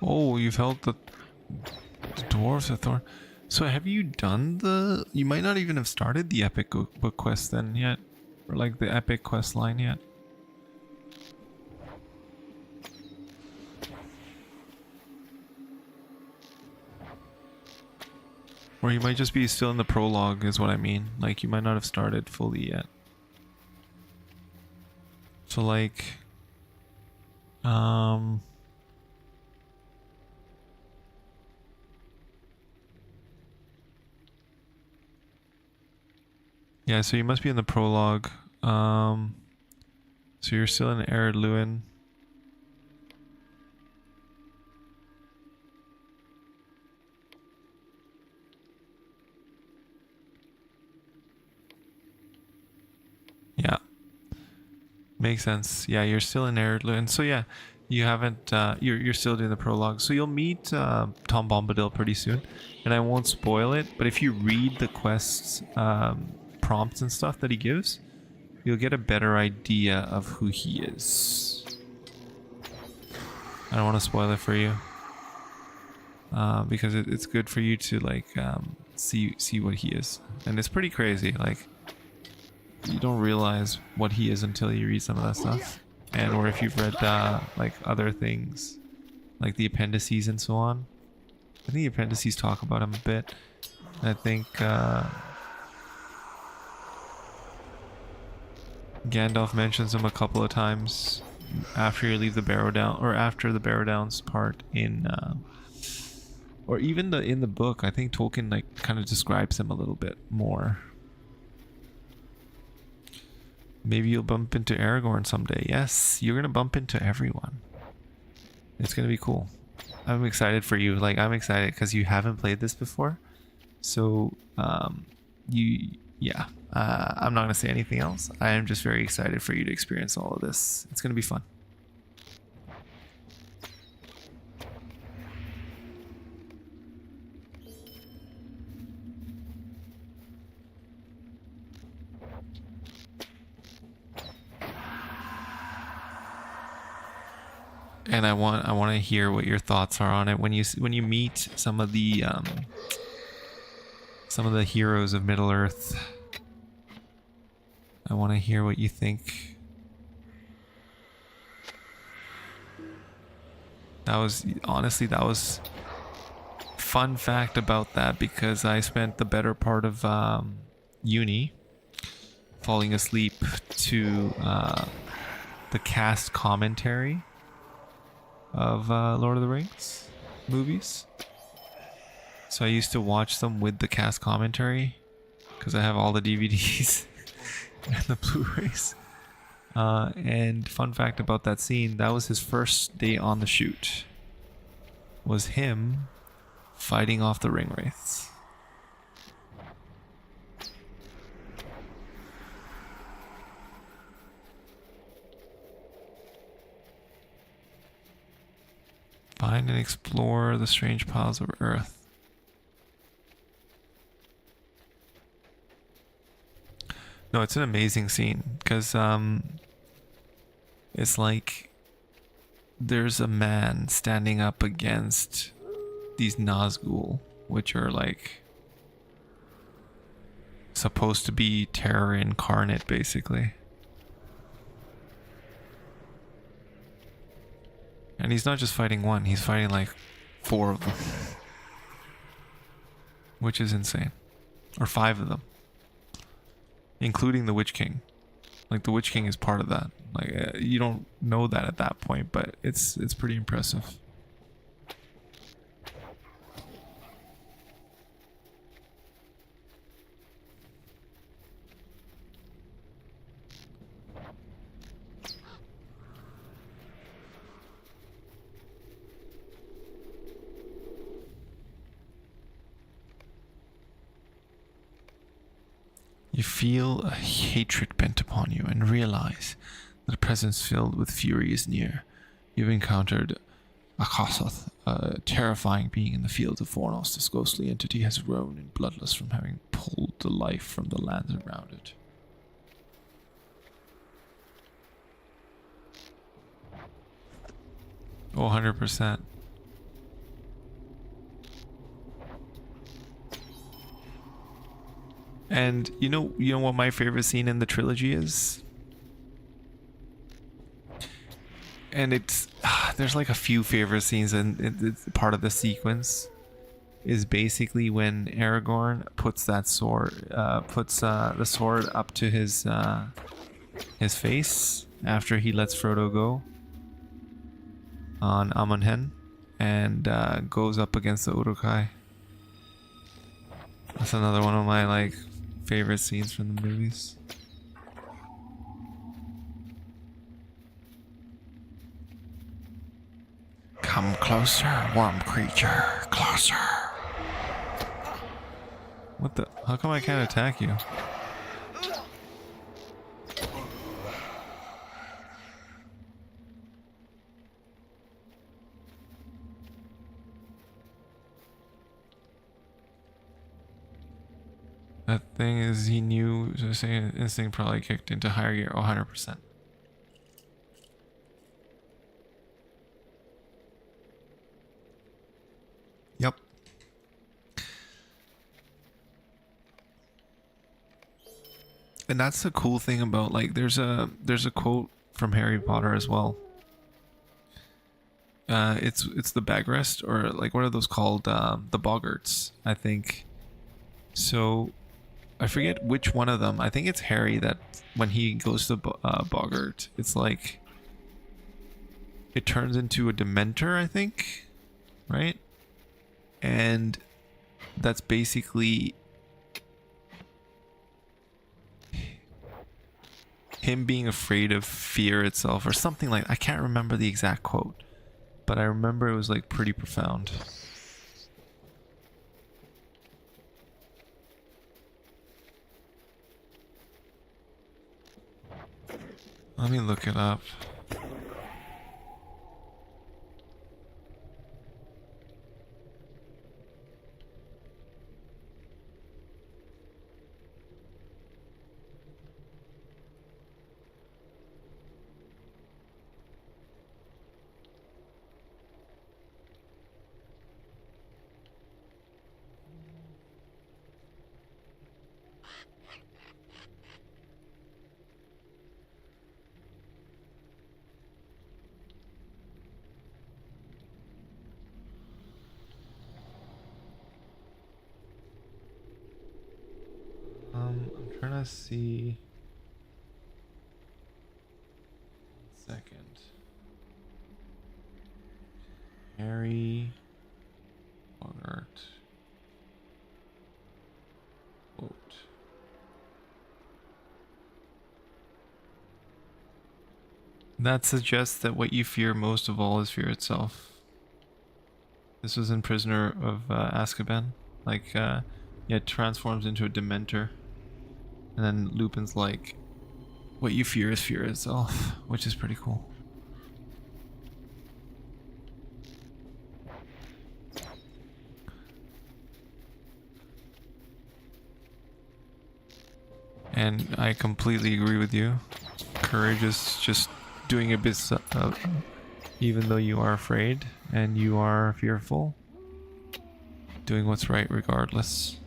Oh, you've held the Dwarves of Thorn. So have you done the... You might not even have started the epic book quest then yet. Or like the epic quest line yet. Or you might just be still in the prologue is what I mean. Like you might not have started fully yet. So like... Yeah, so you must be in the prologue. So you're still in Ered Luin. Makes sense. Yeah, you're still in Eredlu, and so yeah, you haven't. You're still doing the prologue, so you'll meet Tom Bombadil pretty soon, and I won't spoil it. But if you read the quests prompts and stuff that he gives, you'll get a better idea of who he is. I don't want to spoil it for you, because it's good for you to like see what he is, and it's pretty crazy. Like, you don't realize what he is until you read some of that stuff, and or if you've read like other things, like the appendices and so on. I think the appendices talk about him a bit. I think Gandalf mentions him a couple of times after you leave the Barrow Down, or after the Barrow Downs part in, or even in the book. I think Tolkien like kind of describes him a little bit more. Maybe you'll bump into Aragorn someday. Yes, you're gonna bump into everyone. It's gonna be cool. I'm excited for you. Like, I'm excited because you haven't played this before. So, yeah. I'm not gonna say anything else. I am just very excited for you to experience all of this. It's gonna be fun. And I want to hear what your thoughts are on it when you meet some of the heroes of Middle Earth. I want to hear what you think. That was fun fact about that, because I spent the better part of uni falling asleep to the cast commentary of Lord of the Rings movies. So I used to watch them with the cast commentary because I have all the DVDs and the Blu-rays. And fun fact about that scene, that was his first day on the shoot. Was him fighting off the ring wraiths. Find and explore the strange piles of earth. No, it's an amazing scene because it's like there's a man standing up against these Nazgul, which are like supposed to be terror incarnate, basically. And he's not just fighting one, he's fighting like 4 of them. Which is insane. Or 5 of them. Including the Witch King. Like, the Witch King is part of that. Like, you don't know that at that point, but it's pretty impressive. You feel a hatred bent upon you and realize that a presence filled with fury is near. You've encountered Azeroth, a terrifying being in the fields of Fornost. This ghostly entity has grown and bloodless from having pulled the life from the lands around it. Oh, 100%. And you know what my favorite scene in the trilogy is? And it's there's like a few favorite scenes, and it's part of the sequence is basically when Aragorn puts that sword, the sword up to his face after he lets Frodo go on Amonhen, and goes up against the Uruk-hai. That's another one of my like favorite scenes from the movies. Come closer, worm creature, closer. What the? How come I can't attack you? That thing is he knew, so saying instinct probably kicked into higher gear. 100%. Yep. And that's the cool thing about, like, there's a quote from Harry Potter as well. It's the Bagrest, or like what are those called? The Boggarts, I think. So I forget which one of them. I think it's Harry that when he goes to Boggart, it's like it turns into a Dementor, I think, right? And that's basically him being afraid of fear itself or something like that. I can't remember the exact quote, but I remember it was like pretty profound. Let me look it up. I'm trying to see. 1 second. Harry Bogart quote. That suggests that what you fear most of all is fear itself. This was in Prisoner of Azkaban. Like, yeah, it transforms into a Dementor. And then Lupin's like, what you fear is fear itself, which is pretty cool. And I completely agree with you. Courage is just doing a bit even though you are afraid and you are fearful, doing what's right regardless.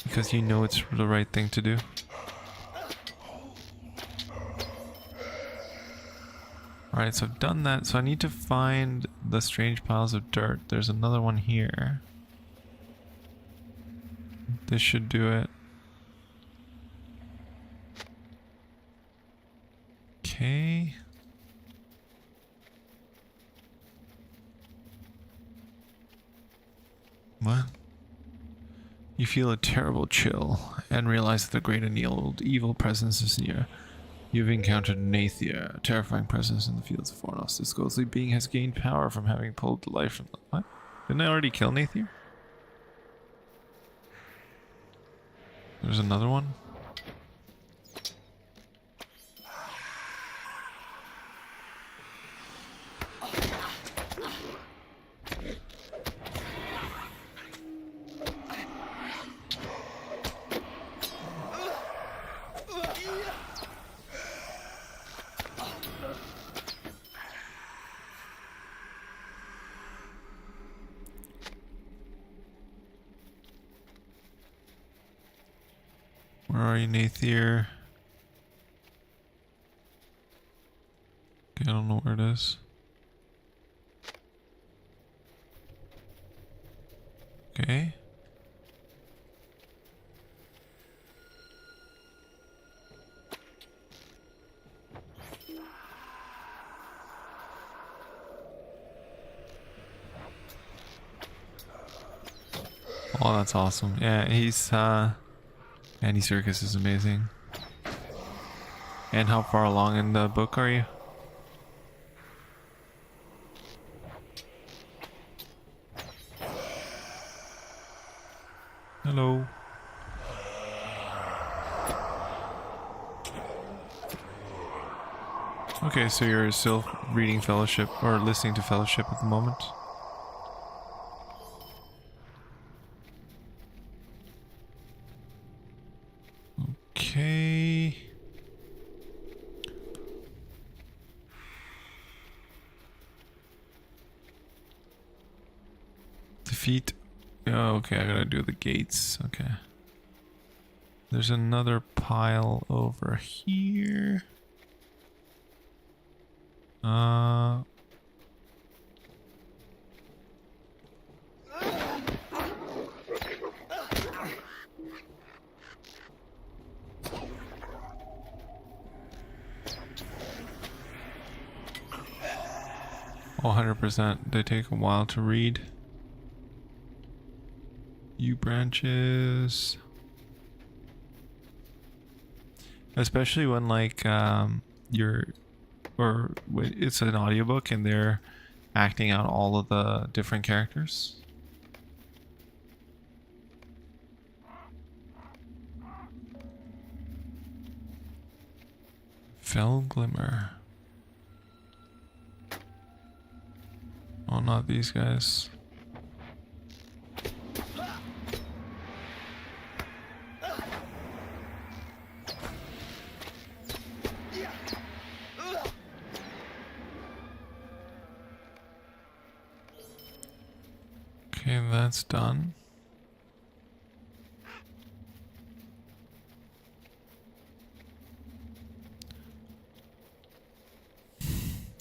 Because you know it's the right thing to do. Alright, so I've done that. So I need to find the strange piles of dirt. There's another one here. This should do it. Okay. What? You feel a terrible chill and realize that the great annealed evil presence is near. You've encountered Nathir, a terrifying presence in the fields of Fornost. This ghostly being has gained power from having pulled the life from the... What? Didn't I already kill Nathir? There's another one? Where are you, Nathir? Okay, I don't know where it is. Okay. Oh, that's awesome. Yeah, he's Andy Serkis is amazing. And how far along in the book are you? Hello. Okay, so you're still reading Fellowship or listening to Fellowship at the moment? Defeat. Oh, okay, I gotta do the gates. Okay. There's another pile over here. Uh. Oh, 100%. They take a while to read. U branches. Especially when like it's an audiobook and they're acting out all of the different characters. Fell Glimmer. Oh, not these guys. Okay, that's done.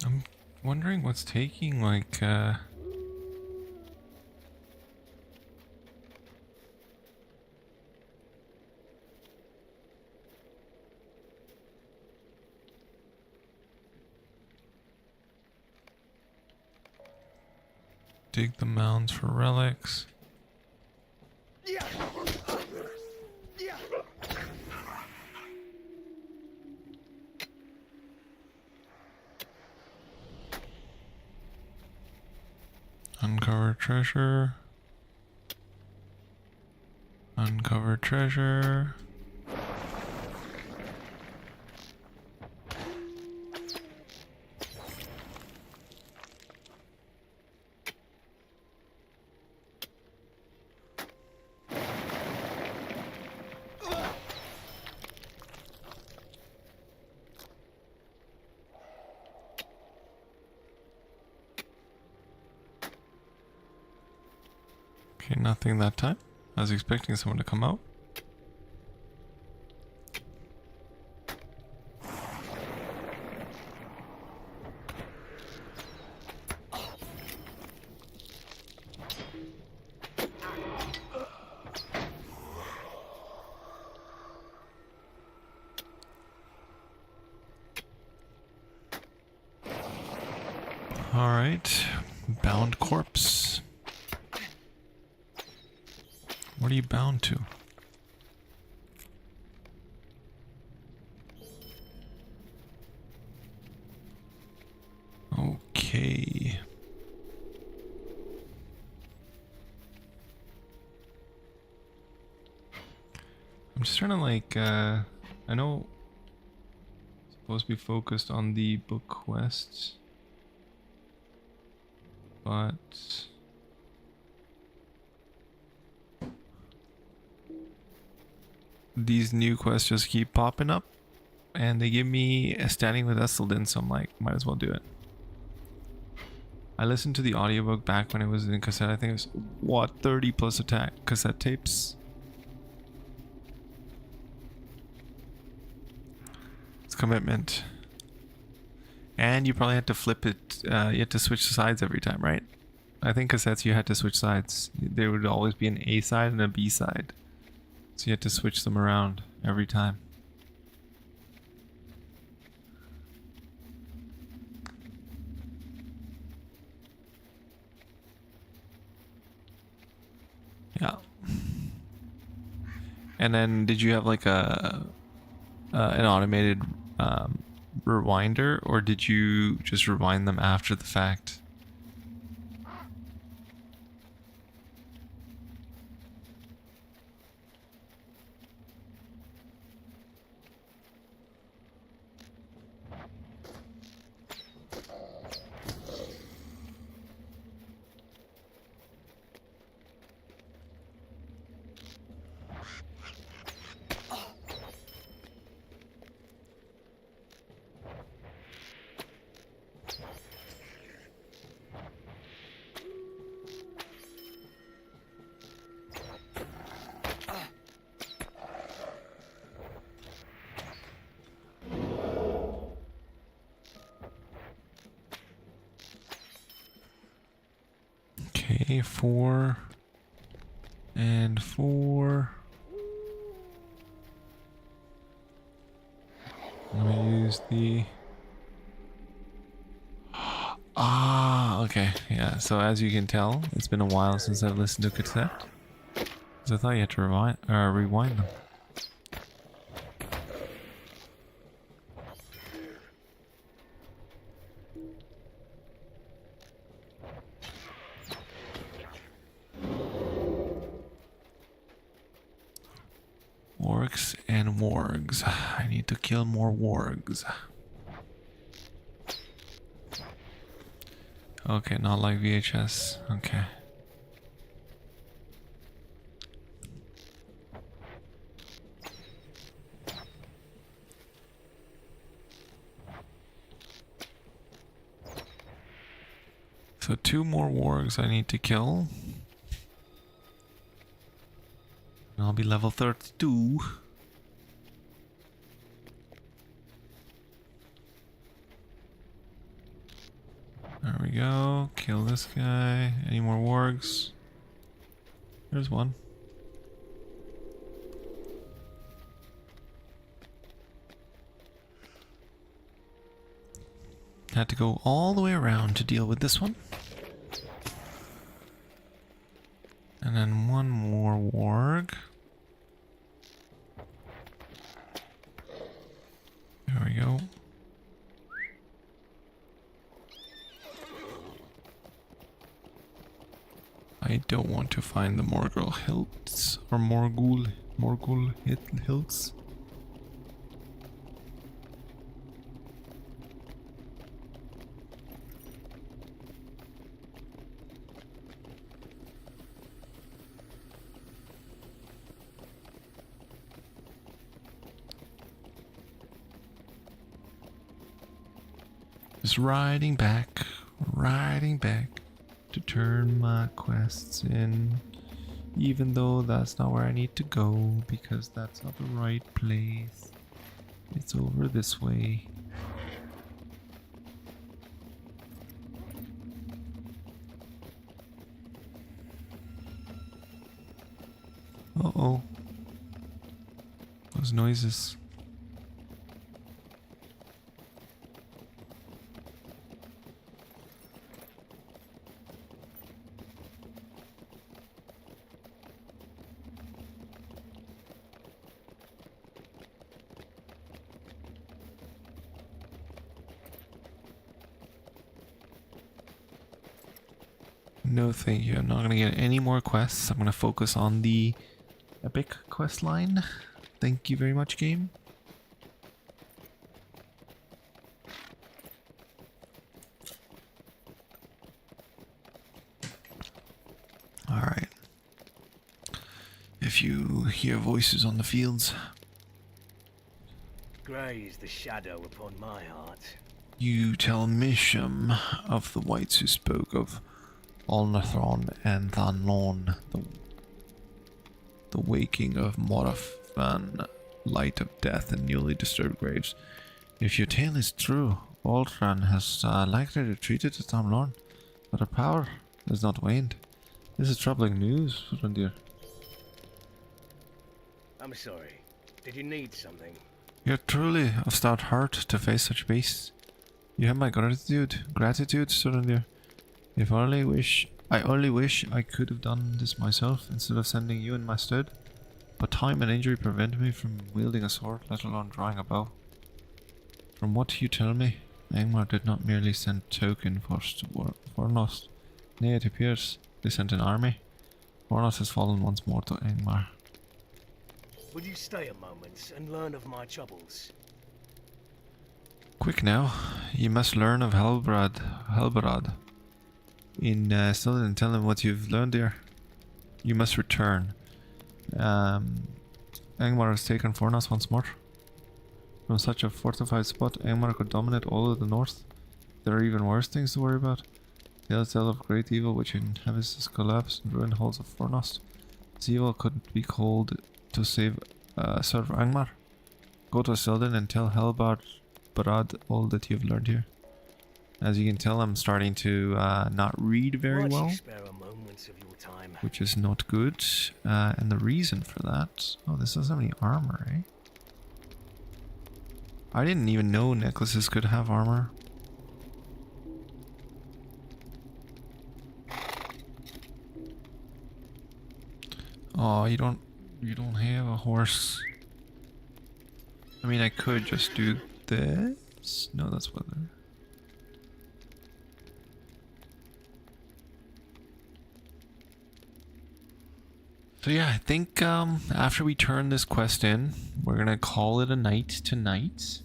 I'm wondering what's taking like dig the mounds for relics. Uncover treasure. Uncover treasure. Okay, nothing that time. I was expecting someone to come out. All right, bound corpse. What are you bound to? Okay. I'm just trying to like, I know it's supposed to be focused on the book quests, but these new quests just keep popping up and they give me a standing with Esselden, so I'm like, might as well do it. I listened to the audiobook back when it was in cassette. I think it was, what, 30 plus attack cassette tapes? It's commitment. And you probably had to flip it, you had to switch sides every time, right? I think cassettes you had to switch sides. There would always be an A side and a B side. So you had to switch them around every time. Yeah. And then did you have like an automated rewinder, or did you just rewind them after the fact? Okay, 4 and 4. I'm gonna use the... Ah, okay, yeah. So as you can tell, it's been a while since I've listened to cassette. Because I thought you had to rewind them. Orcs and wargs. I need to kill more wargs. Okay, not like VHS. Okay. So 2 more wargs I need to kill. And I'll be level 32. There we go. Kill this guy. Any more wargs? There's one. Had to go all the way around to deal with this one. And then one more warg. There we go. I don't want to find the Morgul hilts or Morgul hilts. Just riding back to turn my quests in, even though that's not where I need to go, because that's not the right place. It's over this way. Uh-oh. Those noises. No thank you, I'm not gonna get any more quests. I'm gonna focus on the epic quest line. Thank you very much, game. Alright. If you hear voices on the fields, Grey is the shadow upon my heart. you tell Misham of the wights who spoke of Alnathron and Thanlon, the waking of Morafan, light of death and newly disturbed graves. If your tale is true, Altran has likely retreated to Thanlon, but her power has not waned. This is troubling news, Rundir. I'm sorry. Did you need something? You're truly of stout heart to face such beasts. You have my gratitude, Surrendir. I only wish I could have done this myself instead of sending you in my stead. But time and injury prevent me from wielding a sword, let alone drawing a bow. From what you tell me, Angmar did not merely send token for Fornost. Nay, it appears they sent an army. Fornost has fallen once more to Angmar. Would you stay a moment and learn of my troubles? Quick now, you must learn of Helberad. In Stilden and tell him what you've learned there. You must return. Angmar has taken Fornost once more. From such a fortified spot, Angmar could dominate all of the north. There are even worse things to worry about. Tales tell of great evil which inhabits this collapsed and ruined halls of Fornost. This evil could be called to serve Angmar. Go to Sildin and tell Helberad all that you've learned here. As you can tell, I'm starting to not read very Why'd well. you spare a moment of time. which is not good. And the reason for that... Oh, this doesn't have any armor, eh? I didn't even know necklaces could have armor. Oh, you don't have a horse. I mean, I could just do this. No, that's weather. So yeah, I think after we turn this quest in, we're gonna call it a night tonight.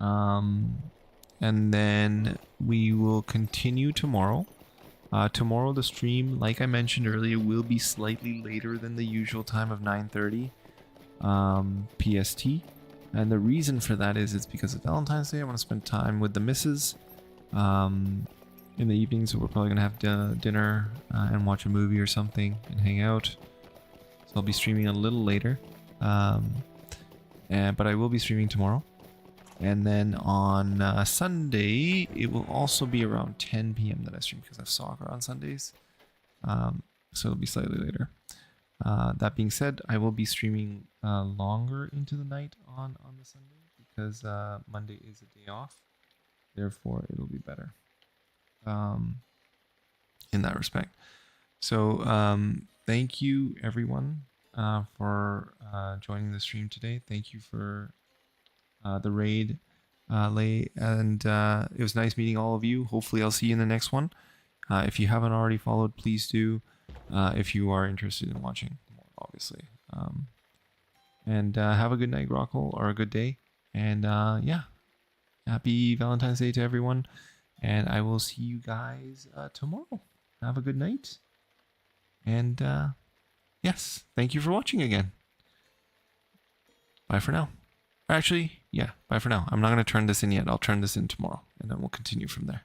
And then we will continue tomorrow. Tomorrow the stream, like I mentioned earlier, will be slightly later than the usual time of 9:30 PST. And the reason for that is it's because of Valentine's Day. I want to spend time with the missus in the evening, so we're probably gonna have dinner and watch a movie or something and hang out. So I'll be streaming a little later, but I will be streaming tomorrow. And then on Sunday, it will also be around 10 p.m. that I stream because I have soccer on Sundays. So it'll be slightly later. That being said, I will be streaming longer into the night on the Sunday because Monday is a day off. Therefore, it'll be better in that respect. So thank you, everyone, for joining the stream today. Thank you for the raid, Lay, and it was nice meeting all of you. Hopefully I'll see you in the next one. If you haven't already followed, please do, if you are interested in watching more, obviously. And have a good night, Grockle, or a good day. And yeah, happy Valentine's Day to everyone. And I will see you guys tomorrow. Have a good night. And yes, thank you for watching again. Bye for now. Actually, yeah, bye for now. I'm not going to turn this in yet. I'll turn this in tomorrow, and then we'll continue from there.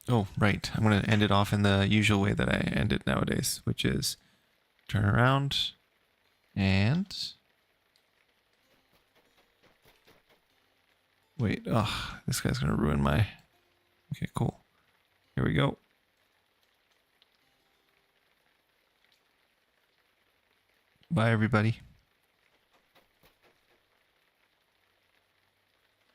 Oh, right. I'm going to end it off in the usual way that I end it nowadays, which is turn around and... Wait, oh, this guy's going to ruin my... Okay, cool. Here we go. Bye, everybody.